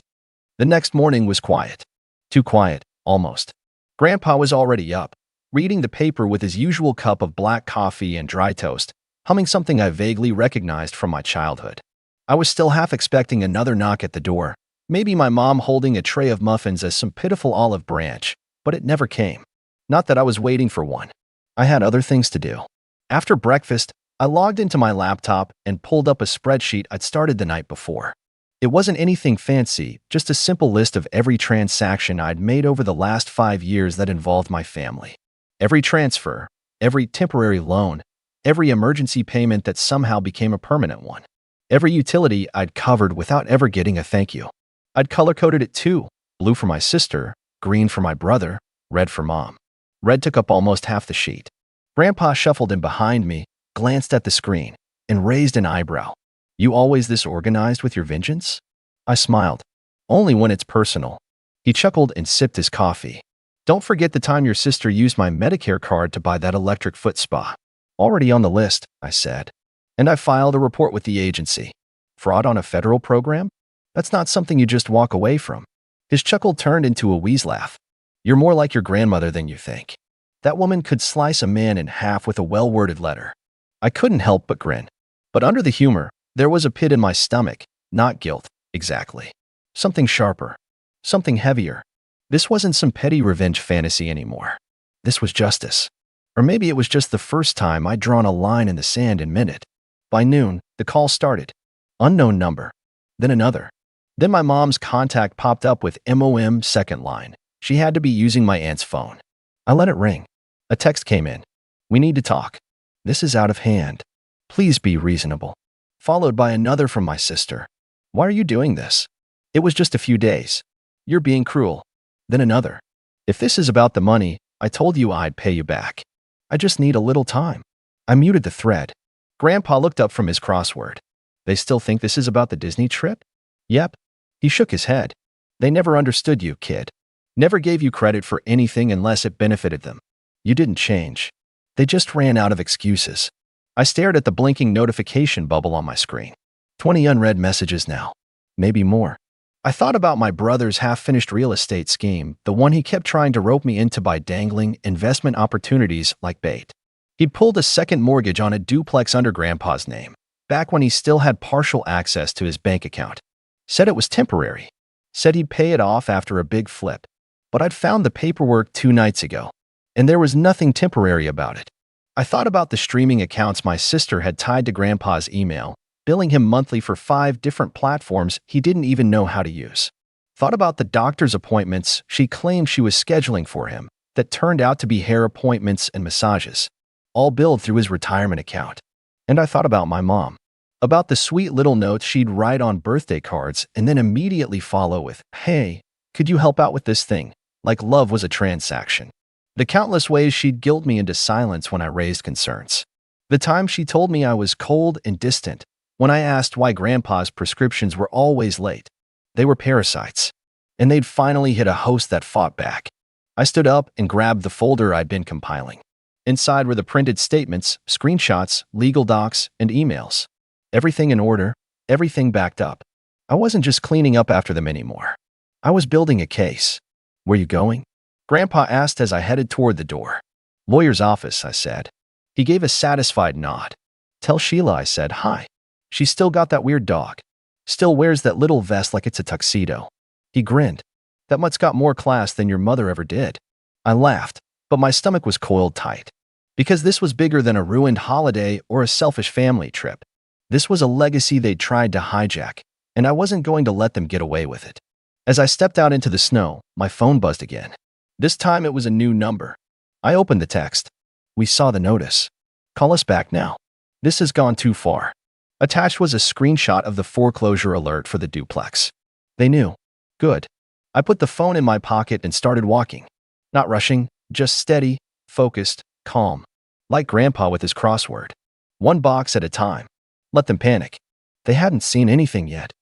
The next morning was quiet. Too quiet, almost. Grandpa was already up, reading the paper with his usual cup of black coffee and dry toast, humming something I vaguely recognized from my childhood. I was still half expecting another knock at the door, maybe my mom holding a tray of muffins as some pitiful olive branch, but it never came. Not that I was waiting for one. I had other things to do. After breakfast, I logged into my laptop and pulled up a spreadsheet I'd started the night before. It wasn't anything fancy, just a simple list of every transaction I'd made over the last 5 years that involved my family. Every transfer, every temporary loan, every emergency payment that somehow became a permanent one. Every utility I'd covered without ever getting a thank you. I'd color-coded it too, blue for my sister, green for my brother, red for mom. Red took up almost half the sheet. Grandpa shuffled in behind me, glanced at the screen, and raised an eyebrow. You always this organized with your vengeance? I smiled. Only when it's personal. He chuckled and sipped his coffee. Don't forget the time your sister used my Medicare card to buy that electric foot spa. Already on the list, I said. And I filed a report with the agency. Fraud on a federal program? That's not something you just walk away from. His chuckle turned into a wheeze laugh. You're more like your grandmother than you think. That woman could slice a man in half with a well-worded letter. I couldn't help but grin. But under the humor, there was a pit in my stomach, not guilt, exactly. Something sharper. Something heavier. This wasn't some petty revenge fantasy anymore. This was justice. Or maybe it was just the first time I'd drawn a line in the sand and meant it. By noon, the call started. Unknown number. Then another. Then my mom's contact popped up with MOM second line. She had to be using my aunt's phone. I let it ring. A text came in. We need to talk. This is out of hand. Please be reasonable. Followed by another from my sister. Why are you doing this? It was just a few days. You're being cruel. Then another. If this is about the money, I told you I'd pay you back. I just need a little time. I muted the thread. Grandpa looked up from his crossword. They still think this is about the Disney trip? Yep. He shook his head. They never understood you, kid. Never gave you credit for anything unless it benefited them. You didn't change. They just ran out of excuses. I stared at the blinking notification bubble on my screen. 20 unread messages now. Maybe more. I thought about my brother's half-finished real estate scheme, the one he kept trying to rope me into by dangling investment opportunities like bait. He'd pulled a second mortgage on a duplex under Grandpa's name, back when he still had partial access to his bank account. Said it was temporary. Said he'd pay it off after a big flip. But I'd found the paperwork 2 nights ago, and there was nothing temporary about it. I thought about the streaming accounts my sister had tied to Grandpa's email, billing him monthly for 5 different platforms he didn't even know how to use. Thought about the doctor's appointments she claimed she was scheduling for him that turned out to be hair appointments and massages, all billed through his retirement account. And I thought about my mom. About the sweet little notes she'd write on birthday cards and then immediately follow with, "Hey, could you help out with this thing?" Like love was a transaction. The countless ways she'd guilt me into silence when I raised concerns. The time she told me I was cold and distant when I asked why Grandpa's prescriptions were always late. They were parasites. And they'd finally hit a host that fought back. I stood up and grabbed the folder I'd been compiling. Inside were the printed statements, screenshots, legal docs, and emails. Everything in order, everything backed up. I wasn't just cleaning up after them anymore. I was building a case. Where you going? Grandpa asked as I headed toward the door. Lawyer's office, I said. He gave a satisfied nod. Tell Sheila I said hi. She's still got that weird dog. Still wears that little vest like it's a tuxedo. He grinned. That mutt's got more class than your mother ever did. I laughed, but my stomach was coiled tight. Because this was bigger than a ruined holiday or a selfish family trip. This was a legacy they'd tried to hijack, and I wasn't going to let them get away with it. As I stepped out into the snow, my phone buzzed again. This time it was a new number. I opened the text. We saw the notice. Call us back now. This has gone too far. Attached was a screenshot of the foreclosure alert for the duplex. They knew. Good. I put the phone in my pocket and started walking. Not rushing, just steady, focused, calm. Like Grandpa with his crossword. One box at a time. Let them panic. They hadn't seen anything yet.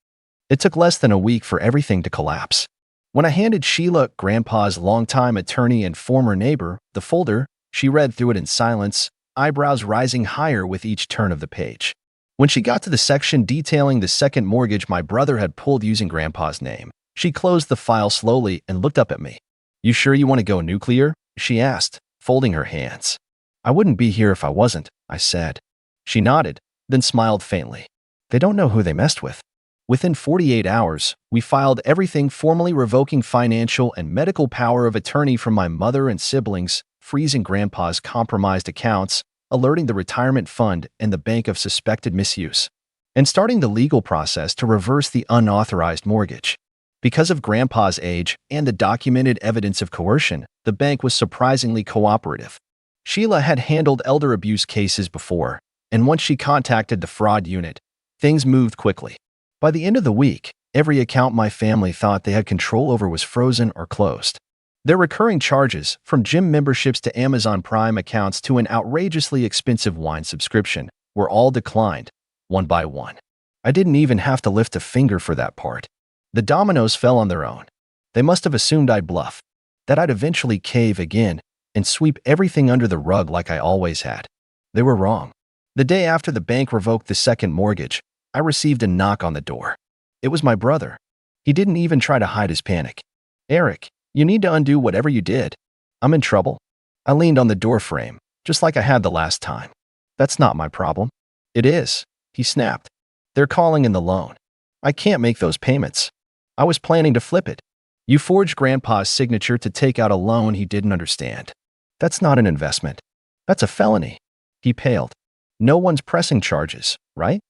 It took less than a week for everything to collapse. When I handed Sheila, Grandpa's longtime attorney and former neighbor, the folder, she read through it in silence, eyebrows rising higher with each turn of the page. When she got to the section detailing the second mortgage my brother had pulled using Grandpa's name, she closed the file slowly and looked up at me. You sure you want to go nuclear? She asked, folding her hands. I wouldn't be here if I wasn't, I said. She nodded, then smiled faintly. They don't know who they messed with. Within 48 hours, we filed everything formally revoking financial and medical power of attorney from my mother and siblings, freezing Grandpa's compromised accounts, alerting the retirement fund and the bank of suspected misuse, and starting the legal process to reverse the unauthorized mortgage. Because of Grandpa's age and the documented evidence of coercion, the bank was surprisingly cooperative. Sheila had handled elder abuse cases before, and once she contacted the fraud unit, things moved quickly. By the end of the week, every account my family thought they had control over was frozen or closed. Their recurring charges, from gym memberships to Amazon Prime accounts to an outrageously expensive wine subscription, were all declined, one by one. I didn't even have to lift a finger for that part. The dominoes fell on their own. They must have assumed I'd bluff, that I'd eventually cave again and sweep everything under the rug like I always had. They were wrong. The day after the bank revoked the second mortgage, I received a knock on the door. It was my brother. He didn't even try to hide his panic. Eric, you need to undo whatever you did. I'm in trouble. I leaned on the door frame, just like I had the last time. That's not my problem. It is, he snapped. They're calling in the loan. I can't make those payments. I was planning to flip it. You forged Grandpa's signature to take out a loan he didn't understand. That's not an investment. That's a felony. He paled. No one's pressing charges, right?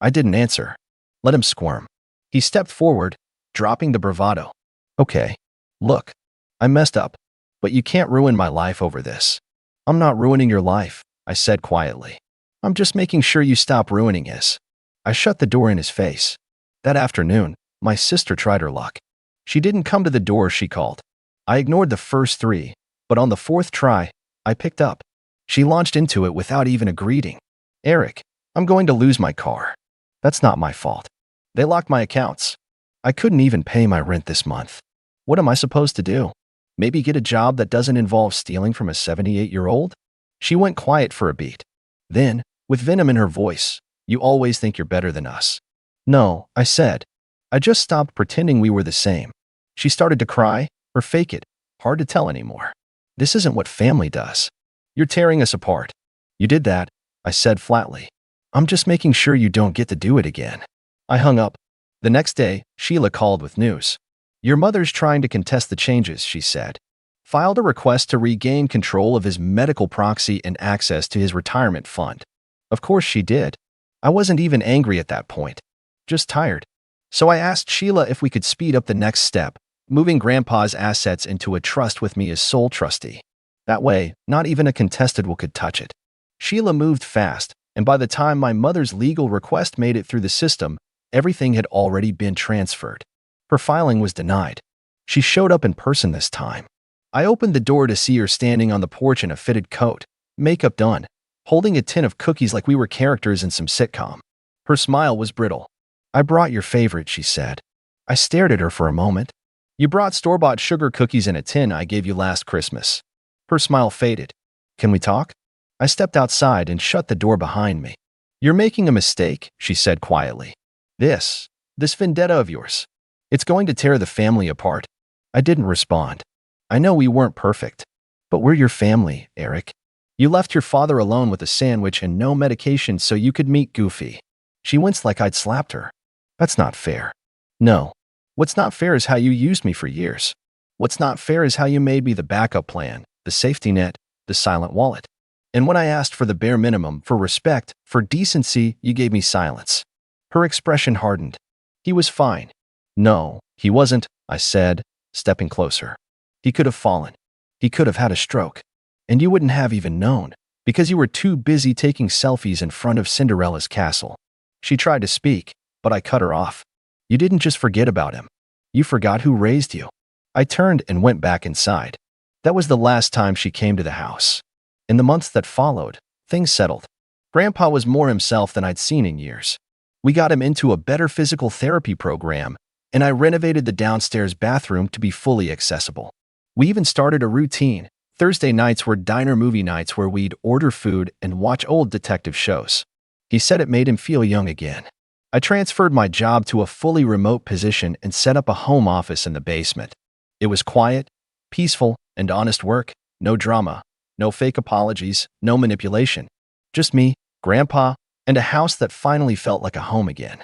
I didn't answer. Let him squirm. He stepped forward, dropping the bravado. Okay. Look, I messed up, but you can't ruin my life over this. I'm not ruining your life, I said quietly. I'm just making sure you stop ruining his. I shut the door in his face. That afternoon, my sister tried her luck. She didn't come to the door she called. I ignored the first three, but on the fourth try, I picked up. She launched into it without even a greeting. Eric, I'm going to lose my car. That's not my fault. They locked my accounts. I couldn't even pay my rent this month. What am I supposed to do? Maybe get a job that doesn't involve stealing from a 78-year-old? She went quiet for a beat. Then, with venom in her voice, you always think you're better than us. No, I said. I just stopped pretending we were the same. She started to cry, or fake it. Hard to tell anymore. This isn't what family does. You're tearing us apart. You did that, I said flatly. I'm just making sure you don't get to do it again. I hung up. The next day, Sheila called with news. Your mother's trying to contest the changes, she said. Filed a request to regain control of his medical proxy and access to his retirement fund. Of course she did. I wasn't even angry at that point. Just tired. So I asked Sheila if we could speed up the next step, moving Grandpa's assets into a trust with me as sole trustee. That way, not even a contested will could touch it. Sheila moved fast, and by the time my mother's legal request made it through the system, everything had already been transferred. Her filing was denied. She showed up in person this time. I opened the door to see her standing on the porch in a fitted coat, makeup done, holding a tin of cookies like we were characters in some sitcom. Her smile was brittle. I brought your favorite, she said. I stared at her for a moment. You brought store-bought sugar cookies in a tin I gave you last Christmas. Her smile faded. Can we talk? I stepped outside and shut the door behind me. You're making a mistake, she said quietly. This vendetta of yours. It's going to tear the family apart. I didn't respond. I know we weren't perfect, but we're your family, Eric. You left your father alone with a sandwich and no medication so you could meet Goofy. She winced like I'd slapped her. That's not fair. No. What's not fair is how you used me for years. What's not fair is how you made me the backup plan, the safety net, the silent wallet. And when I asked for the bare minimum, for respect, for decency, you gave me silence. Her expression hardened. He was fine. No, he wasn't, I said, stepping closer. He could have fallen. He could have had a stroke. And you wouldn't have even known, because you were too busy taking selfies in front of Cinderella's castle. She tried to speak, but I cut her off. You didn't just forget about him. You forgot who raised you. I turned and went back inside. That was the last time she came to the house. In the months that followed, things settled. Grandpa was more himself than I'd seen in years. We got him into a better physical therapy program, and I renovated the downstairs bathroom to be fully accessible. We even started a routine. Thursday nights were diner movie nights where we'd order food and watch old detective shows. He said it made him feel young again. I transferred my job to a fully remote position and set up a home office in the basement. It was quiet, peaceful, and honest work. No drama, no fake apologies, no manipulation. Just me, Grandpa, and a house that finally felt like a home again.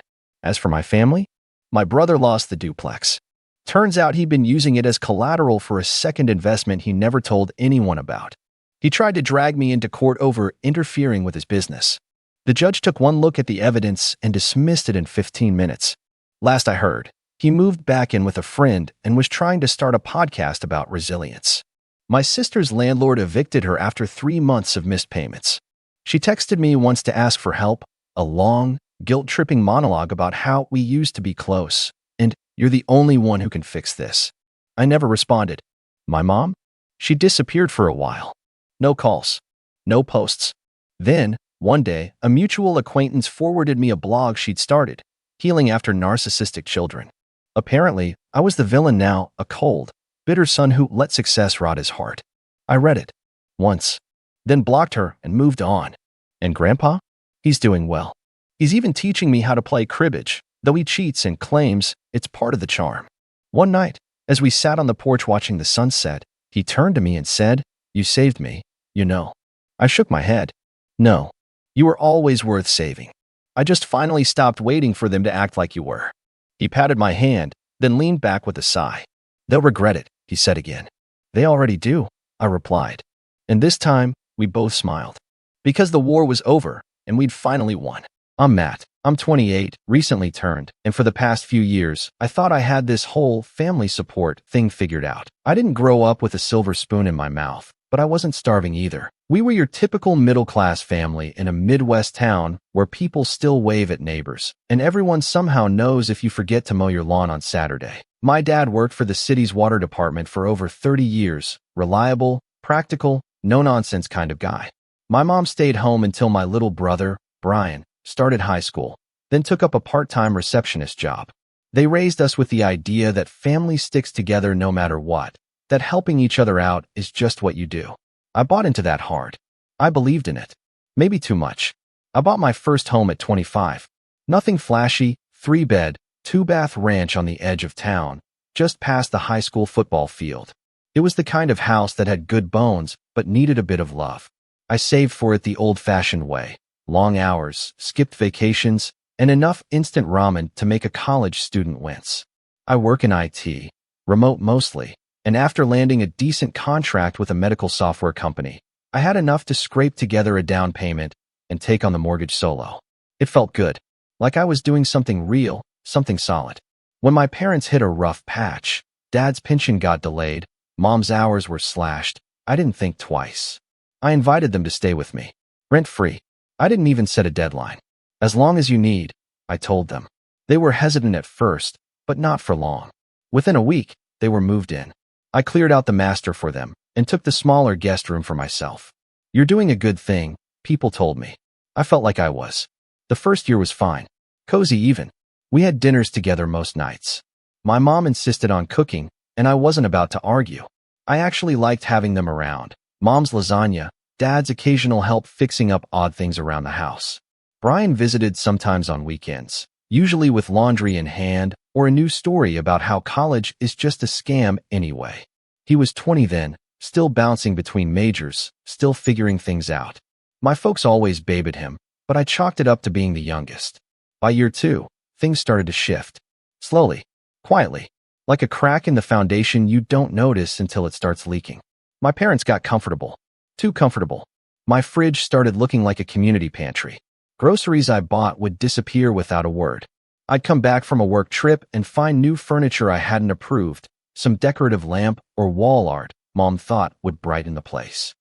As for my family, my brother lost the duplex. Turns out he'd been using it as collateral for a second investment he never told anyone about. He tried to drag me into court over interfering with his business. The judge took one look at the evidence and dismissed it in 15 minutes. Last I heard, he moved back in with a friend and was trying to start a podcast about resilience. My sister's landlord evicted her after 3 months of missed payments. She texted me once to ask for help, a long, guilt-tripping monologue about how we used to be close, and you're the only one who can fix this. I never responded. My mom? She disappeared for a while. No calls. No posts. Then, one day, a mutual acquaintance forwarded me a blog she'd started, Healing After Narcissistic Children. Apparently, I was the villain now, a cold, bitter son who let success rot his heart. I read it. Once. Then blocked her and moved on. And Grandpa? He's doing well. He's even teaching me how to play cribbage, though he cheats and claims it's part of the charm. One night, as we sat on the porch watching the sunset, he turned to me and said, "You saved me, you know." I shook my head. "No. You were always worth saving. I just finally stopped waiting for them to act like you were." He patted my hand, then leaned back with a sigh. "They'll regret it," he said again. "They already do," I replied. And this time, we both smiled. Because the war was over, and we'd finally won. I'm Matt. I'm 28, recently turned, and for the past few years, I thought I had this whole family support thing figured out. I didn't grow up with a silver spoon in my mouth, but I wasn't starving either. We were your typical middle-class family in a Midwest town where people still wave at neighbors, and everyone somehow knows if you forget to mow your lawn on Saturday. My dad worked for the city's water department for over 30 years, reliable, practical, no-nonsense kind of guy. My mom stayed home until my little brother, Brian, started high school, then took up a part-time receptionist job. They raised us with the idea that family sticks together no matter what, that helping each other out is just what you do. I bought into that hard. I believed in it. Maybe too much. I bought my first home at 25. Nothing flashy, 3-bed, 2-bath ranch on the edge of town, just past the high school football field. It was the kind of house that had good bones, but needed a bit of love. I saved for it the old-fashioned way. Long hours, skipped vacations, and enough instant ramen to make a college student wince. I work in IT, remote mostly, and after landing a decent contract with a medical software company, I had enough to scrape together a down payment and take on the mortgage solo. It felt good, like I was doing something real, something solid. When my parents hit a rough patch, Dad's pension got delayed, Mom's hours were slashed, I didn't think twice. I invited them to stay with me, rent-free. I didn't even set a deadline. As long as you need, I told them. They were hesitant at first, but not for long. Within a week, they were moved in. I cleared out the master for them and took the smaller guest room for myself. "You're doing a good thing," people told me. I felt like I was. The first year was fine. Cozy even. We had dinners together most nights. My mom insisted on cooking, and I wasn't about to argue. I actually liked having them around. Mom's lasagna, Dad's occasional help fixing up odd things around the house. Brian visited sometimes on weekends, usually with laundry in hand or a new story about how college is just a scam anyway. He was 20 then, still bouncing between majors, still figuring things out. My folks always babied him, but I chalked it up to being the youngest. By year 2, things started to shift. Slowly, quietly, like a crack in the foundation you don't notice until it starts leaking. My parents got comfortable. Too comfortable. My fridge started looking like a community pantry. Groceries I bought would disappear without a word. I'd come back from a work trip and find new furniture I hadn't approved, some decorative lamp or wall art Mom thought would brighten the place.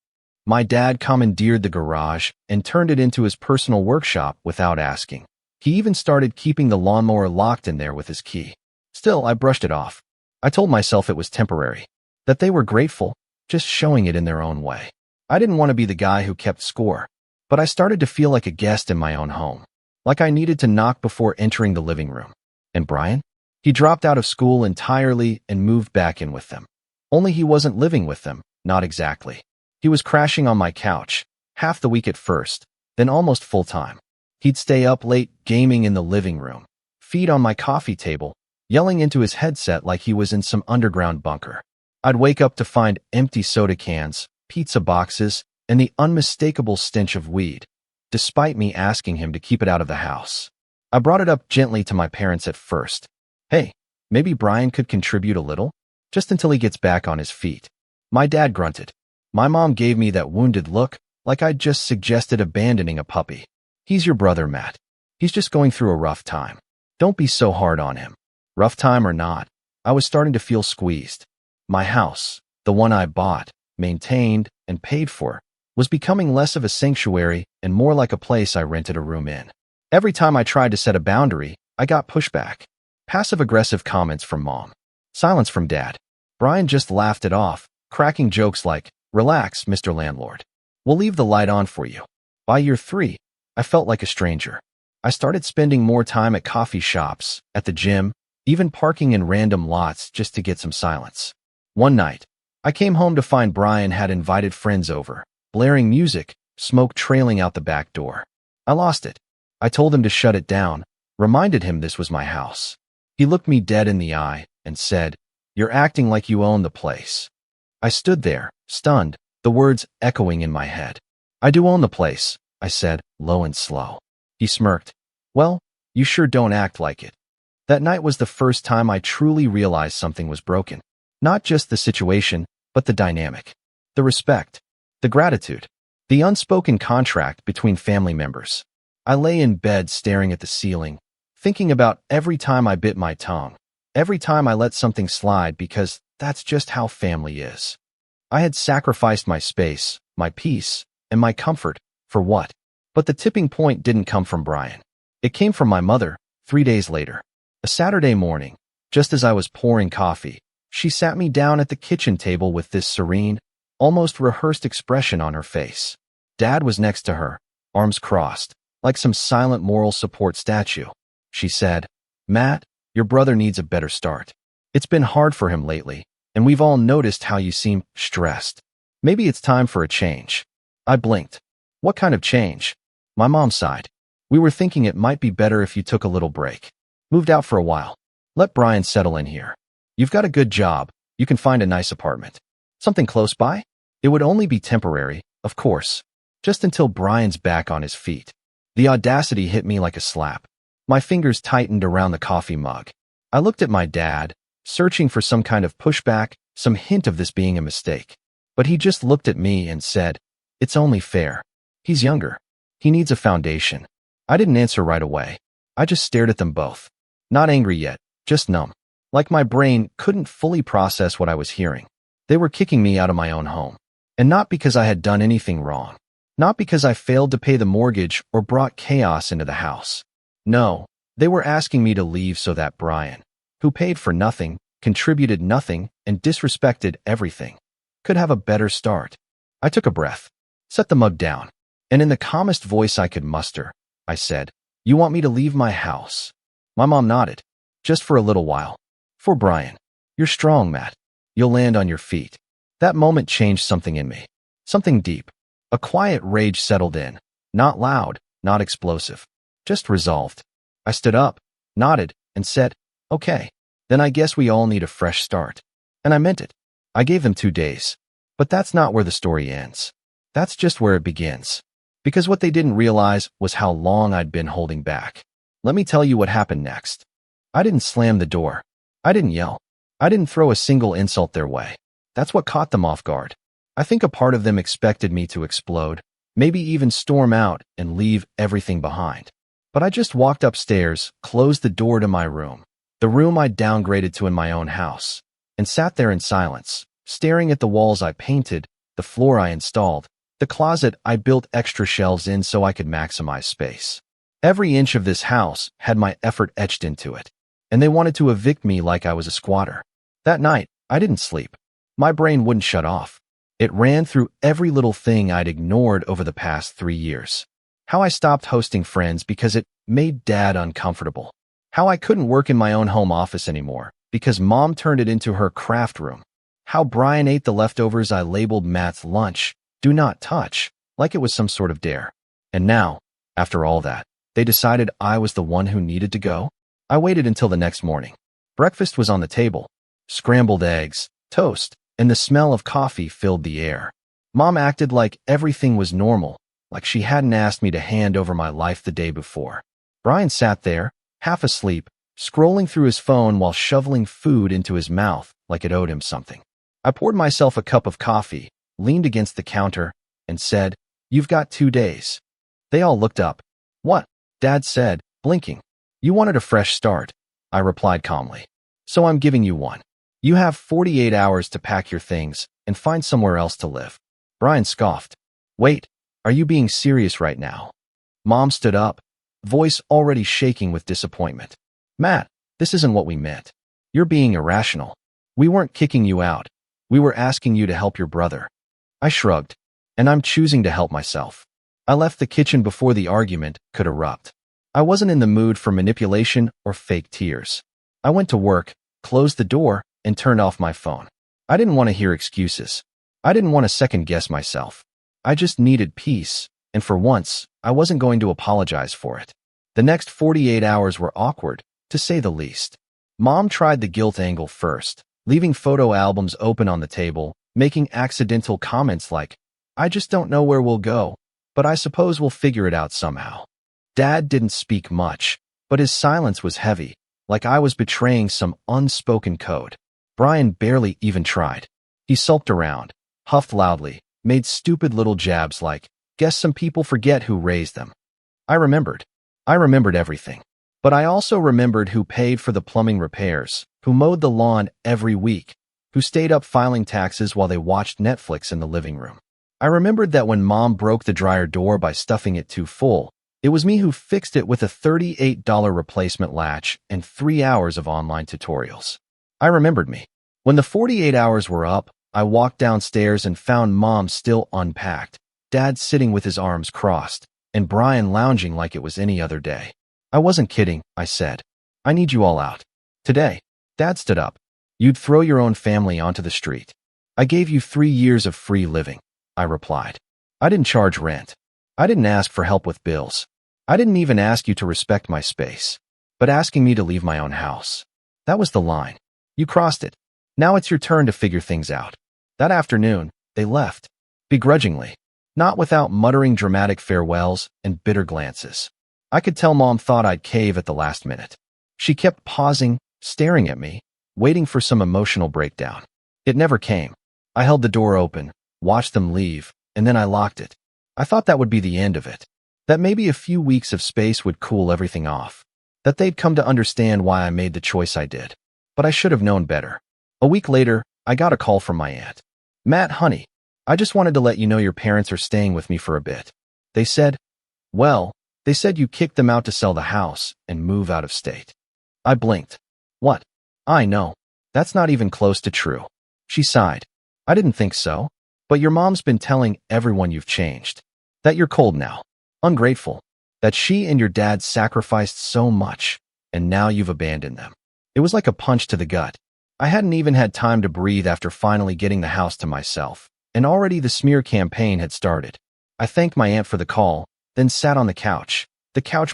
My dad commandeered the garage and turned it into his personal workshop without asking. He even started keeping the lawnmower locked in there with his key. Still, I brushed it off. I told myself it was temporary, that they were grateful, just showing it in their own way. I didn't want to be the guy who kept score, but I started to feel like a guest in my own home, like I needed to knock before entering the living room. And Brian? He dropped out of school entirely and moved back in with them. Only he wasn't living with them, not exactly. He was crashing on my couch, half the week at first, then almost full-time. He'd stay up late gaming in the living room, feed on my coffee table, yelling into his headset like he was in some underground bunker. I'd wake up to find empty soda cans, pizza boxes, and the unmistakable stench of weed, despite me asking him to keep it out of the house. I brought it up gently to my parents at first. Hey, maybe Brian could contribute a little, just until he gets back on his feet. My dad grunted. My mom gave me that wounded look, like I'd just suggested abandoning a puppy. He's your brother, Matt. He's just going through a rough time. Don't be so hard on him. Rough time or not, I was starting to feel squeezed. My house, the one I bought, maintained, and paid for, was becoming less of a sanctuary and more like a place I rented a room in. Every time I tried to set a boundary, I got pushback. Passive-aggressive comments from Mom. Silence from Dad. Brian just laughed it off, cracking jokes like, "Relax, Mr. Landlord. We'll leave the light on for you." By year 3, I felt like a stranger. I started spending more time at coffee shops, at the gym, even parking in random lots just to get some silence. One night, I came home to find Brian had invited friends over, blaring music, smoke trailing out the back door. I lost it. I told him to shut it down, reminded him this was my house. He looked me dead in the eye and said, "You're acting like you own the place." I stood there, stunned, the words echoing in my head. "I do own the place," I said, low and slow. He smirked. "Well, you sure don't act like it." That night was the first time I truly realized something was broken. Not just the situation, but the dynamic. The respect. The gratitude. The unspoken contract between family members. I lay in bed staring at the ceiling, thinking about every time I bit my tongue, every time I let something slide because that's just how family is. I had sacrificed my space, my peace, and my comfort, for what? But the tipping point didn't come from Brian. It came from my mother, 3 days later. A Saturday morning, just as I was pouring coffee, she sat me down at the kitchen table with this serene, almost rehearsed expression on her face. Dad was next to her, arms crossed, like some silent moral support statue. She said, "Matt, your brother needs a better start. It's been hard for him lately, and we've all noticed how you seem stressed. Maybe it's time for a change." I blinked. What kind of change? My mom sighed. "We were thinking it might be better if you took a little break. Moved out for a while. Let Brian settle in here. You've got a good job. You can find a nice apartment. Something close by? It would only be temporary, of course. Just until Brian's back on his feet." The audacity hit me like a slap. My fingers tightened around the coffee mug. I looked at my dad, searching for some kind of pushback, some hint of this being a mistake. But he just looked at me and said, "It's only fair. He's younger. He needs a foundation." I didn't answer right away. I just stared at them both. Not angry yet, just numb. Like my brain couldn't fully process what I was hearing. They were kicking me out of my own home. And not because I had done anything wrong. Not because I failed to pay the mortgage or brought chaos into the house. No, they were asking me to leave so that Brian, who paid for nothing, contributed nothing, and disrespected everything, could have a better start. I took a breath, set the mug down, and in the calmest voice I could muster, I said, "You want me to leave my house?" My mom nodded. "Just for a little while. For Brian. You're strong, Matt. You'll land on your feet." That moment changed something in me. Something deep. A quiet rage settled in. Not loud, not explosive. Just resolved. I stood up, nodded, and said, "Okay, then I guess we all need a fresh start." And I meant it. I gave them 2 days. But that's not where the story ends. That's just where it begins. Because what they didn't realize was how long I'd been holding back. Let me tell you what happened next. I didn't slam the door. I didn't yell. I didn't throw a single insult their way. That's what caught them off guard. I think a part of them expected me to explode, maybe even storm out and leave everything behind. But I just walked upstairs, closed the door to my room, the room I'd downgraded to in my own house, and sat there in silence, staring at the walls I painted, the floor I installed, the closet I built extra shelves in so I could maximize space. Every inch of this house had my effort etched into it, and they wanted to evict me like I was a squatter. That night, I didn't sleep. My brain wouldn't shut off. It ran through every little thing I'd ignored over the past 3 years. How I stopped hosting friends because it made Dad uncomfortable. How I couldn't work in my own home office anymore because Mom turned it into her craft room. How Brian ate the leftovers I labeled Matt's lunch, do not touch, like it was some sort of dare. And now, after all that, they decided I was the one who needed to go? I waited until the next morning. Breakfast was on the table. Scrambled eggs, toast, and the smell of coffee filled the air. Mom acted like everything was normal, like she hadn't asked me to hand over my life the day before. Brian sat there, half asleep, scrolling through his phone while shoveling food into his mouth like it owed him something. I poured myself a cup of coffee, leaned against the counter, and said, "You've got 2 days." They all looked up. "What?" Dad said, blinking. "You wanted a fresh start," I replied calmly. "So I'm giving you one. You have 48 hours to pack your things and find somewhere else to live." Brian scoffed. "Wait, are you being serious right now?" Mom stood up, voice already shaking with disappointment. "Matt, this isn't what we meant. You're being irrational. We weren't kicking you out. We were asking you to help your brother." I shrugged, and I'm choosing to help myself. I left the kitchen before the argument could erupt. I wasn't in the mood for manipulation or fake tears. I went to work, closed the door, and turned off my phone. I didn't want to hear excuses. I didn't want to second-guess myself. I just needed peace, and for once, I wasn't going to apologize for it. The next 48 hours were awkward, to say the least. Mom tried the guilt angle first, leaving photo albums open on the table, making accidental comments like, "I just don't know where we'll go, but I suppose we'll figure it out somehow." Dad didn't speak much, but his silence was heavy, like I was betraying some unspoken code. Brian barely even tried. He sulked around, huffed loudly, made stupid little jabs like, "Guess some people forget who raised them." I remembered. I remembered everything. But I also remembered who paid for the plumbing repairs, who mowed the lawn every week, who stayed up filing taxes while they watched Netflix in the living room. I remembered that when Mom broke the dryer door by stuffing it too full, it was me who fixed it with a $38 replacement latch and 3 hours of online tutorials. I remembered me. When the 48 hours were up, I walked downstairs and found Mom still unpacked, Dad sitting with his arms crossed, and Brian lounging like it was any other day. "I wasn't kidding," I said. "I need you all out. Today." Dad stood up. "You'd throw your own family onto the street." "I gave you 3 years of free living," I replied. "I didn't charge rent. I didn't ask for help with bills. I didn't even ask you to respect my space. But asking me to leave my own house, that was the line. You crossed it. Now it's your turn to figure things out." That afternoon, they left. Begrudgingly. Not without muttering dramatic farewells and bitter glances. I could tell Mom thought I'd cave at the last minute. She kept pausing, staring at me, waiting for some emotional breakdown. It never came. I held the door open, watched them leave, and then I locked it. I thought that would be the end of it. That maybe a few weeks of space would cool everything off. That they'd come to understand why I made the choice I did. But I should have known better. A week later, I got a call from my aunt. "Matt, honey, I just wanted to let you know your parents are staying with me for a bit." They said, They said you kicked them out to sell the house and move out of state. I blinked. "What? I know. That's not even close to true." She sighed. "I didn't think so. But your mom's been telling everyone you've changed. That you're cold now. Ungrateful. That she and your dad sacrificed so much, and now you've abandoned them." It was like a punch to the gut. I hadn't even had time to breathe after finally getting the house to myself, and already the smear campaign had started. I thanked my aunt for the call, then sat on the couch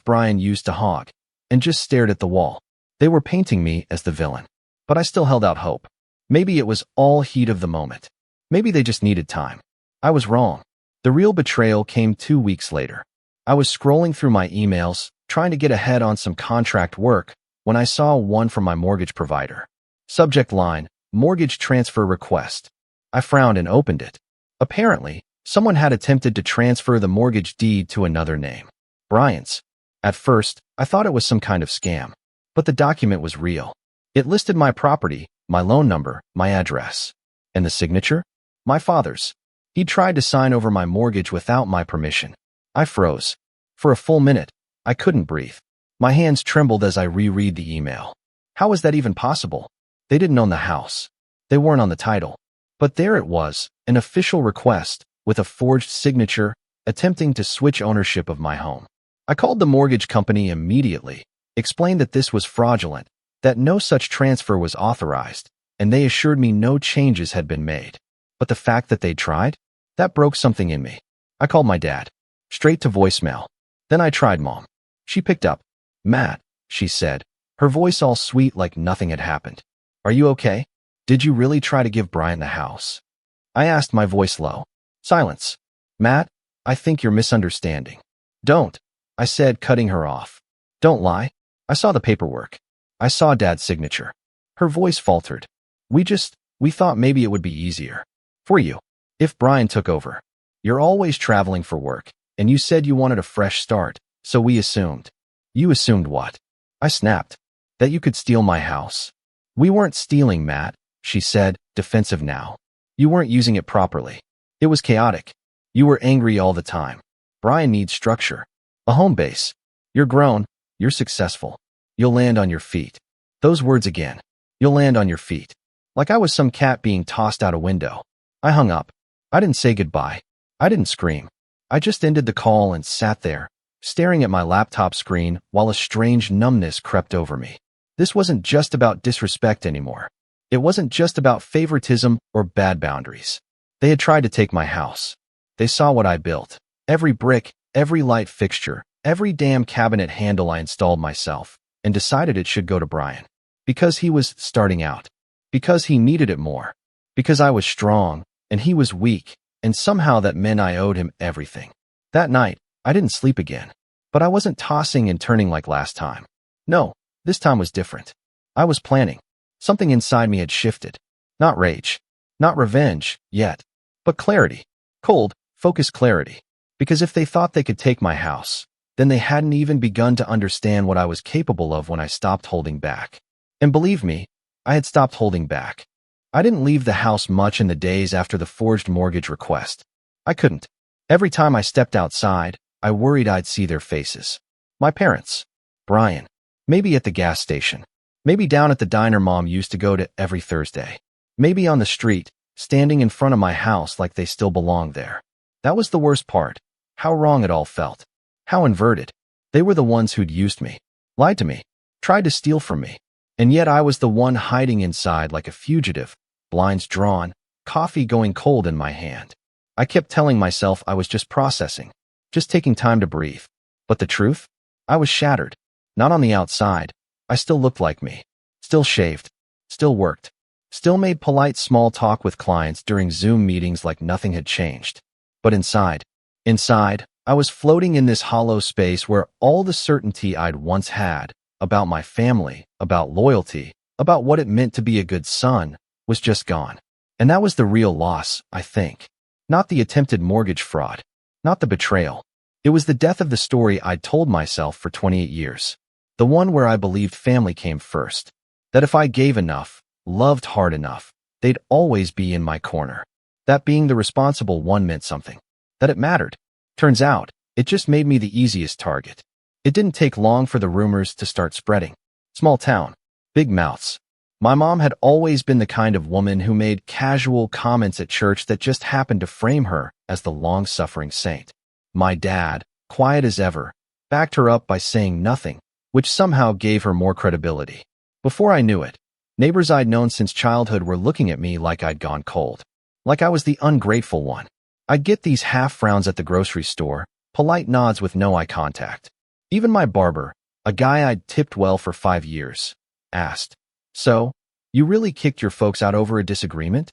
Brian used to hog, and just stared at the wall. They were painting me as the villain. But I still held out hope. Maybe it was all heat of the moment. Maybe they just needed time. I was wrong. The real betrayal came 2 weeks later. I was scrolling through my emails, trying to get ahead on some contract work, when I saw one from my mortgage provider. Subject line, mortgage transfer request. I frowned and opened it. Apparently, someone had attempted to transfer the mortgage deed to another name. Brian's. At first, I thought it was some kind of scam. But the document was real. It listed my property, my loan number, my address. And the signature? My father's. He tried to sign over my mortgage without my permission. I froze. For a full minute, I couldn't breathe. My hands trembled as I reread the email. How was that even possible? They didn't own the house. They weren't on the title. But there it was, an official request, with a forged signature, attempting to switch ownership of my home. I called the mortgage company immediately, explained that this was fraudulent, that no such transfer was authorized, and they assured me no changes had been made. But the fact that they'd tried? That broke something in me. I called my dad. Straight to voicemail. Then I tried Mom. She picked up. Matt, she said, her voice all sweet like nothing had happened. Are you okay? Did you really try to give Brian the house? I asked, my voice low. Silence. Matt, I think you're misunderstanding. Don't, I said, cutting her off. Don't lie. I saw the paperwork. I saw Dad's signature. Her voice faltered. We thought maybe it would be easier. For you. If Brian took over. You're always traveling for work, and you said you wanted a fresh start, so we assumed. You assumed what? I snapped. That you could steal my house. We weren't stealing, Matt, she said, defensive now. You weren't using it properly. It was chaotic. You were angry all the time. Brian needs structure. A home base. You're grown. You're successful. You'll land on your feet. Those words again. You'll land on your feet. Like I was some cat being tossed out a window. I hung up. I didn't say goodbye. I didn't scream. I just ended the call and sat there, staring at my laptop screen while a strange numbness crept over me. This wasn't just about disrespect anymore. It wasn't just about favoritism or bad boundaries. They had tried to take my house. They saw what I built. Every brick, every light fixture, every damn cabinet handle I installed myself, and decided it should go to Brian. Because he was starting out. Because he needed it more. Because I was strong, and he was weak, and somehow that meant I owed him everything. That night, I didn't sleep again. But I wasn't tossing and turning like last time. No, this time was different. I was planning. Something inside me had shifted. Not rage. Not revenge, yet. But clarity. Cold, focused clarity. Because if they thought they could take my house, then they hadn't even begun to understand what I was capable of when I stopped holding back. And believe me, I had stopped holding back. I didn't leave the house much in the days after the forged mortgage request. I couldn't. Every time I stepped outside, I worried I'd see their faces. My parents. Brian. Maybe at the gas station. Maybe down at the diner Mom used to go to every Thursday. Maybe on the street, standing in front of my house like they still belonged there. That was the worst part. How wrong it all felt. How inverted. They were the ones who'd used me. Lied to me. Tried to steal from me. And yet I was the one hiding inside like a fugitive, blinds drawn, coffee going cold in my hand. I kept telling myself I was just processing, just taking time to breathe. But the truth? I was shattered. Not on the outside. I still looked like me. Still shaved. Still worked. Still made polite small talk with clients during Zoom meetings like nothing had changed. But inside, I was floating in this hollow space where all the certainty I'd once had about my family, about loyalty, about what it meant to be a good son, was just gone. And that was the real loss, I think. Not the attempted mortgage fraud. Not the betrayal. It was the death of the story I'd told myself for 28 years. The one where I believed family came first. That if I gave enough, loved hard enough, they'd always be in my corner. That being the responsible one meant something. That it mattered. Turns out, it just made me the easiest target. It didn't take long for the rumors to start spreading. Small town. Big mouths. My mom had always been the kind of woman who made casual comments at church that just happened to frame her as the long-suffering saint. My dad, quiet as ever, backed her up by saying nothing, which somehow gave her more credibility. Before I knew it, neighbors I'd known since childhood were looking at me like I'd gone cold. Like I was the ungrateful one. I'd get these half-frowns at the grocery store, polite nods with no eye contact. Even my barber, a guy I'd tipped well for 5 years, asked, "So, You really kicked your folks out over a disagreement?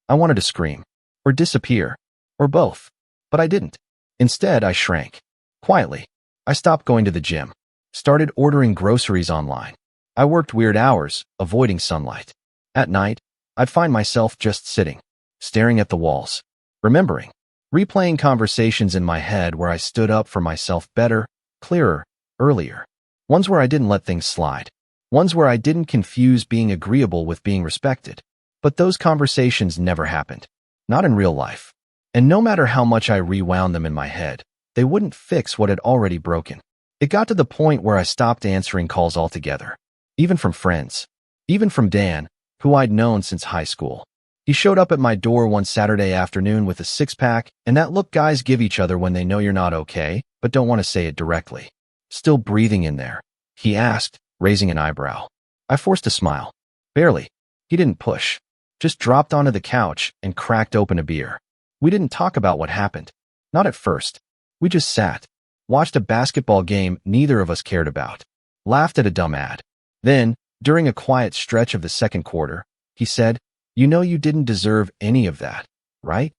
I wanted to scream, or disappear, or both, but I didn't. Instead, I shrank. Quietly, I stopped going to the gym, started ordering groceries online. I worked weird hours, avoiding sunlight. At night, I'd find myself just sitting, staring at the walls, remembering, replaying conversations in my head where I stood up for myself better, clearer, earlier. Ones where I didn't let things slide. Ones where I didn't confuse being agreeable with being respected. But those conversations never happened. Not in real life. And no matter how much I rewound them in my head, they wouldn't fix what had already broken. It got to the point where I stopped answering calls altogether. Even from friends. Even from Dan, who I'd known since high school. He showed up at my door one Saturday afternoon with a six-pack and that look guys give each other when they know you're not okay, but don't want to say it directly. Still breathing in there? He asked, raising an eyebrow. I forced a smile. Barely. He didn't push. Just dropped onto the couch and cracked open a beer. We didn't talk about what happened. Not at first. We just sat. Watched a basketball game neither of us cared about. Laughed at a dumb ad. Then, during a quiet stretch of the second quarter, he said, "You know you didn't deserve any of that, right?"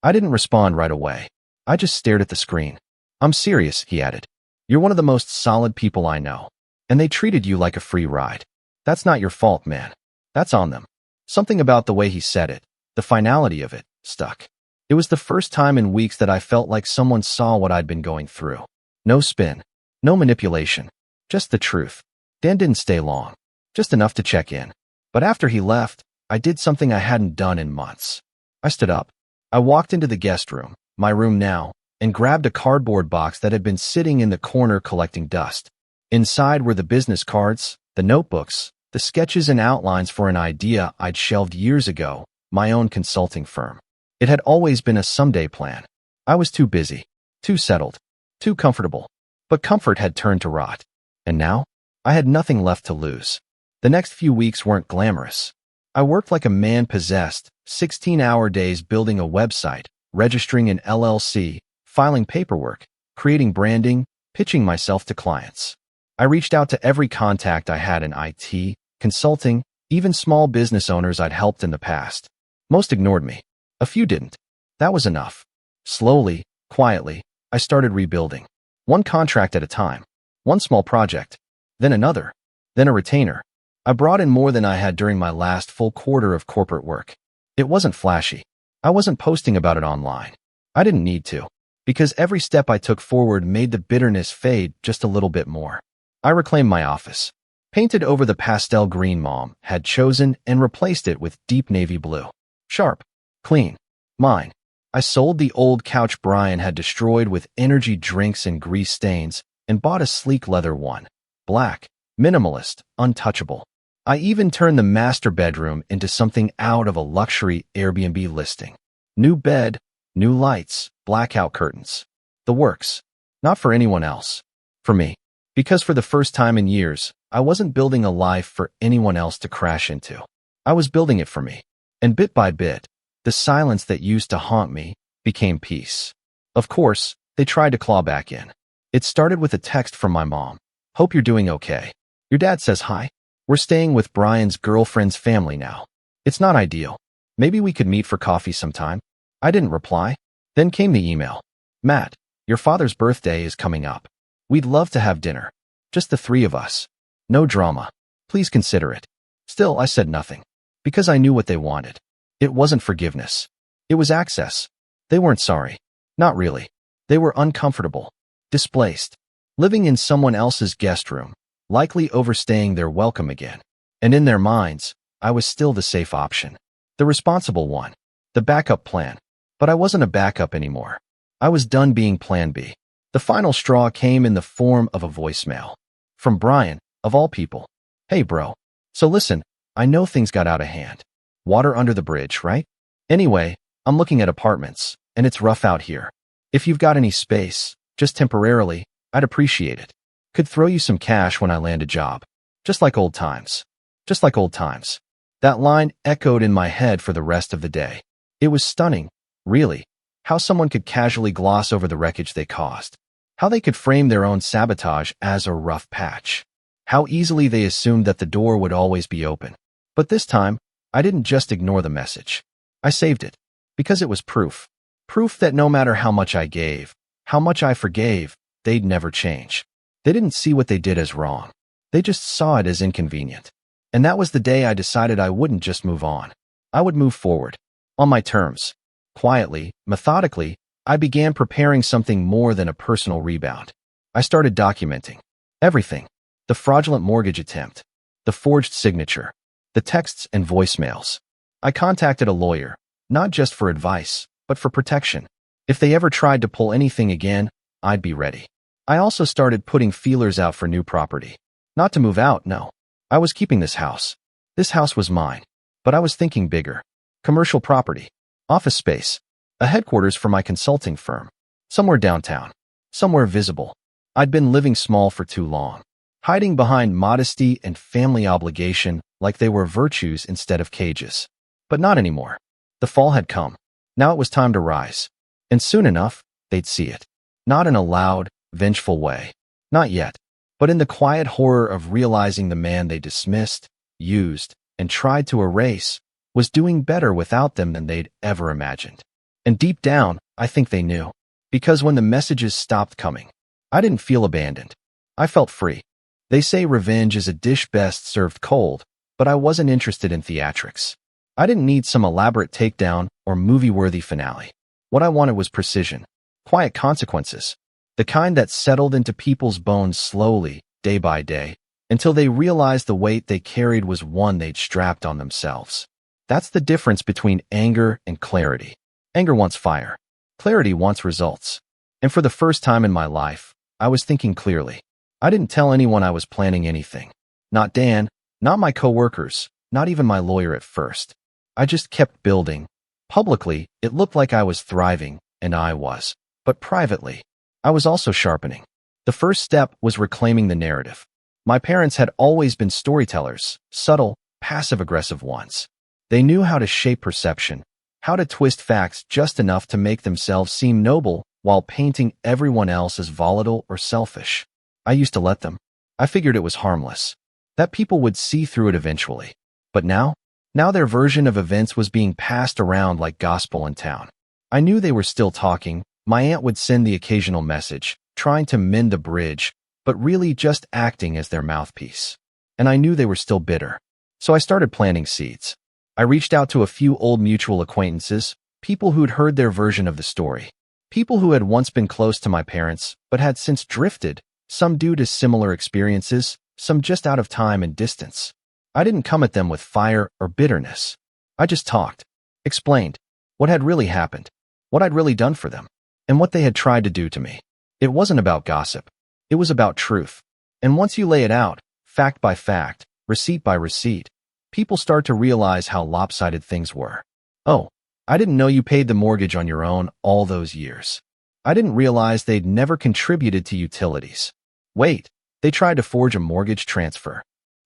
I didn't respond right away. I just stared at the screen. "I'm serious," he added. "You're one of the most solid people I know. And they treated you like a free ride. That's not your fault, man. That's on them." Something about the way he said it, the finality of it, stuck. It was the first time in weeks that I felt like someone saw what I'd been going through. No spin. No manipulation. Just the truth. Dan didn't stay long. Just enough to check in. But after he left, I did something I hadn't done in months. I stood up. I walked into the guest room, my room now, and grabbed a cardboard box that had been sitting in the corner collecting dust. Inside were the business cards, the notebooks, the sketches and outlines for an idea I'd shelved years ago, my own consulting firm. It had always been a someday plan. I was too busy, too settled, too comfortable. But comfort had turned to rot. And now, I had nothing left to lose. The next few weeks weren't glamorous. I worked like a man possessed, 16-hour days building a website, registering an LLC, filing paperwork, creating branding, pitching myself to clients. I reached out to every contact I had in IT, consulting, even small business owners I'd helped in the past. Most ignored me. A few didn't. That was enough. Slowly, quietly, I started rebuilding. One contract at a time. One small project. Then another. Then a retainer. I brought in more than I had during my last full quarter of corporate work. It wasn't flashy. I wasn't posting about it online. I didn't need to. Because every step I took forward made the bitterness fade just a little bit more. I reclaimed my office. Painted over the pastel green Mom had chosen and replaced it with deep navy blue. Sharp. Clean. Mine. I sold the old couch Brian had destroyed with energy drinks and grease stains and bought a sleek leather one. Black. Minimalist. Untouchable. I even turned the master bedroom into something out of a luxury Airbnb listing. New bed, new lights, blackout curtains. The works. Not for anyone else. For me. Because for the first time in years, I wasn't building a life for anyone else to crash into. I was building it for me. And bit by bit, the silence that used to haunt me became peace. Of course, they tried to claw back in. It started with a text from my mom. "Hope you're doing okay. Your dad says hi. We're staying with Brian's girlfriend's family now. It's not ideal. Maybe we could meet for coffee sometime." I didn't reply. Then came the email. "Matt, your father's birthday is coming up. We'd love to have dinner. Just the three of us. No drama. Please consider it." Still, I said nothing. Because I knew what they wanted. It wasn't forgiveness. It was access. They weren't sorry. Not really. They were uncomfortable. Displaced. Living in someone else's guest room. Likely overstaying their welcome again. And in their minds, I was still the safe option. The responsible one. The backup plan. But I wasn't a backup anymore. I was done being plan B. The final straw came in the form of a voicemail. From Brian, of all people. "Hey bro. So listen, I know things got out of hand. Water under the bridge, right? Anyway, I'm looking at apartments, and it's rough out here. If you've got any space, just temporarily, I'd appreciate it. Could throw you some cash when I land a job. Just like old times. Just like old times." That line echoed in my head for the rest of the day. It was stunning, really, how someone could casually gloss over the wreckage they caused. How they could frame their own sabotage as a rough patch. How easily they assumed that the door would always be open. But this time, I didn't just ignore the message. I saved it. Because it was proof. Proof that no matter how much I gave, how much I forgave, they'd never change. They didn't see what they did as wrong. They just saw it as inconvenient. And that was the day I decided I wouldn't just move on. I would move forward. On my terms. Quietly, methodically, I began preparing something more than a personal rebound. I started documenting everything. The fraudulent mortgage attempt, the forged signature, the texts and voicemails. I contacted a lawyer, not just for advice, but for protection. If they ever tried to pull anything again, I'd be ready. I also started putting feelers out for new property. Not to move out, no. I was keeping this house. This house was mine. But I was thinking bigger. Commercial property. Office space. A headquarters for my consulting firm. Somewhere downtown. Somewhere visible. I'd been living small for too long. Hiding behind modesty and family obligation like they were virtues instead of cages. But not anymore. The fall had come. Now it was time to rise. And soon enough, they'd see it. Not in a loud, vengeful way. Not yet. But in the quiet horror of realizing the man they dismissed, used, and tried to erase was doing better without them than they'd ever imagined. And deep down, I think they knew. Because when the messages stopped coming, I didn't feel abandoned. I felt free. They say revenge is a dish best served cold, but I wasn't interested in theatrics. I didn't need some elaborate takedown or movie-worthy finale. What I wanted was precision. Quiet consequences. The kind that settled into people's bones slowly, day by day, until they realized the weight they carried was one they'd strapped on themselves. That's the difference between anger and clarity. Anger wants fire. Clarity wants results. And for the first time in my life, I was thinking clearly. I didn't tell anyone I was planning anything. Not Dan, not my coworkers, not even my lawyer at first. I just kept building. Publicly, it looked like I was thriving, and I was. But privately, I was also sharpening. The first step was reclaiming the narrative. My parents had always been storytellers, subtle, passive-aggressive ones. They knew how to shape perception, how to twist facts just enough to make themselves seem noble while painting everyone else as volatile or selfish. I used to let them. I figured it was harmless, that people would see through it eventually. But now their version of events was being passed around like gospel in town. I knew they were still talking. My aunt would send the occasional message, trying to mend the bridge, but really just acting as their mouthpiece. And I knew they were still bitter. So I started planting seeds. I reached out to a few old mutual acquaintances, people who'd heard their version of the story. People who had once been close to my parents, but had since drifted, some due to similar experiences, some just out of time and distance. I didn't come at them with fire or bitterness. I just talked, explained what had really happened, what I'd really done for them, and what they had tried to do to me. It wasn't about gossip. It was about truth. And once you lay it out, fact by fact, receipt by receipt, people start to realize how lopsided things were. Oh, I didn't know you paid the mortgage on your own all those years. I didn't realize they'd never contributed to utilities. Wait, they tried to forge a mortgage transfer.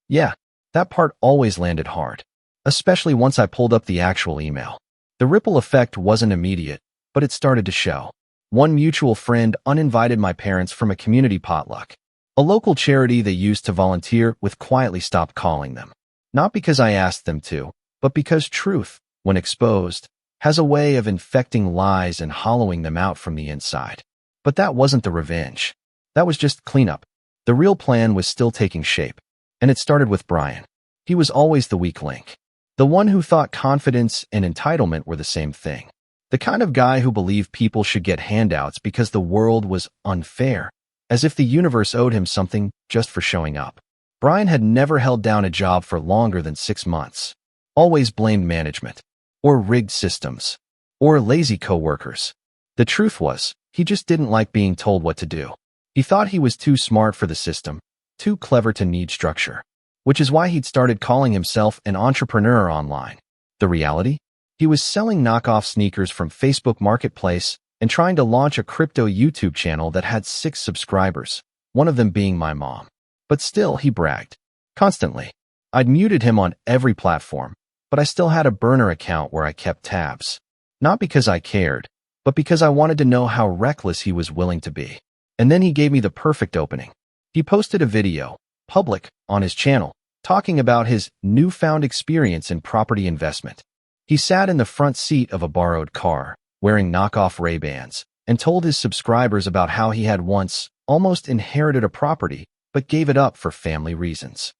Yeah, that part always landed hard, especially once I pulled up the actual email. The ripple effect wasn't immediate, but it started to show. One mutual friend uninvited my parents from a community potluck. A local charity they used to volunteer with quietly stopped calling them. Not because I asked them to, but because truth, when exposed, has a way of infecting lies and hollowing them out from the inside. But that wasn't the revenge. That was just cleanup. The real plan was still taking shape. And it started with Brian. He was always the weak link. The one who thought confidence and entitlement were the same thing. The kind of guy who believed people should get handouts because the world was unfair, as if the universe owed him something just for showing up. Brian had never held down a job for longer than 6 months. Always blamed management, or rigged systems, or lazy coworkers. The truth was, he just didn't like being told what to do. He thought he was too smart for the system, too clever to need structure, which is why he'd started calling himself an entrepreneur online. The reality? He was selling knockoff sneakers from Facebook Marketplace and trying to launch a crypto YouTube channel that had 6 subscribers, one of them being my mom. But still, he bragged. Constantly. I'd muted him on every platform, but I still had a burner account where I kept tabs. Not because I cared, but because I wanted to know how reckless he was willing to be. And then he gave me the perfect opening. He posted a video, public, on his channel, talking about his newfound experience in property investment. He sat in the front seat of a borrowed car, wearing knockoff Ray-Bans, and told his subscribers about how he had once almost inherited a property but gave it up for family reasons.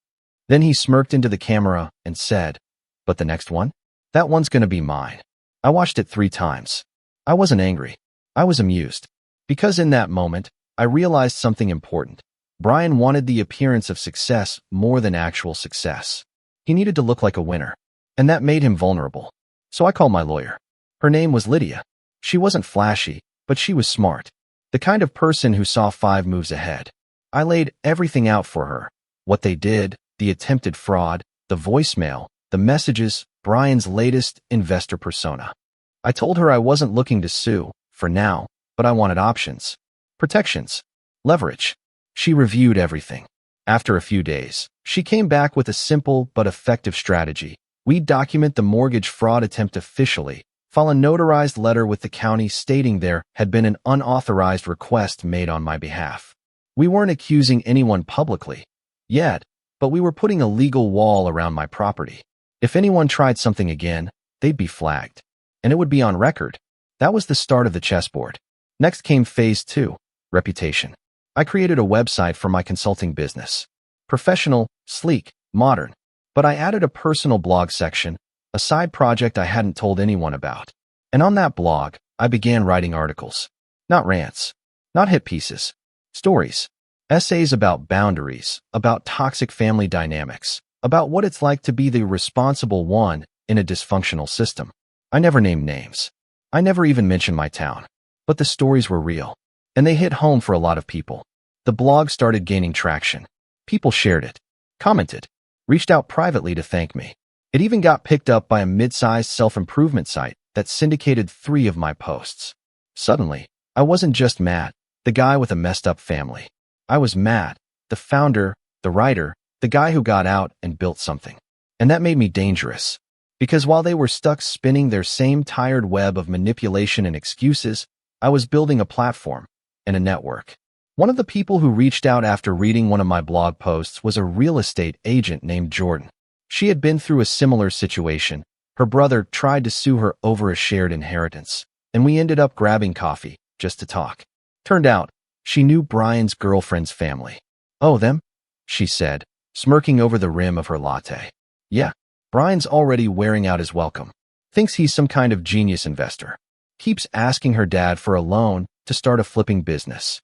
Then he smirked into the camera and said, "But the next one? That one's gonna be mine." I watched it 3 times. I wasn't angry. I was amused. Because in that moment, I realized something important. Brian wanted the appearance of success more than actual success. He needed to look like a winner, and that made him vulnerable. So I called my lawyer. Her name was Lydia. She wasn't flashy, but she was smart. The kind of person who saw 5 moves ahead. I laid everything out for her. What they did, the attempted fraud, the voicemail, the messages, Brian's latest investor persona. I told her I wasn't looking to sue, for now, but I wanted options. Protections. Leverage. She reviewed everything. After a few days, she came back with a simple but effective strategy. We'd document the mortgage fraud attempt officially, file a notarized letter with the county stating there had been an unauthorized request made on my behalf. We weren't accusing anyone publicly yet, but we were putting a legal wall around my property. If anyone tried something again, they'd be flagged. And it would be on record. That was the start of the chessboard. Next came phase 2, reputation. I created a website for my consulting business. Professional, sleek, modern. But I added a personal blog section, a side project I hadn't told anyone about. And on that blog, I began writing articles. Not rants. Not hit pieces. Stories. Essays about boundaries, about toxic family dynamics, about what it's like to be the responsible one in a dysfunctional system. I never named names. I never even mentioned my town. But the stories were real. And they hit home for a lot of people. The blog started gaining traction. People shared it, commented, reached out privately to thank me. It even got picked up by a mid-sized self-improvement site that syndicated 3 of my posts. Suddenly, I wasn't just Matt, the guy with a messed up family. I was Matt, the founder, the writer, the guy who got out and built something. And that made me dangerous. Because while they were stuck spinning their same tired web of manipulation and excuses, I was building a platform and a network. One of the people who reached out after reading one of my blog posts was a real estate agent named Jordan. She had been through a similar situation. Her brother tried to sue her over a shared inheritance, and we ended up grabbing coffee just to talk. Turned out, she knew Brian's girlfriend's family. "Oh, them?" she said, smirking over the rim of her latte. "Yeah, Brian's already wearing out his welcome. Thinks he's some kind of genius investor. Keeps asking her dad for a loan to start a flipping business."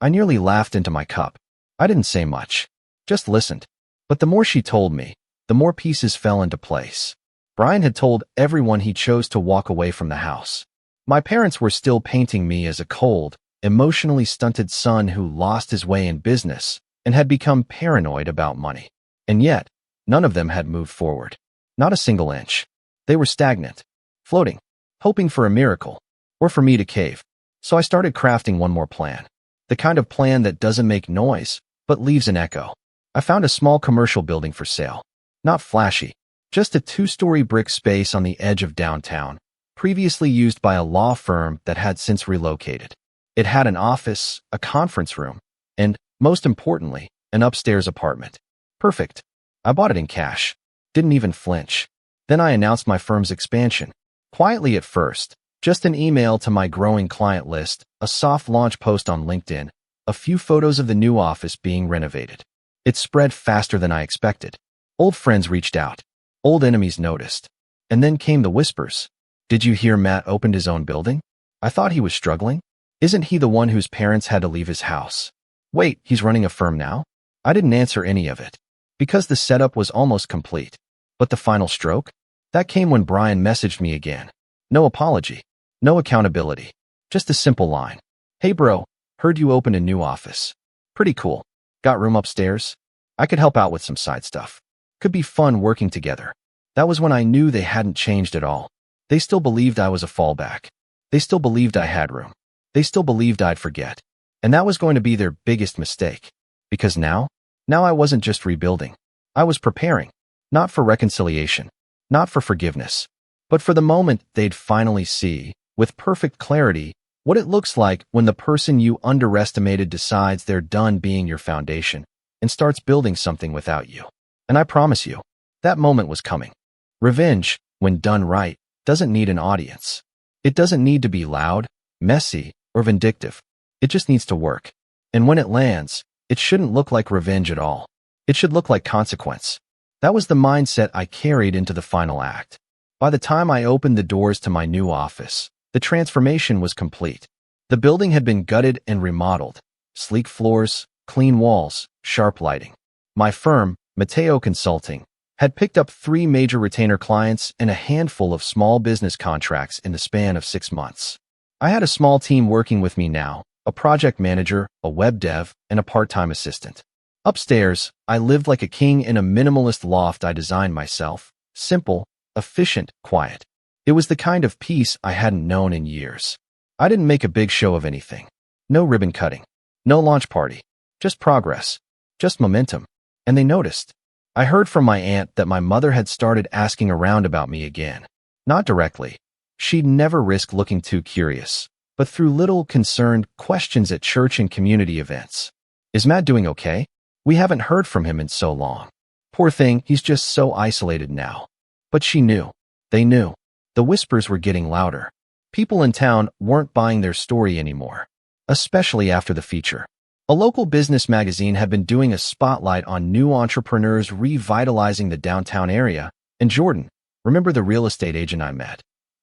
I nearly laughed into my cup. I didn't say much, just listened. But the more she told me, the more pieces fell into place. Brian had told everyone he chose to walk away from the house. My parents were still painting me as a cold, emotionally stunted son who lost his way in business and had become paranoid about money. And yet, none of them had moved forward. Not a single inch. They were stagnant, floating, hoping for a miracle, or for me to cave. So I started crafting one more plan. The kind of plan that doesn't make noise, but leaves an echo. I found a small commercial building for sale. Not flashy, just a 2-story brick space on the edge of downtown, previously used by a law firm that had since relocated. It had an office, a conference room, and, most importantly, an upstairs apartment. Perfect. I bought it in cash. Didn't even flinch. Then I announced my firm's expansion. Quietly at first. Just an email to my growing client list, a soft launch post on LinkedIn, a few photos of the new office being renovated. It spread faster than I expected. Old friends reached out. Old enemies noticed. And then came the whispers. "Did you hear Matt opened his own building? I thought he was struggling. Isn't he the one whose parents had to leave his house? Wait, he's running a firm now?" I didn't answer any of it, because the setup was almost complete. But the final stroke? That came when Brian messaged me again. No apology. No accountability. Just a simple line. "Hey bro, heard you opened a new office. Pretty cool. Got room upstairs? I could help out with some side stuff. Could be fun working together." That was when I knew they hadn't changed at all. They still believed I was a fallback. They still believed I had room. They still believed I'd forget. And that was going to be their biggest mistake. Because now I wasn't just rebuilding. I was preparing. Not for reconciliation. Not for forgiveness. But for the moment they'd finally see, with perfect clarity, what it looks like when the person you underestimated decides they're done being your foundation and starts building something without you. And I promise you, that moment was coming. Revenge, when done right, doesn't need an audience. It doesn't need to be loud, messy, or vindictive. It just needs to work. And when it lands, it shouldn't look like revenge at all. It should look like consequence. That was the mindset I carried into the final act. By the time I opened the doors to my new office, the transformation was complete. The building had been gutted and remodeled. Sleek floors, clean walls, sharp lighting. My firm, Mateo Consulting, had picked up 3 major retainer clients and a handful of small business contracts in the span of 6 months. I had a small team working with me now, a project manager, a web dev, and a part-time assistant. Upstairs, I lived like a king in a minimalist loft I designed myself. Simple, efficient, quiet. It was the kind of peace I hadn't known in years. I didn't make a big show of anything. No ribbon cutting. No launch party. Just progress. Just momentum. And they noticed. I heard from my aunt that my mother had started asking around about me again. Not directly. She'd never risk looking too curious, but through little concerned questions at church and community events. Is Matt doing okay? We haven't heard from him in so long. Poor thing, he's just so isolated now. But she knew. They knew. The whispers were getting louder. People in town weren't buying their story anymore, especially after the feature. A local business magazine had been doing a spotlight on new entrepreneurs revitalizing the downtown area, and Jordan, remember the real estate agent I met,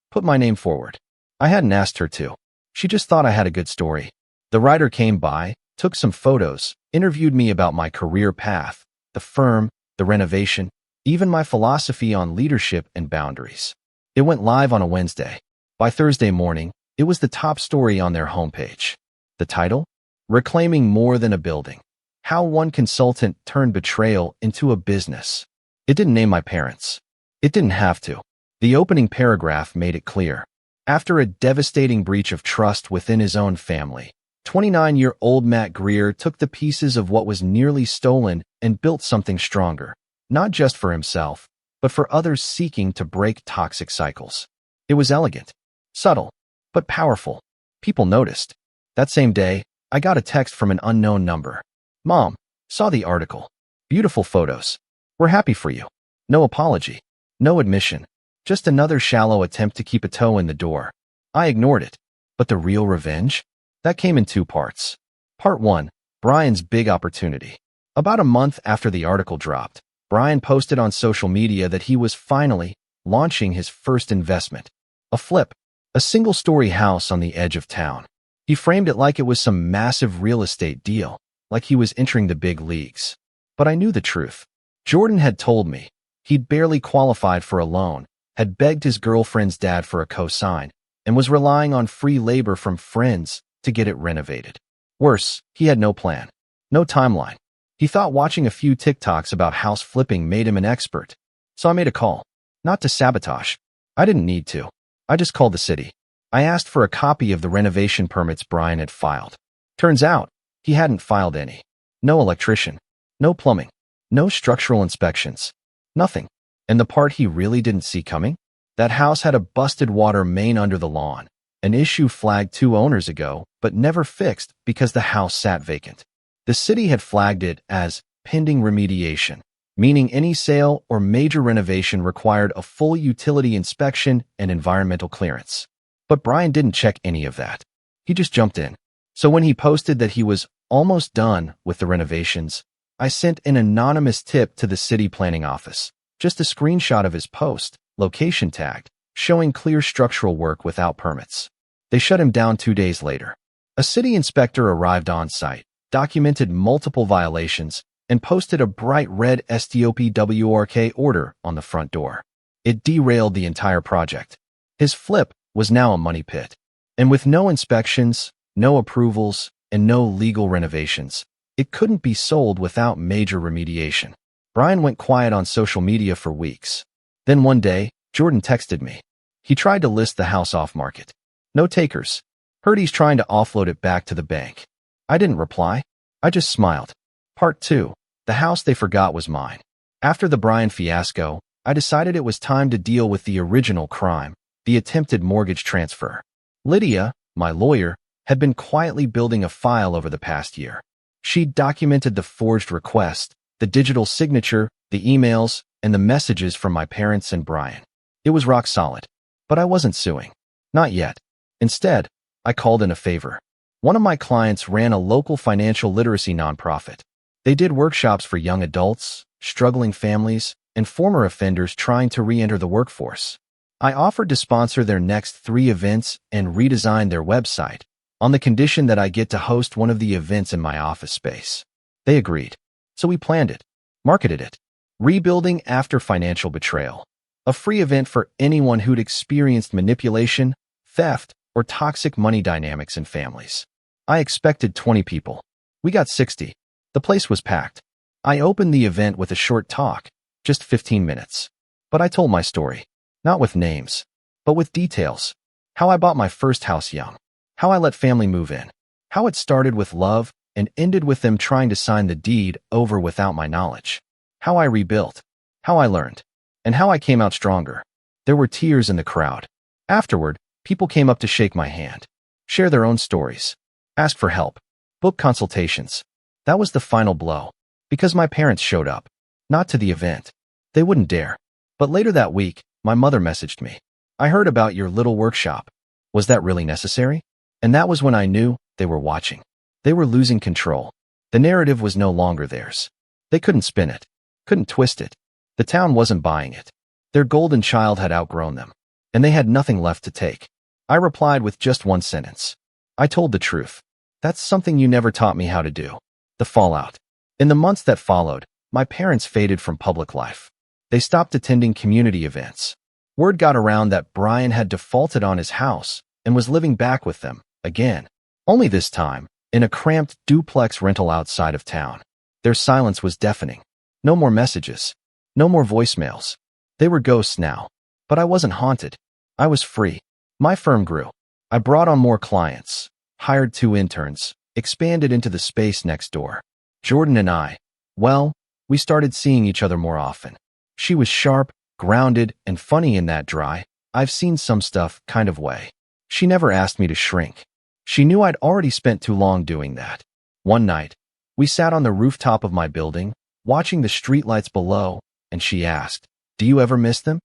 put my name forward. I hadn't asked her to. She just thought I had a good story. The writer came by, took some photos, interviewed me about my career path, the firm, the renovation, even my philosophy on leadership and boundaries. It went live on a Wednesday. By Thursday morning, it was the top story on their homepage. The title? Reclaiming More Than a Building. How One Consultant Turned Betrayal into a Business. It didn't name my parents. It didn't have to. The opening paragraph made it clear. After a devastating breach of trust within his own family, 29-year-old Matt Greer took the pieces of what was nearly stolen and built something stronger, not just for himself, but for others seeking to break toxic cycles. It was elegant, subtle, but powerful. People noticed. That same day, I got a text from an unknown number. Mom, saw the article. Beautiful photos. We're happy for you. No apology. No admission. Just another shallow attempt to keep a toe in the door. I ignored it. But the real revenge? That came in 2 parts. Part 1, Brian's big opportunity. About a month after the article dropped, Brian posted on social media that he was finally launching his first investment. A flip. A single-story house on the edge of town. He framed it like it was some massive real estate deal, like he was entering the big leagues. But I knew the truth. Jordan had told me. He'd barely qualified for a loan, had begged his girlfriend's dad for a cosign, and was relying on free labor from friends to get it renovated. Worse, he had no plan. No timeline. He thought watching a few TikToks about house flipping made him an expert. So I made a call. Not to sabotage. I didn't need to. I just called the city. I asked for a copy of the renovation permits Brian had filed. Turns out, he hadn't filed any. No electrician. No plumbing. No structural inspections. Nothing. And the part he really didn't see coming? That house had a busted water main under the lawn, an issue flagged 2 owners ago, but never fixed because the house sat vacant. The city had flagged it as pending remediation, meaning any sale or major renovation required a full utility inspection and environmental clearance. But Brian didn't check any of that. He just jumped in. So when he posted that he was almost done with the renovations, I sent an anonymous tip to the city planning office. Just a screenshot of his post, location tagged, showing clear structural work without permits. They shut him down 2 days later. A city inspector arrived on site, documented multiple violations, and posted a bright red STOPWRK order on the front door. It derailed the entire project. His flip was now a money pit. And with no inspections, no approvals, and no legal renovations, it couldn't be sold without major remediation. Brian went quiet on social media for weeks. Then one day, Jordan texted me. He tried to list the house off market. No takers. Heard he's trying to offload it back to the bank. I didn't reply. I just smiled. Part 2. The house they forgot was mine. After the Brian fiasco, I decided it was time to deal with the original crime, the attempted mortgage transfer. Lydia, my lawyer, had been quietly building a file over the past year. She'd documented the forged request, the digital signature, the the emails, and the messages from my parents and Brian. It was rock solid. But I wasn't suing. Not yet. Instead, I called in a favor. One of my clients ran a local financial literacy nonprofit. They did workshops for young adults, struggling families, and former offenders trying to re-enter the workforce. I offered to sponsor their next 3 events and redesign their website, on the condition that I get to host one of the events in my office space. They agreed. So we planned it, marketed it. Rebuilding After Financial Betrayal. A free event for anyone who'd experienced manipulation, theft, or toxic money dynamics in families. I expected 20 people. We got 60. The place was packed. I opened the event with a short talk, just 15 minutes. But I told my story, not with names, but with details. How I bought my first house young. How I let family move in. How it started with love and ended with them trying to sign the deed over without my knowledge. How I rebuilt. How I learned. And how I came out stronger. There were tears in the crowd. Afterward, people came up to shake my hand, share their own stories, ask for help, book consultations. That was the final blow, because my parents showed up, not to the event. They wouldn't dare. But later that week, my mother messaged me. I heard about your little workshop. Was that really necessary? And that was when I knew they were watching. They were losing control. The narrative was no longer theirs. They couldn't spin it, couldn't twist it. The town wasn't buying it. Their golden child had outgrown them, and they had nothing left to take. I replied with just one sentence. I told the truth. That's something you never taught me how to do. The fallout. In the months that followed, my parents faded from public life. They stopped attending community events. Word got around that Brian had defaulted on his house and was living back with them, again. Only this time, in a cramped duplex rental outside of town. Their silence was deafening. No more messages. No more voicemails. They were ghosts now. But I wasn't haunted. I was free. My firm grew. I brought on more clients, hired 2 interns, expanded into the space next door. Jordan and I, well, we started seeing each other more often. She was sharp, grounded, and funny in that dry, I've seen some stuff kind of way. She never asked me to shrink. She knew I'd already spent too long doing that. One night, we sat on the rooftop of my building, watching the streetlights below, and she asked, "Do you ever miss them?"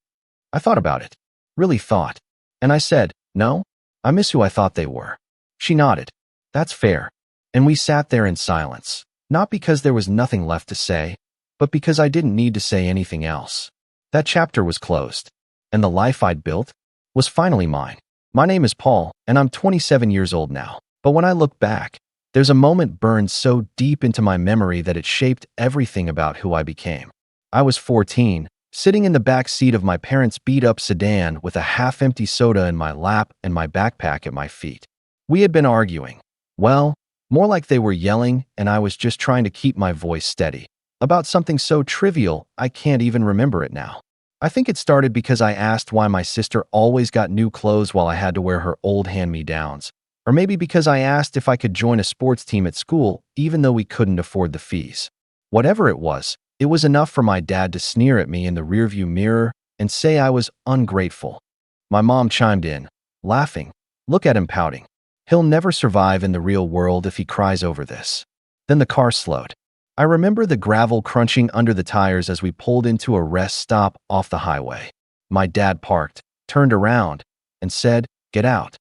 I thought about it. Really thought. And I said, "No, I miss who I thought they were." She nodded. "That's fair." And we sat there in silence, not because there was nothing left to say, but because I didn't need to say anything else. That chapter was closed, and the life I'd built was finally mine. My name is Paul, and I'm 27 years old now. But when I look back, there's a moment burned so deep into my memory that it shaped everything about who I became. I was 14, sitting in the back seat of my parents' beat-up sedan with a half-empty soda in my lap and my backpack at my feet. We had been arguing. Well, more like they were yelling, and I was just trying to keep my voice steady. About something so trivial, I can't even remember it now. I think it started because I asked why my sister always got new clothes while I had to wear her old hand-me-downs. Or maybe because I asked if I could join a sports team at school, even though we couldn't afford the fees. Whatever it was enough for my dad to sneer at me in the rearview mirror and say I was ungrateful. My mom chimed in, laughing. "Look at him pouting. He'll never survive in the real world if he cries over this." Then the car slowed. I remember the gravel crunching under the tires as we pulled into a rest stop off the highway. My dad parked, turned around, and said, "Get out."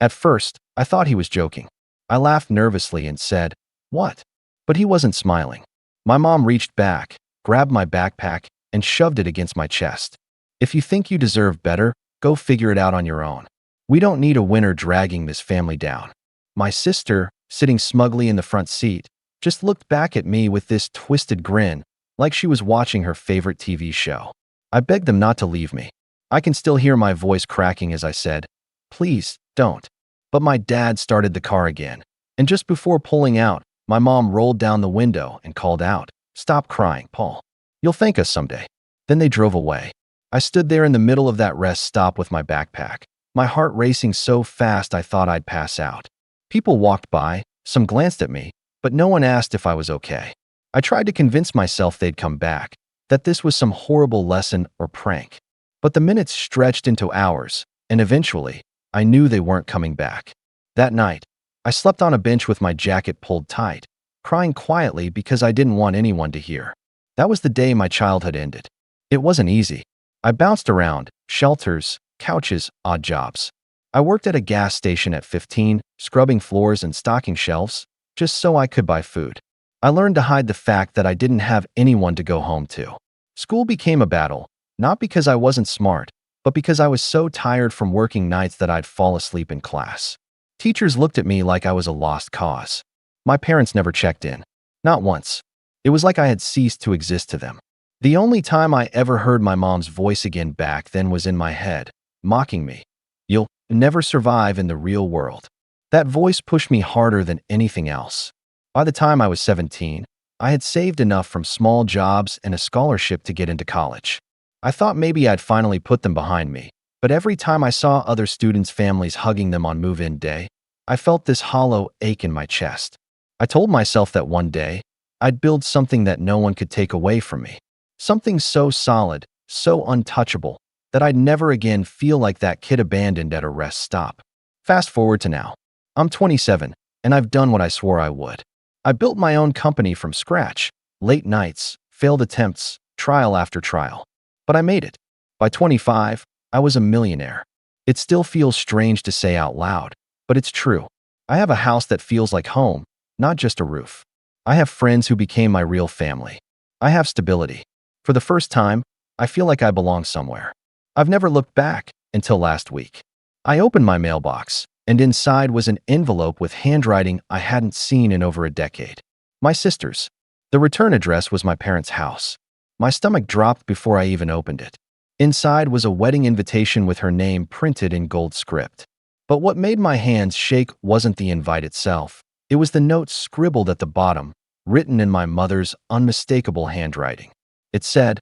At first, I thought he was joking. I laughed nervously and said, "What?" But he wasn't smiling. My mom reached back, grabbed my backpack, and shoved it against my chest. "If you think you deserve better, go figure it out on your own. We don't need a winner dragging this family down." My sister, sitting smugly in the front seat, just looked back at me with this twisted grin, like she was watching her favorite TV show. I begged them not to leave me. I can still hear my voice cracking as I said, "Please, don't." But my dad started the car again, and just before pulling out, my mom rolled down the window and called out, "Stop crying, Paul. You'll thank us someday." Then they drove away. I stood there in the middle of that rest stop with my backpack, my heart racing so fast I thought I'd pass out. People walked by, some glanced at me, but no one asked if I was okay. I tried to convince myself they'd come back, that this was some horrible lesson or prank. But the minutes stretched into hours, and eventually, I knew they weren't coming back. That night, I slept on a bench with my jacket pulled tight, crying quietly because I didn't want anyone to hear. That was the day my childhood ended. It wasn't easy. I bounced around, shelters, couches, odd jobs. I worked at a gas station at 15, scrubbing floors and stocking shelves, just so I could buy food. I learned to hide the fact that I didn't have anyone to go home to. School became a battle, not because I wasn't smart, but because I was so tired from working nights that I'd fall asleep in class. Teachers looked at me like I was a lost cause. My parents never checked in. Not once. It was like I had ceased to exist to them. The only time I ever heard my mom's voice again back then was in my head, mocking me. You'll never survive in the real world. That voice pushed me harder than anything else. By the time I was 17, I had saved enough from small jobs and a scholarship to get into college. I thought maybe I'd finally put them behind me, but every time I saw other students' families hugging them on move-in day, I felt this hollow ache in my chest. I told myself that one day, I'd build something that no one could take away from me. Something so solid, so untouchable, that I'd never again feel like that kid abandoned at a rest stop. Fast forward to now. I'm 27, and I've done what I swore I would. I built my own company from scratch, late nights, failed attempts, trial after trial. But I made it. By 25, I was a millionaire. It still feels strange to say out loud, but it's true. I have a house that feels like home, not just a roof. I have friends who became my real family. I have stability. For the first time, I feel like I belong somewhere. I've never looked back until last week. I opened my mailbox, and inside was an envelope with handwriting I hadn't seen in over a decade. My sister's. The return address was my parents' house. My stomach dropped before I even opened it. Inside was a wedding invitation with her name printed in gold script. But what made my hands shake wasn't the invite itself. It was the note scribbled at the bottom, written in my mother's unmistakable handwriting. It said,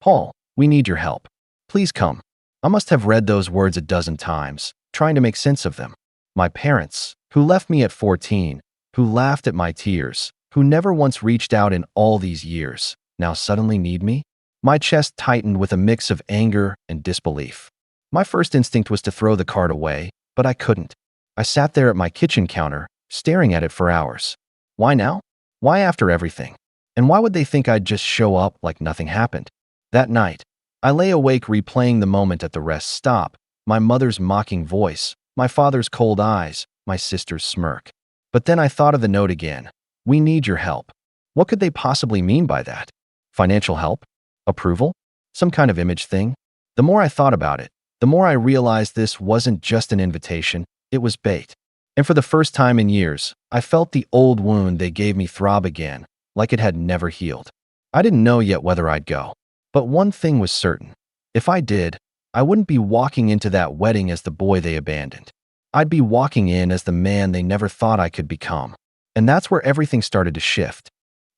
"Paul, we need your help. Please come." I must have read those words a dozen times, trying to make sense of them. My parents, who left me at 14, who laughed at my tears, who never once reached out in all these years, now suddenly need me? My chest tightened with a mix of anger and disbelief. My first instinct was to throw the card away, but I couldn't. I sat there at my kitchen counter, staring at it for hours. Why now? Why after everything? And why would they think I'd just show up like nothing happened? That night, I lay awake replaying the moment at the rest stop, my mother's mocking voice, my father's cold eyes, my sister's smirk. But then I thought of the note again. We need your help. What could they possibly mean by that? Financial help? Approval? Some kind of image thing? The more I thought about it, the more I realized this wasn't just an invitation, it was bait. And for the first time in years, I felt the old wound they gave me throb again, like it had never healed. I didn't know yet whether I'd go. But one thing was certain. If I did, I wouldn't be walking into that wedding as the boy they abandoned. I'd be walking in as the man they never thought I could become. And that's where everything started to shift.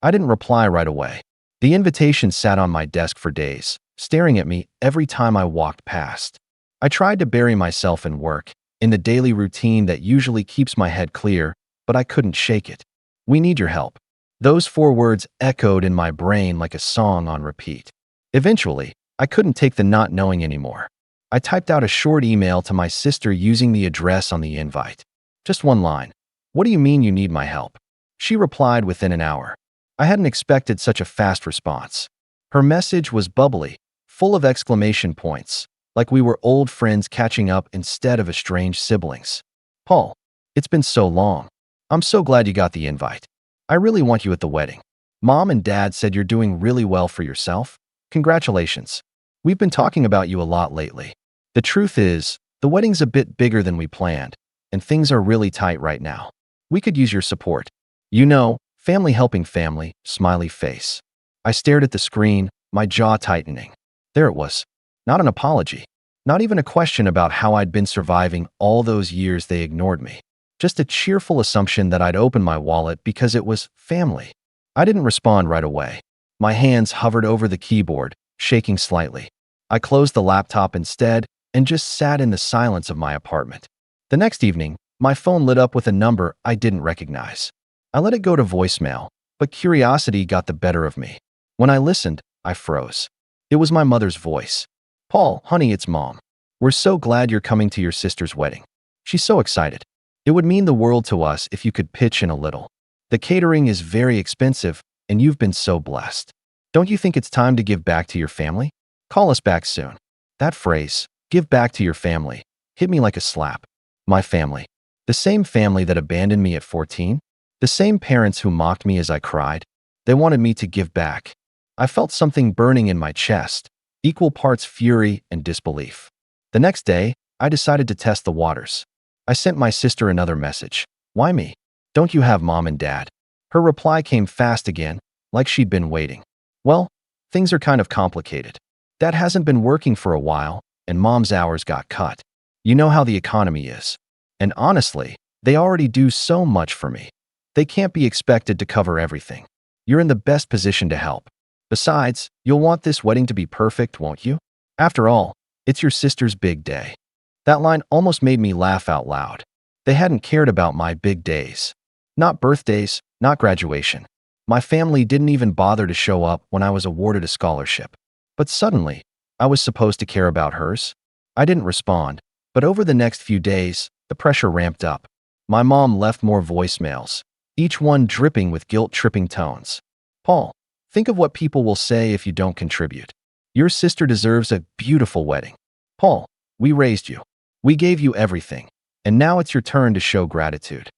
I didn't reply right away. The invitation sat on my desk for days, staring at me every time I walked past. I tried to bury myself in work, in the daily routine that usually keeps my head clear, but I couldn't shake it. We need your help. Those 4 words echoed in my brain like a song on repeat. Eventually, I couldn't take the not knowing anymore. I typed out a short email to my sister using the address on the invite. Just one line. What do you mean you need my help? She replied within an hour. I hadn't expected such a fast response. Her message was bubbly, full of exclamation points, like we were old friends catching up instead of estranged siblings. Paul, it's been so long. I'm so glad you got the invite. I really want you at the wedding. Mom and Dad said you're doing really well for yourself. Congratulations. We've been talking about you a lot lately. The truth is, the wedding's a bit bigger than we planned, and things are really tight right now. We could use your support. You know, family helping family, smiley face. I stared at the screen, my jaw tightening. There it was. Not an apology. Not even a question about how I'd been surviving all those years they ignored me. Just a cheerful assumption that I'd open my wallet because it was family. I didn't respond right away. My hands hovered over the keyboard, shaking slightly. I closed the laptop instead and just sat in the silence of my apartment. The next evening, my phone lit up with a number I didn't recognize. I let it go to voicemail, but curiosity got the better of me. When I listened, I froze. It was my mother's voice. Paul, honey, it's Mom. We're so glad you're coming to your sister's wedding. She's so excited. It would mean the world to us if you could pitch in a little. The catering is very expensive, and you've been so blessed. Don't you think it's time to give back to your family? Call us back soon. That phrase, give back to your family, hit me like a slap. My family. The same family that abandoned me at 14? The same parents who mocked me as I cried? They wanted me to give back. I felt something burning in my chest, equal parts fury and disbelief. The next day, I decided to test the waters. I sent my sister another message. Why me? Don't you have mom and dad? Her reply came fast again, like she'd been waiting. Well, things are kind of complicated. Dad hasn't been working for a while, and mom's hours got cut. You know how the economy is. And honestly, they already do so much for me. They can't be expected to cover everything. You're in the best position to help. Besides, you'll want this wedding to be perfect, won't you? After all, it's your sister's big day. That line almost made me laugh out loud. They hadn't cared about my big days. Not birthdays, not graduation. My family didn't even bother to show up when I was awarded a scholarship. But suddenly, I was supposed to care about hers. I didn't respond, but over the next few days, the pressure ramped up. My mom left more voicemails, each one dripping with guilt-tripping tones. Paul, think of what people will say if you don't contribute. Your sister deserves a beautiful wedding. Paul, we raised you. We gave you everything, and now it's your turn to show gratitude.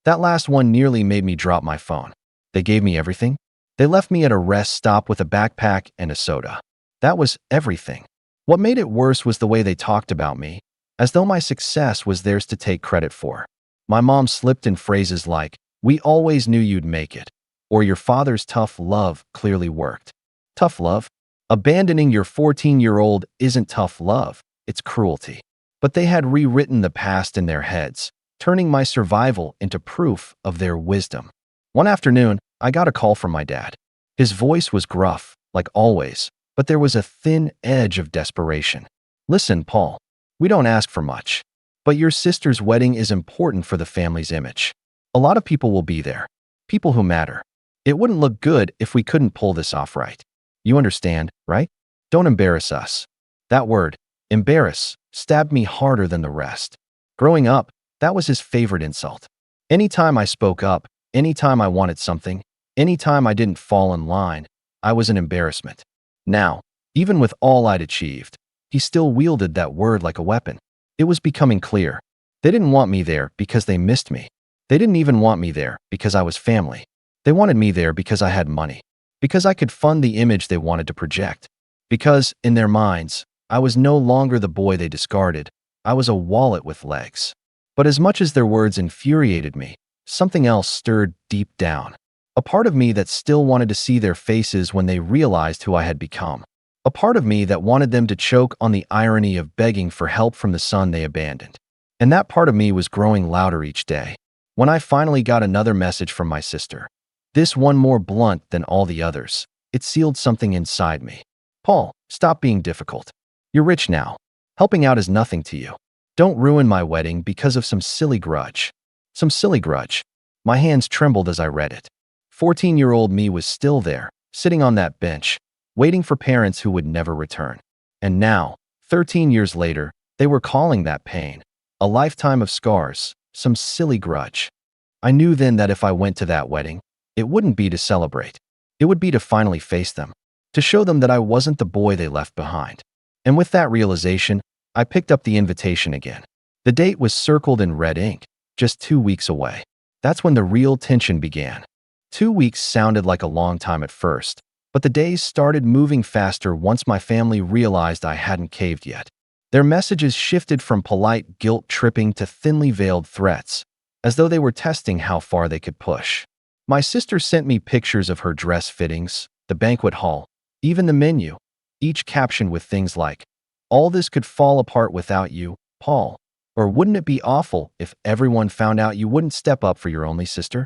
That last one nearly made me drop my phone. They gave me everything? They left me at a rest stop with a backpack and a soda. That was everything. What made it worse was the way they talked about me, as though my success was theirs to take credit for. My mom slipped in phrases like, "We always knew you'd make it," or "Your father's tough love clearly worked." Tough love? Abandoning your 14-year-old isn't tough love, it's cruelty. But they had rewritten the past in their heads, turning my survival into proof of their wisdom. One afternoon, I got a call from my dad. His voice was gruff, like always, but there was a thin edge of desperation. "Listen, Paul, we don't ask for much, but your sister's wedding is important for the family's image. A lot of people will be there, people who matter. It wouldn't look good if we couldn't pull this off right. You understand, right? Don't embarrass us." That word, embarrass, stabbed me harder than the rest. Growing up, that was his favorite insult. Anytime I spoke up, anytime I wanted something, anytime I didn't fall in line, I was an embarrassment. Now, even with all I'd achieved, he still wielded that word like a weapon. It was becoming clear. They didn't want me there because they missed me. They didn't even want me there because I was family. They wanted me there because I had money, because I could fund the image they wanted to project. Because, in their minds, I was no longer the boy they discarded. I was a wallet with legs. But as much as their words infuriated me, something else stirred deep down. A part of me that still wanted to see their faces when they realized who I had become. A part of me that wanted them to choke on the irony of begging for help from the son they abandoned. And that part of me was growing louder each day. When I finally got another message from my sister, this one more blunt than all the others, it sealed something inside me. "Paul, stop being difficult. You're rich now. Helping out is nothing to you. Don't ruin my wedding because of some silly grudge." Some silly grudge. My hands trembled as I read it. 14-year-old me was still there, sitting on that bench, waiting for parents who would never return. And now, 13 years later, they were calling that pain a lifetime of scars, some silly grudge. I knew then that if I went to that wedding, it wouldn't be to celebrate. It would be to finally face them, to show them that I wasn't the boy they left behind. And with that realization, I picked up the invitation again. The date was circled in red ink, just 2 weeks away. That's when the real tension began. 2 weeks sounded like a long time at first, but the days started moving faster once my family realized I hadn't caved yet. Their messages shifted from polite guilt-tripping to thinly veiled threats, as though they were testing how far they could push. My sister sent me pictures of her dress fittings, the banquet hall, even the menu, each captioned with things like, "All this could fall apart without you, Paul," or "Wouldn't it be awful if everyone found out you wouldn't step up for your only sister?"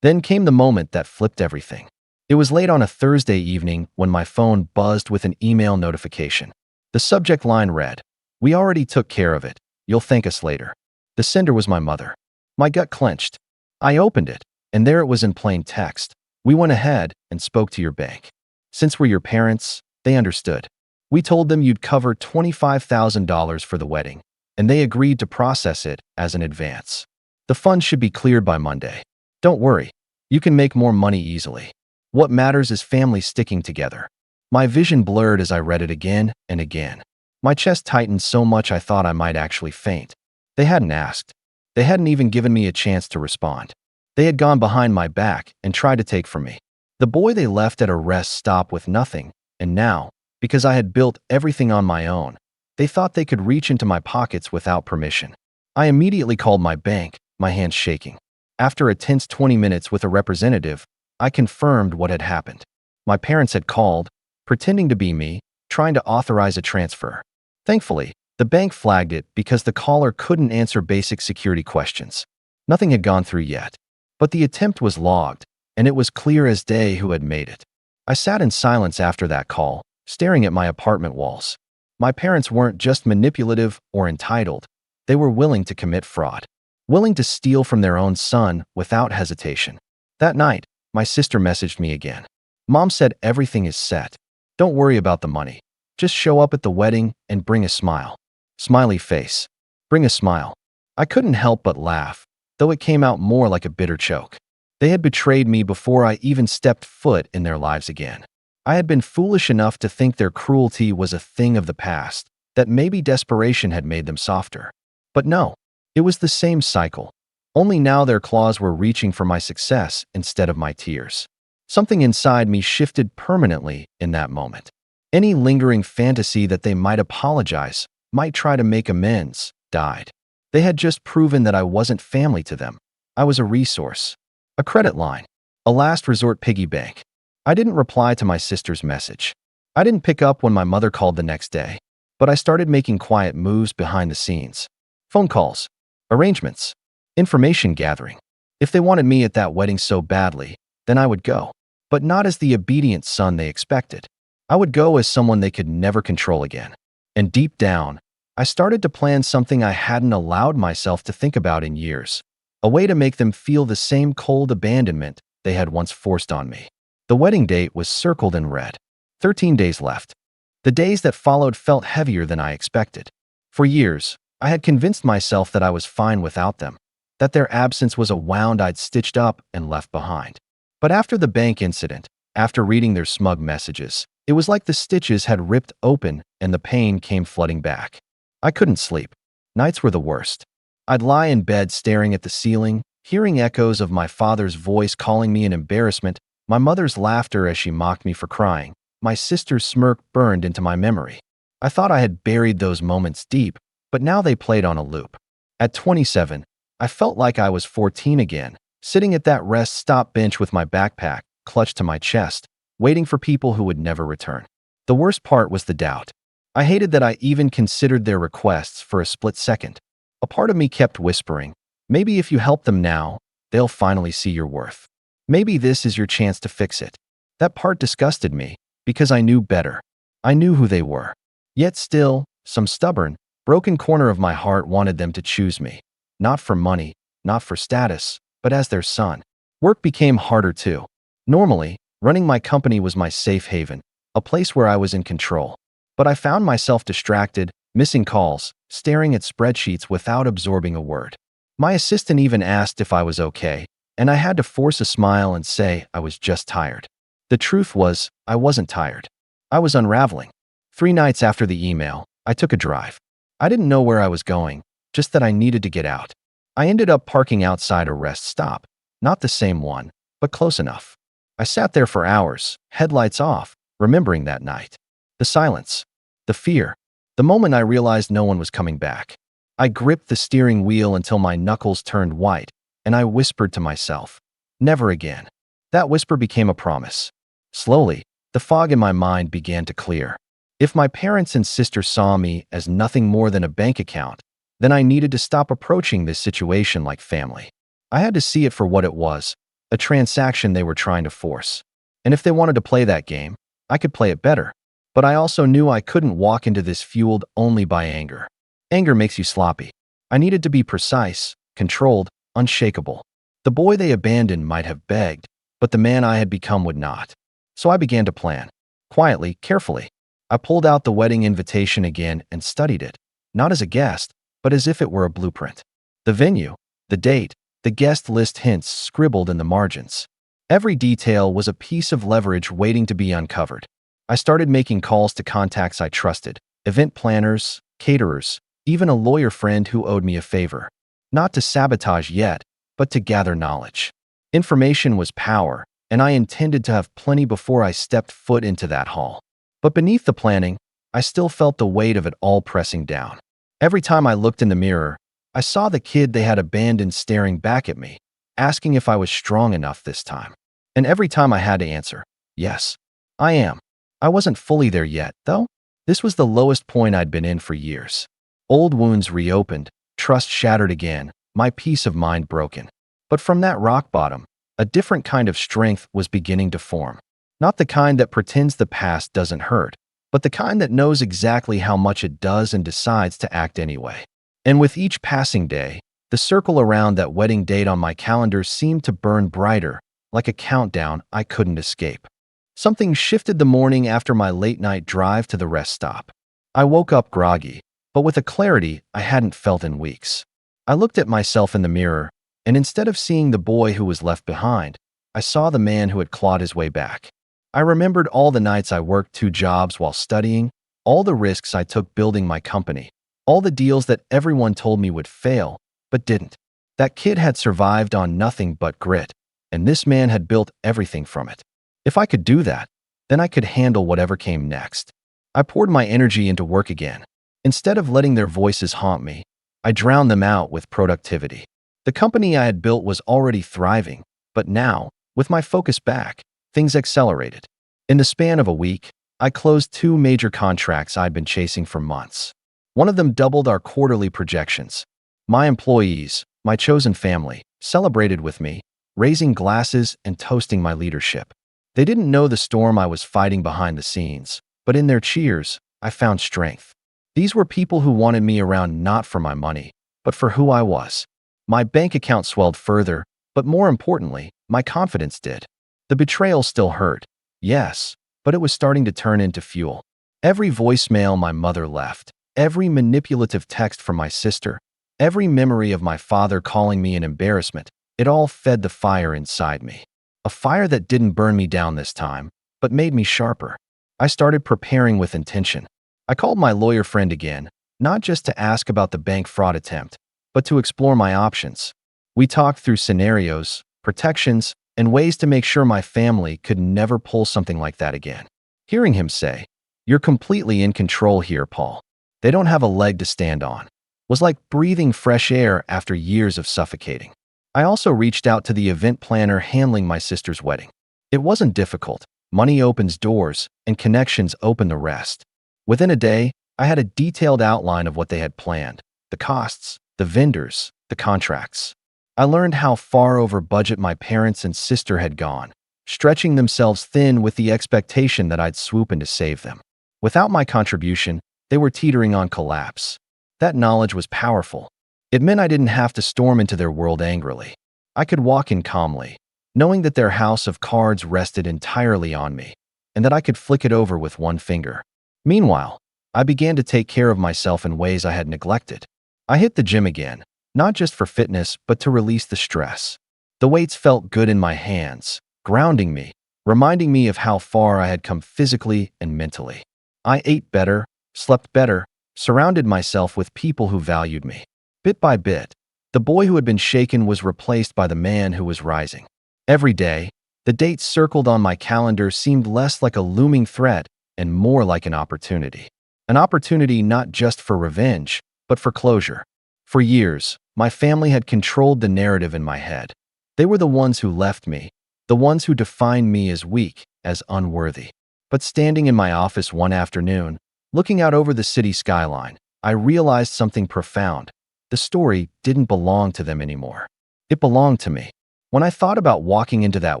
Then came the moment that flipped everything. It was late on a Thursday evening when my phone buzzed with an email notification. The subject line read, "We already took care of it. You'll thank us later." The sender was my mother. My gut clenched. I opened it, and there it was in plain text. "We went ahead and spoke to your bank. Since we're your parents, they understood. We told them you'd cover $25,000 for the wedding, and they agreed to process it as an advance. The funds should be cleared by Monday. Don't worry, you can make more money easily." What matters is family sticking together. My vision blurred as I read it again and again. My chest tightened so much I thought I might actually faint. They hadn't asked. They hadn't even given me a chance to respond. They had gone behind my back and tried to take from me. The boy they left at a rest stop with nothing, and now, because I had built everything on my own, they thought they could reach into my pockets without permission. I immediately called my bank, my hands shaking. After a tense 20 minutes with a representative, I confirmed what had happened. My parents had called, pretending to be me, trying to authorize a transfer. Thankfully, the bank flagged it because the caller couldn't answer basic security questions. Nothing had gone through yet, but the attempt was logged, and it was clear as day who had made it. I sat in silence after that call, staring at my apartment walls. My parents weren't just manipulative or entitled. They were willing to commit fraud, willing to steal from their own son without hesitation. That night, my sister messaged me again. Mom said everything is set. Don't worry about the money. Just show up at the wedding and bring a smile. Smiley face. Bring a smile. I couldn't help but laugh, though it came out more like a bitter choke. They had betrayed me before I even stepped foot in their lives again. I had been foolish enough to think their cruelty was a thing of the past, that maybe desperation had made them softer. But no, it was the same cycle. Only now their claws were reaching for my success instead of my tears. Something inside me shifted permanently in that moment. Any lingering fantasy that they might apologize, might try to make amends, died. They had just proven that I wasn't family to them. I was a resource, a credit line, a last resort piggy bank. I didn't reply to my sister's message. I didn't pick up when my mother called the next day, but I started making quiet moves behind the scenes. Phone calls, arrangements, information gathering. If they wanted me at that wedding so badly, then I would go, but not as the obedient son they expected. I would go as someone they could never control again. And deep down, I started to plan something I hadn't allowed myself to think about in years, a way to make them feel the same cold abandonment they had once forced on me. The wedding date was circled in red. 13 days left. The days that followed felt heavier than I expected. For years, I had convinced myself that I was fine without them, that their absence was a wound I'd stitched up and left behind. But after the bank incident, after reading their smug messages, it was like the stitches had ripped open and the pain came flooding back. I couldn't sleep. Nights were the worst. I'd lie in bed staring at the ceiling, hearing echoes of my father's voice calling me an embarrassment, my mother's laughter as she mocked me for crying. My sister's smirk burned into my memory. I thought I had buried those moments deep, but now they played on a loop. At 27, I felt like I was 14 again, sitting at that rest stop bench with my backpack clutched to my chest, waiting for people who would never return. The worst part was the doubt. I hated that I even considered their requests for a split second. A part of me kept whispering, maybe if you help them now, they'll finally see your worth. Maybe this is your chance to fix it. That part disgusted me, because I knew better. I knew who they were. Yet still, some stubborn, broken corner of my heart wanted them to choose me. Not for money, not for status, but as their son. Work became harder too. Normally, running my company was my safe haven, a place where I was in control. But I found myself distracted, missing calls, staring at spreadsheets without absorbing a word. My assistant even asked if I was okay, and I had to force a smile and say I was just tired. The truth was, I wasn't tired. I was unraveling. 3 nights after the email, I took a drive. I didn't know where I was going, just that I needed to get out. I ended up parking outside a rest stop, not the same one, but close enough. I sat there for hours, headlights off, remembering that night. The silence, the fear, the moment I realized no one was coming back. I gripped the steering wheel until my knuckles turned white, and I whispered to myself, never again. That whisper became a promise. Slowly, the fog in my mind began to clear. If my parents and sister saw me as nothing more than a bank account, then I needed to stop approaching this situation like family. I had to see it for what it was, a transaction they were trying to force. And if they wanted to play that game, I could play it better. But I also knew I couldn't walk into this fueled only by anger. Anger makes you sloppy. I needed to be precise, controlled, unshakable. The boy they abandoned might have begged, but the man I had become would not. So I began to plan. Quietly, carefully. I pulled out the wedding invitation again and studied it, not as a guest, but as if it were a blueprint. The venue, the date, the guest list hints scribbled in the margins. Every detail was a piece of leverage waiting to be uncovered. I started making calls to contacts I trusted, event planners, caterers, even a lawyer friend who owed me a favor. Not to sabotage yet, but to gather knowledge. Information was power, and I intended to have plenty before I stepped foot into that hall. But beneath the planning, I still felt the weight of it all pressing down. Every time I looked in the mirror, I saw the kid they had abandoned staring back at me, asking if I was strong enough this time. And every time I had to answer, yes, I am. I wasn't fully there yet, though. This was the lowest point I'd been in for years. Old wounds reopened, trust shattered again, my peace of mind broken. But from that rock bottom, a different kind of strength was beginning to form. Not the kind that pretends the past doesn't hurt, but the kind that knows exactly how much it does and decides to act anyway. And with each passing day, the circle around that wedding date on my calendar seemed to burn brighter, like a countdown I couldn't escape. Something shifted the morning after my late-night drive to the rest stop. I woke up groggy, but with a clarity I hadn't felt in weeks. I looked at myself in the mirror, and instead of seeing the boy who was left behind, I saw the man who had clawed his way back. I remembered all the nights I worked 2 jobs while studying, all the risks I took building my company, all the deals that everyone told me would fail, but didn't. That kid had survived on nothing but grit, and this man had built everything from it. If I could do that, then I could handle whatever came next. I poured my energy into work again. Instead of letting their voices haunt me, I drowned them out with productivity. The company I had built was already thriving, but now, with my focus back, things accelerated. In the span of a week, I closed 2 major contracts I'd been chasing for months. One of them doubled our quarterly projections. My employees, my chosen family, celebrated with me, raising glasses and toasting my leadership. They didn't know the storm I was fighting behind the scenes, but in their cheers, I found strength. These were people who wanted me around not for my money, but for who I was. My bank account swelled further, but more importantly, my confidence did. The betrayal still hurt, yes, but it was starting to turn into fuel. Every voicemail my mother left, every manipulative text from my sister, every memory of my father calling me an embarrassment, it all fed the fire inside me. A fire that didn't burn me down this time, but made me sharper. I started preparing with intention. I called my lawyer friend again, not just to ask about the bank fraud attempt, but to explore my options. We talked through scenarios, protections, and ways to make sure my family could never pull something like that again. Hearing him say, "You're completely in control here, Paul. They don't have a leg to stand on," was like breathing fresh air after years of suffocating. I also reached out to the event planner handling my sister's wedding. It wasn't difficult. Money opens doors, and connections open the rest. Within a day, I had a detailed outline of what they had planned, the costs, the vendors, the contracts. I learned how far over budget my parents and sister had gone, stretching themselves thin with the expectation that I'd swoop in to save them. Without my contribution, they were teetering on collapse. That knowledge was powerful. It meant I didn't have to storm into their world angrily. I could walk in calmly, knowing that their house of cards rested entirely on me, and that I could flick it over with one finger. Meanwhile, I began to take care of myself in ways I had neglected. I hit the gym again, not just for fitness, but to release the stress. The weights felt good in my hands, grounding me, reminding me of how far I had come physically and mentally. I ate better, slept better, surrounded myself with people who valued me. Bit by bit, the boy who had been shaken was replaced by the man who was rising. Every day, the dates circled on my calendar seemed less like a looming threat and more like an opportunity. An opportunity not just for revenge, but for closure. For years, my family had controlled the narrative in my head. They were the ones who left me, the ones who defined me as weak, as unworthy. But standing in my office one afternoon, looking out over the city skyline, I realized something profound. The story didn't belong to them anymore. It belonged to me. When I thought about walking into that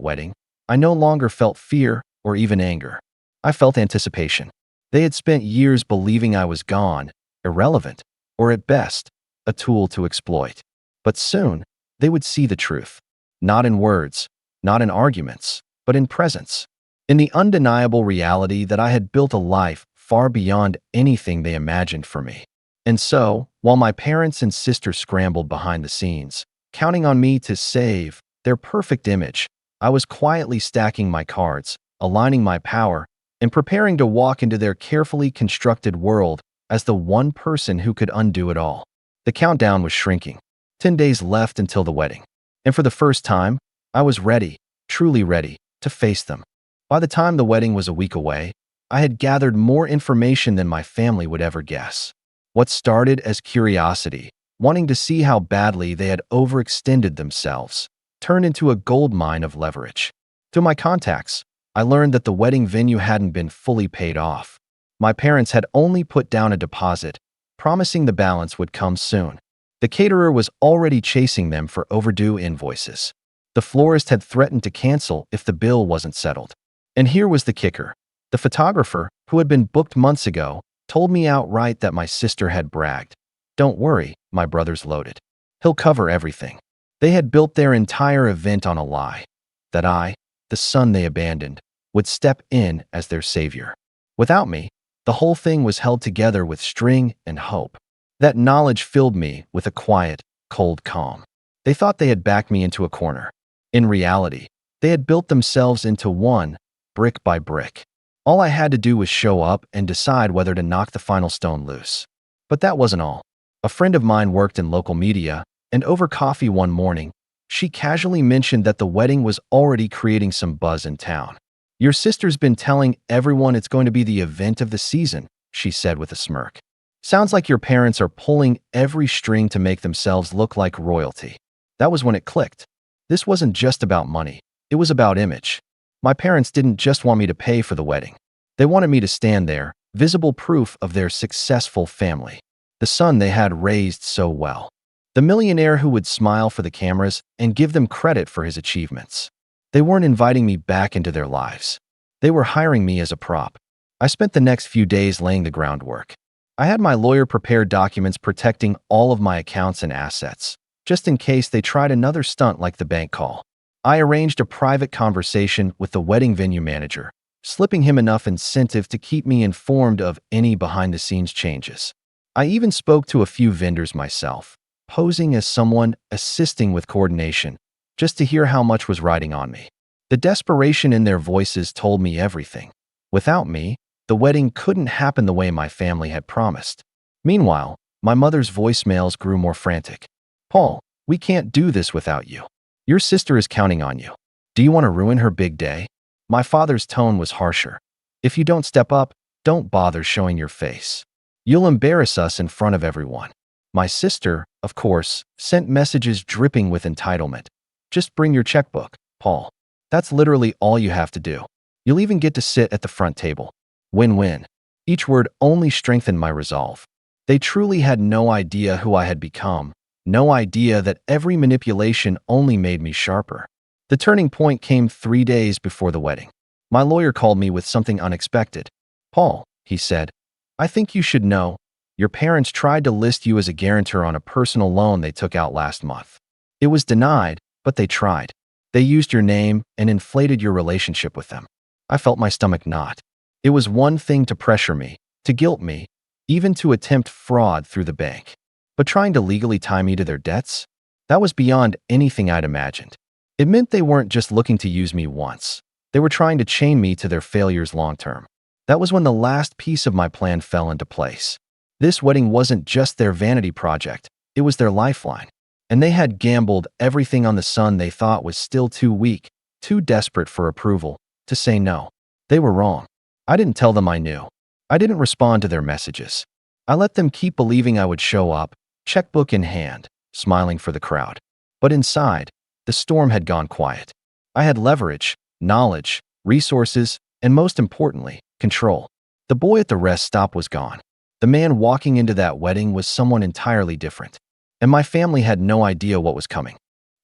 wedding, I no longer felt fear or even anger. I felt anticipation. They had spent years believing I was gone, irrelevant, or at best, a tool to exploit. But soon, they would see the truth. Not in words, not in arguments, but in presence. In the undeniable reality that I had built a life far beyond anything they imagined for me. And so, while my parents and sister scrambled behind the scenes, counting on me to save their perfect image, I was quietly stacking my cards, aligning my power, and preparing to walk into their carefully constructed world as the one person who could undo it all. The countdown was shrinking. 10 days left until the wedding. And for the first time, I was ready, truly ready, to face them. By the time the wedding was a week away, I had gathered more information than my family would ever guess. What started as curiosity, wanting to see how badly they had overextended themselves, turned into a goldmine of leverage. Through my contacts, I learned that the wedding venue hadn't been fully paid off. My parents had only put down a deposit, promising the balance would come soon. The caterer was already chasing them for overdue invoices. The florist had threatened to cancel if the bill wasn't settled. And here was the kicker. The photographer, who had been booked months ago, told me outright that my sister had bragged. "Don't worry, my brother's loaded. He'll cover everything." They had built their entire event on a lie. That I, the son they abandoned, would step in as their savior. Without me, the whole thing was held together with string and hope. That knowledge filled me with a quiet, cold calm. They thought they had backed me into a corner. In reality, they had built themselves into one, brick by brick. All I had to do was show up and decide whether to knock the final stone loose. But that wasn't all. A friend of mine worked in local media, and over coffee one morning, she casually mentioned that the wedding was already creating some buzz in town. "Your sister's been telling everyone it's going to be the event of the season," she said with a smirk. "Sounds like your parents are pulling every string to make themselves look like royalty." That was when it clicked. This wasn't just about money. It was about image. My parents didn't just want me to pay for the wedding. They wanted me to stand there, visible proof of their successful family. The son they had raised so well. The millionaire who would smile for the cameras and give them credit for his achievements. They weren't inviting me back into their lives. They were hiring me as a prop. I spent the next few days laying the groundwork. I had my lawyer prepare documents protecting all of my accounts and assets, just in case they tried another stunt like the bank call. I arranged a private conversation with the wedding venue manager, slipping him enough incentive to keep me informed of any behind-the-scenes changes. I even spoke to a few vendors myself, posing as someone assisting with coordination, just to hear how much was riding on me. The desperation in their voices told me everything. Without me, the wedding couldn't happen the way my family had promised. Meanwhile, my mother's voicemails grew more frantic. "Paul, we can't do this without you. Your sister is counting on you. Do you want to ruin her big day?" My father's tone was harsher. "If you don't step up, don't bother showing your face. You'll embarrass us in front of everyone." My sister, of course, sent messages dripping with entitlement. "Just bring your checkbook, Paul. That's literally all you have to do. You'll even get to sit at the front table. Win-win." Each word only strengthened my resolve. They truly had no idea who I had become, no idea that every manipulation only made me sharper. The turning point came 3 days before the wedding. My lawyer called me with something unexpected. "Paul," he said, "I think you should know. Your parents tried to list you as a guarantor on a personal loan they took out last month. It was denied, but they tried. They used your name and inflated your relationship with them." I felt my stomach knot. It was one thing to pressure me, to guilt me, even to attempt fraud through the bank. But trying to legally tie me to their debts? That was beyond anything I'd imagined. It meant they weren't just looking to use me once. They were trying to chain me to their failures long term. That was when the last piece of my plan fell into place. This wedding wasn't just their vanity project, it was their lifeline. And they had gambled everything on the son they thought was still too weak, too desperate for approval, to say no. They were wrong. I didn't tell them I knew. I didn't respond to their messages. I let them keep believing I would show up, checkbook in hand, smiling for the crowd. But inside, the storm had gone quiet. I had leverage, knowledge, resources, and most importantly, control. The boy at the rest stop was gone. The man walking into that wedding was someone entirely different. And my family had no idea what was coming.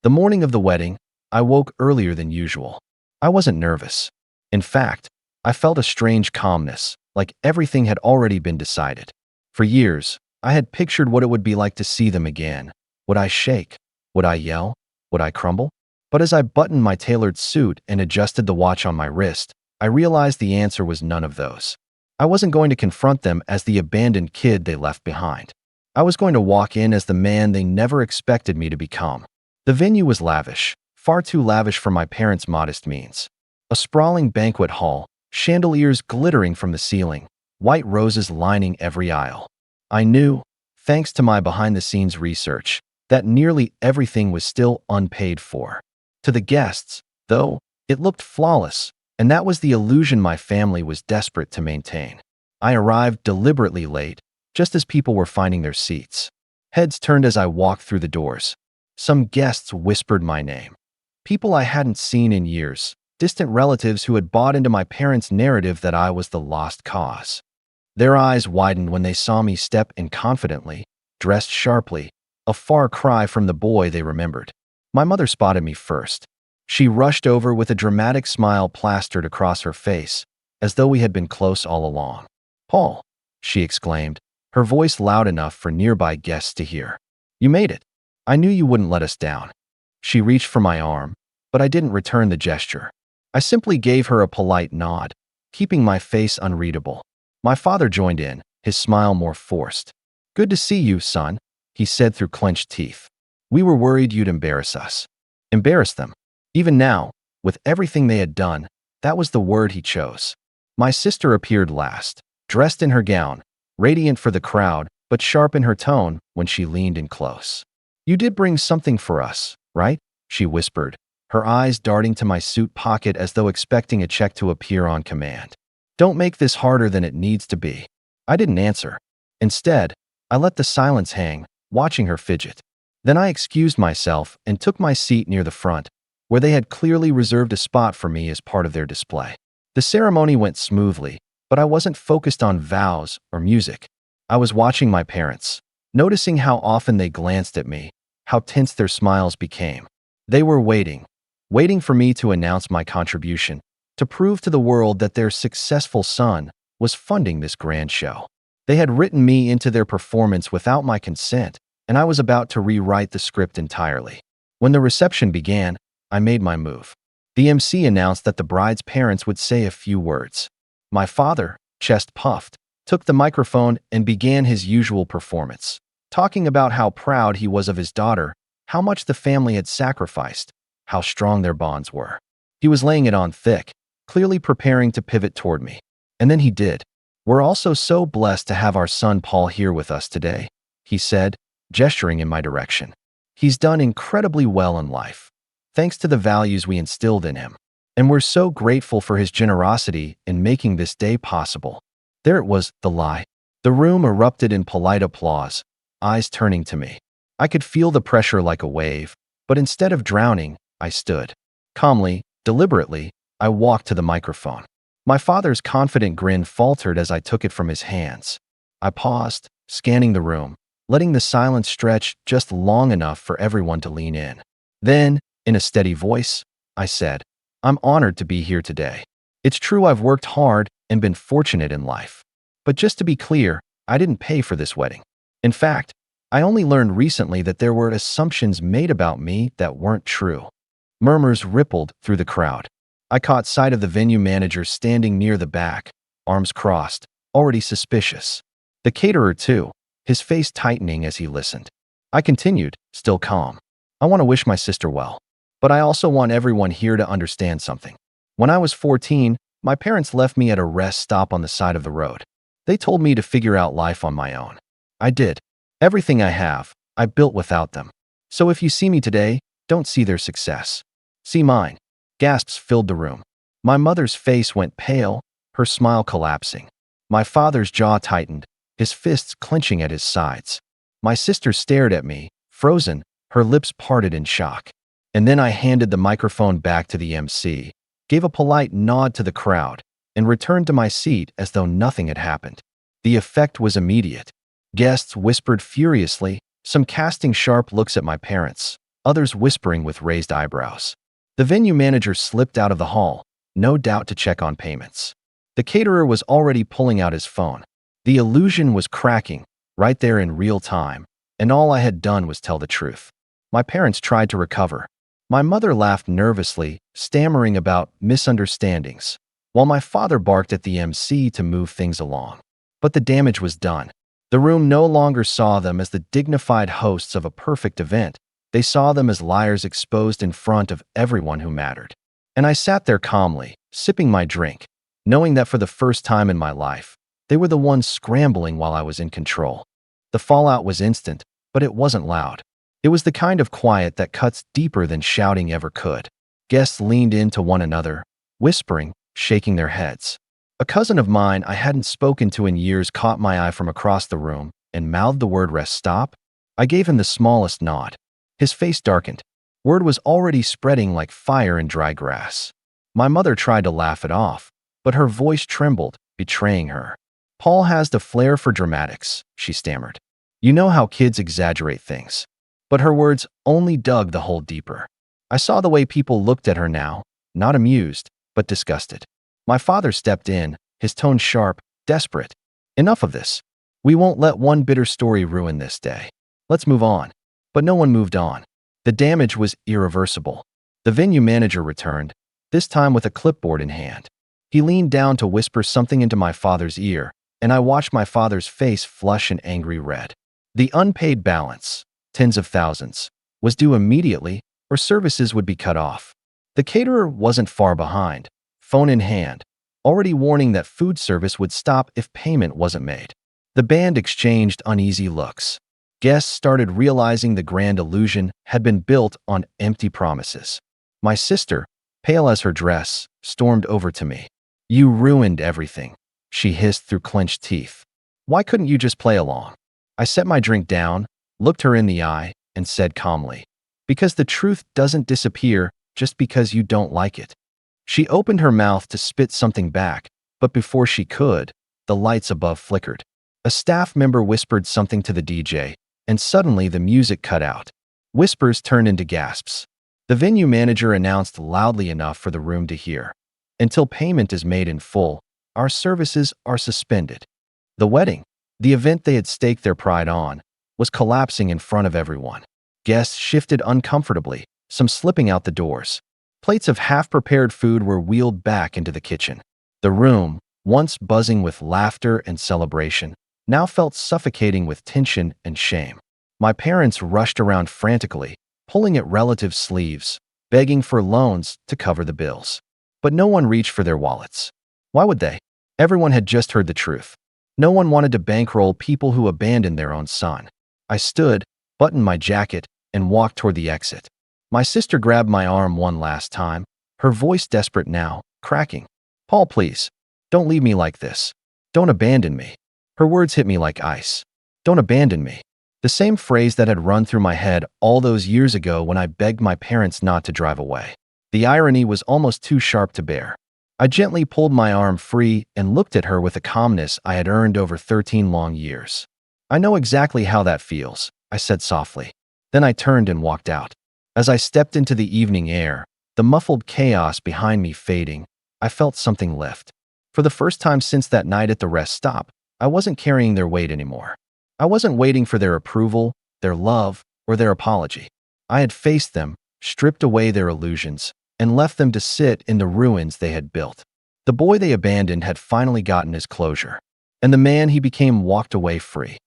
The morning of the wedding, I woke earlier than usual. I wasn't nervous. In fact, I felt a strange calmness, like everything had already been decided. For years, I had pictured what it would be like to see them again. Would I shake? Would I yell? Would I crumble? But as I buttoned my tailored suit and adjusted the watch on my wrist, I realized the answer was none of those. I wasn't going to confront them as the abandoned kid they left behind. I was going to walk in as the man they never expected me to become. The venue was lavish, far too lavish for my parents' modest means. A sprawling banquet hall, chandeliers glittering from the ceiling, white roses lining every aisle. I knew, thanks to my behind-the-scenes research, that nearly everything was still unpaid for. To the guests, though, it looked flawless, and that was the illusion my family was desperate to maintain. I arrived deliberately late, just as people were finding their seats. Heads turned as I walked through the doors. Some guests whispered my name. People I hadn't seen in years, distant relatives who had bought into my parents' narrative that I was the lost cause. Their eyes widened when they saw me step in confidently, dressed sharply, a far cry from the boy they remembered. My mother spotted me first. She rushed over with a dramatic smile plastered across her face, as though we had been close all along. "Paul," she exclaimed, her voice loud enough for nearby guests to hear. "You made it. I knew you wouldn't let us down." She reached for my arm, but I didn't return the gesture. I simply gave her a polite nod, keeping my face unreadable. My father joined in, his smile more forced. "Good to see you, son," he said through clenched teeth. "We were worried you'd embarrass us." Embarrass them. Even now, with everything they had done, that was the word he chose. My sister appeared last, dressed in her gown, radiant for the crowd, but sharp in her tone when she leaned in close. "You did bring something for us, right?" she whispered, her eyes darting to my suit pocket as though expecting a check to appear on command. "Don't make this harder than it needs to be." I didn't answer. Instead, I let the silence hang, watching her fidget. Then I excused myself and took my seat near the front, where they had clearly reserved a spot for me as part of their display. The ceremony went smoothly, but I wasn't focused on vows or music. I was watching my parents, noticing how often they glanced at me, how tense their smiles became. They were waiting for me to announce my contribution, to prove to the world that their successful son was funding this grand show. They had written me into their performance without my consent, and I was about to rewrite the script entirely. When the reception began, I made my move. The MC announced that the bride's parents would say a few words. My father, chest puffed, took the microphone and began his usual performance, talking about how proud he was of his daughter, how much the family had sacrificed, how strong their bonds were. He was laying it on thick, clearly preparing to pivot toward me. And then he did. "We're also so blessed to have our son Paul here with us today," he said, gesturing in my direction. "He's done incredibly well in life, thanks to the values we instilled in him. And we're so grateful for his generosity in making this day possible." There it was, the lie. The room erupted in polite applause, eyes turning to me. I could feel the pressure like a wave, but instead of drowning, I stood. Calmly, deliberately, I walked to the microphone. My father's confident grin faltered as I took it from his hands. I paused, scanning the room, letting the silence stretch just long enough for everyone to lean in. Then, in a steady voice, I said, "I'm honored to be here today. It's true I've worked hard and been fortunate in life. But just to be clear, I didn't pay for this wedding. In fact, I only learned recently that there were assumptions made about me that weren't true." Murmurs rippled through the crowd. I caught sight of the venue manager standing near the back, arms crossed, already suspicious. The caterer too, his face tightening as he listened. I continued, still calm. "I want to wish my sister well. But I also want everyone here to understand something. When I was 14, my parents left me at a rest stop on the side of the road. They told me to figure out life on my own. I did. Everything I have, I built without them. So if you see me today, don't see their success. See mine." Gasps filled the room. My mother's face went pale, her smile collapsing. My father's jaw tightened, his fists clenching at his sides. My sister stared at me, frozen, her lips parted in shock. And then I handed the microphone back to the MC, gave a polite nod to the crowd, and returned to my seat as though nothing had happened. The effect was immediate. Guests whispered furiously, some casting sharp looks at my parents, others whispering with raised eyebrows. The venue manager slipped out of the hall, no doubt to check on payments. The caterer was already pulling out his phone. The illusion was cracking, right there in real time, and all I had done was tell the truth. My parents tried to recover. My mother laughed nervously, stammering about misunderstandings, while my father barked at the MC to move things along. But the damage was done. The room no longer saw them as the dignified hosts of a perfect event, They saw them as liars exposed in front of everyone who mattered. And I sat there calmly, sipping my drink, knowing that for the first time in my life, they were the ones scrambling while I was in control. The fallout was instant, but it wasn't loud. It was the kind of quiet that cuts deeper than shouting ever could. Guests leaned into one another, whispering, shaking their heads. A cousin of mine I hadn't spoken to in years caught my eye from across the room and mouthed the word "rest stop." I gave him the smallest nod. His face darkened. Word was already spreading like fire in dry grass. My mother tried to laugh it off, but her voice trembled, betraying her. "Paul has the flair for dramatics," she stammered. "You know how kids exaggerate things." But her words only dug the hole deeper. I saw the way people looked at her now, not amused, but disgusted. My father stepped in, his tone sharp, desperate. "Enough of this. We won't let one bitter story ruin this day. Let's move on." But no one moved on. The damage was irreversible. The venue manager returned, this time with a clipboard in hand. He leaned down to whisper something into my father's ear, and I watched my father's face flush an angry red. The unpaid balance, tens of thousands, was due immediately, or services would be cut off. The caterer wasn't far behind, phone in hand, already warning that food service would stop if payment wasn't made. The band exchanged uneasy looks. Guests started realizing the grand illusion had been built on empty promises. My sister, pale as her dress, stormed over to me. "You ruined everything," she hissed through clenched teeth. "Why couldn't you just play along?" I set my drink down, looked her in the eye, and said calmly, "Because the truth doesn't disappear just because you don't like it." She opened her mouth to spit something back, but before she could, the lights above flickered. A staff member whispered something to the DJ, and suddenly the music cut out. Whispers turned into gasps. The venue manager announced loudly enough for the room to hear, "Until payment is made in full, our services are suspended." The wedding, the event they had staked their pride on, was collapsing in front of everyone. Guests shifted uncomfortably, some slipping out the doors. Plates of half-prepared food were wheeled back into the kitchen. The room, once buzzing with laughter and celebration, now felt suffocating with tension and shame. My parents rushed around frantically, pulling at relatives' sleeves, begging for loans to cover the bills. But no one reached for their wallets. Why would they? Everyone had just heard the truth. No one wanted to bankroll people who abandoned their own son. I stood, buttoned my jacket, and walked toward the exit. My sister grabbed my arm one last time, her voice desperate now, cracking. "Paul, please, don't leave me like this. Don't abandon me." Her words hit me like ice. "Don't abandon me." The same phrase that had run through my head all those years ago when I begged my parents not to drive away. The irony was almost too sharp to bear. I gently pulled my arm free and looked at her with a calmness I had earned over 13 long years. "I know exactly how that feels," I said softly. Then I turned and walked out. As I stepped into the evening air, the muffled chaos behind me fading, I felt something lift. For the first time since that night at the rest stop, I wasn't carrying their weight anymore. I wasn't waiting for their approval, their love, or their apology. I had faced them, stripped away their illusions, and left them to sit in the ruins they had built. The boy they abandoned had finally gotten his closure, and the man he became walked away free.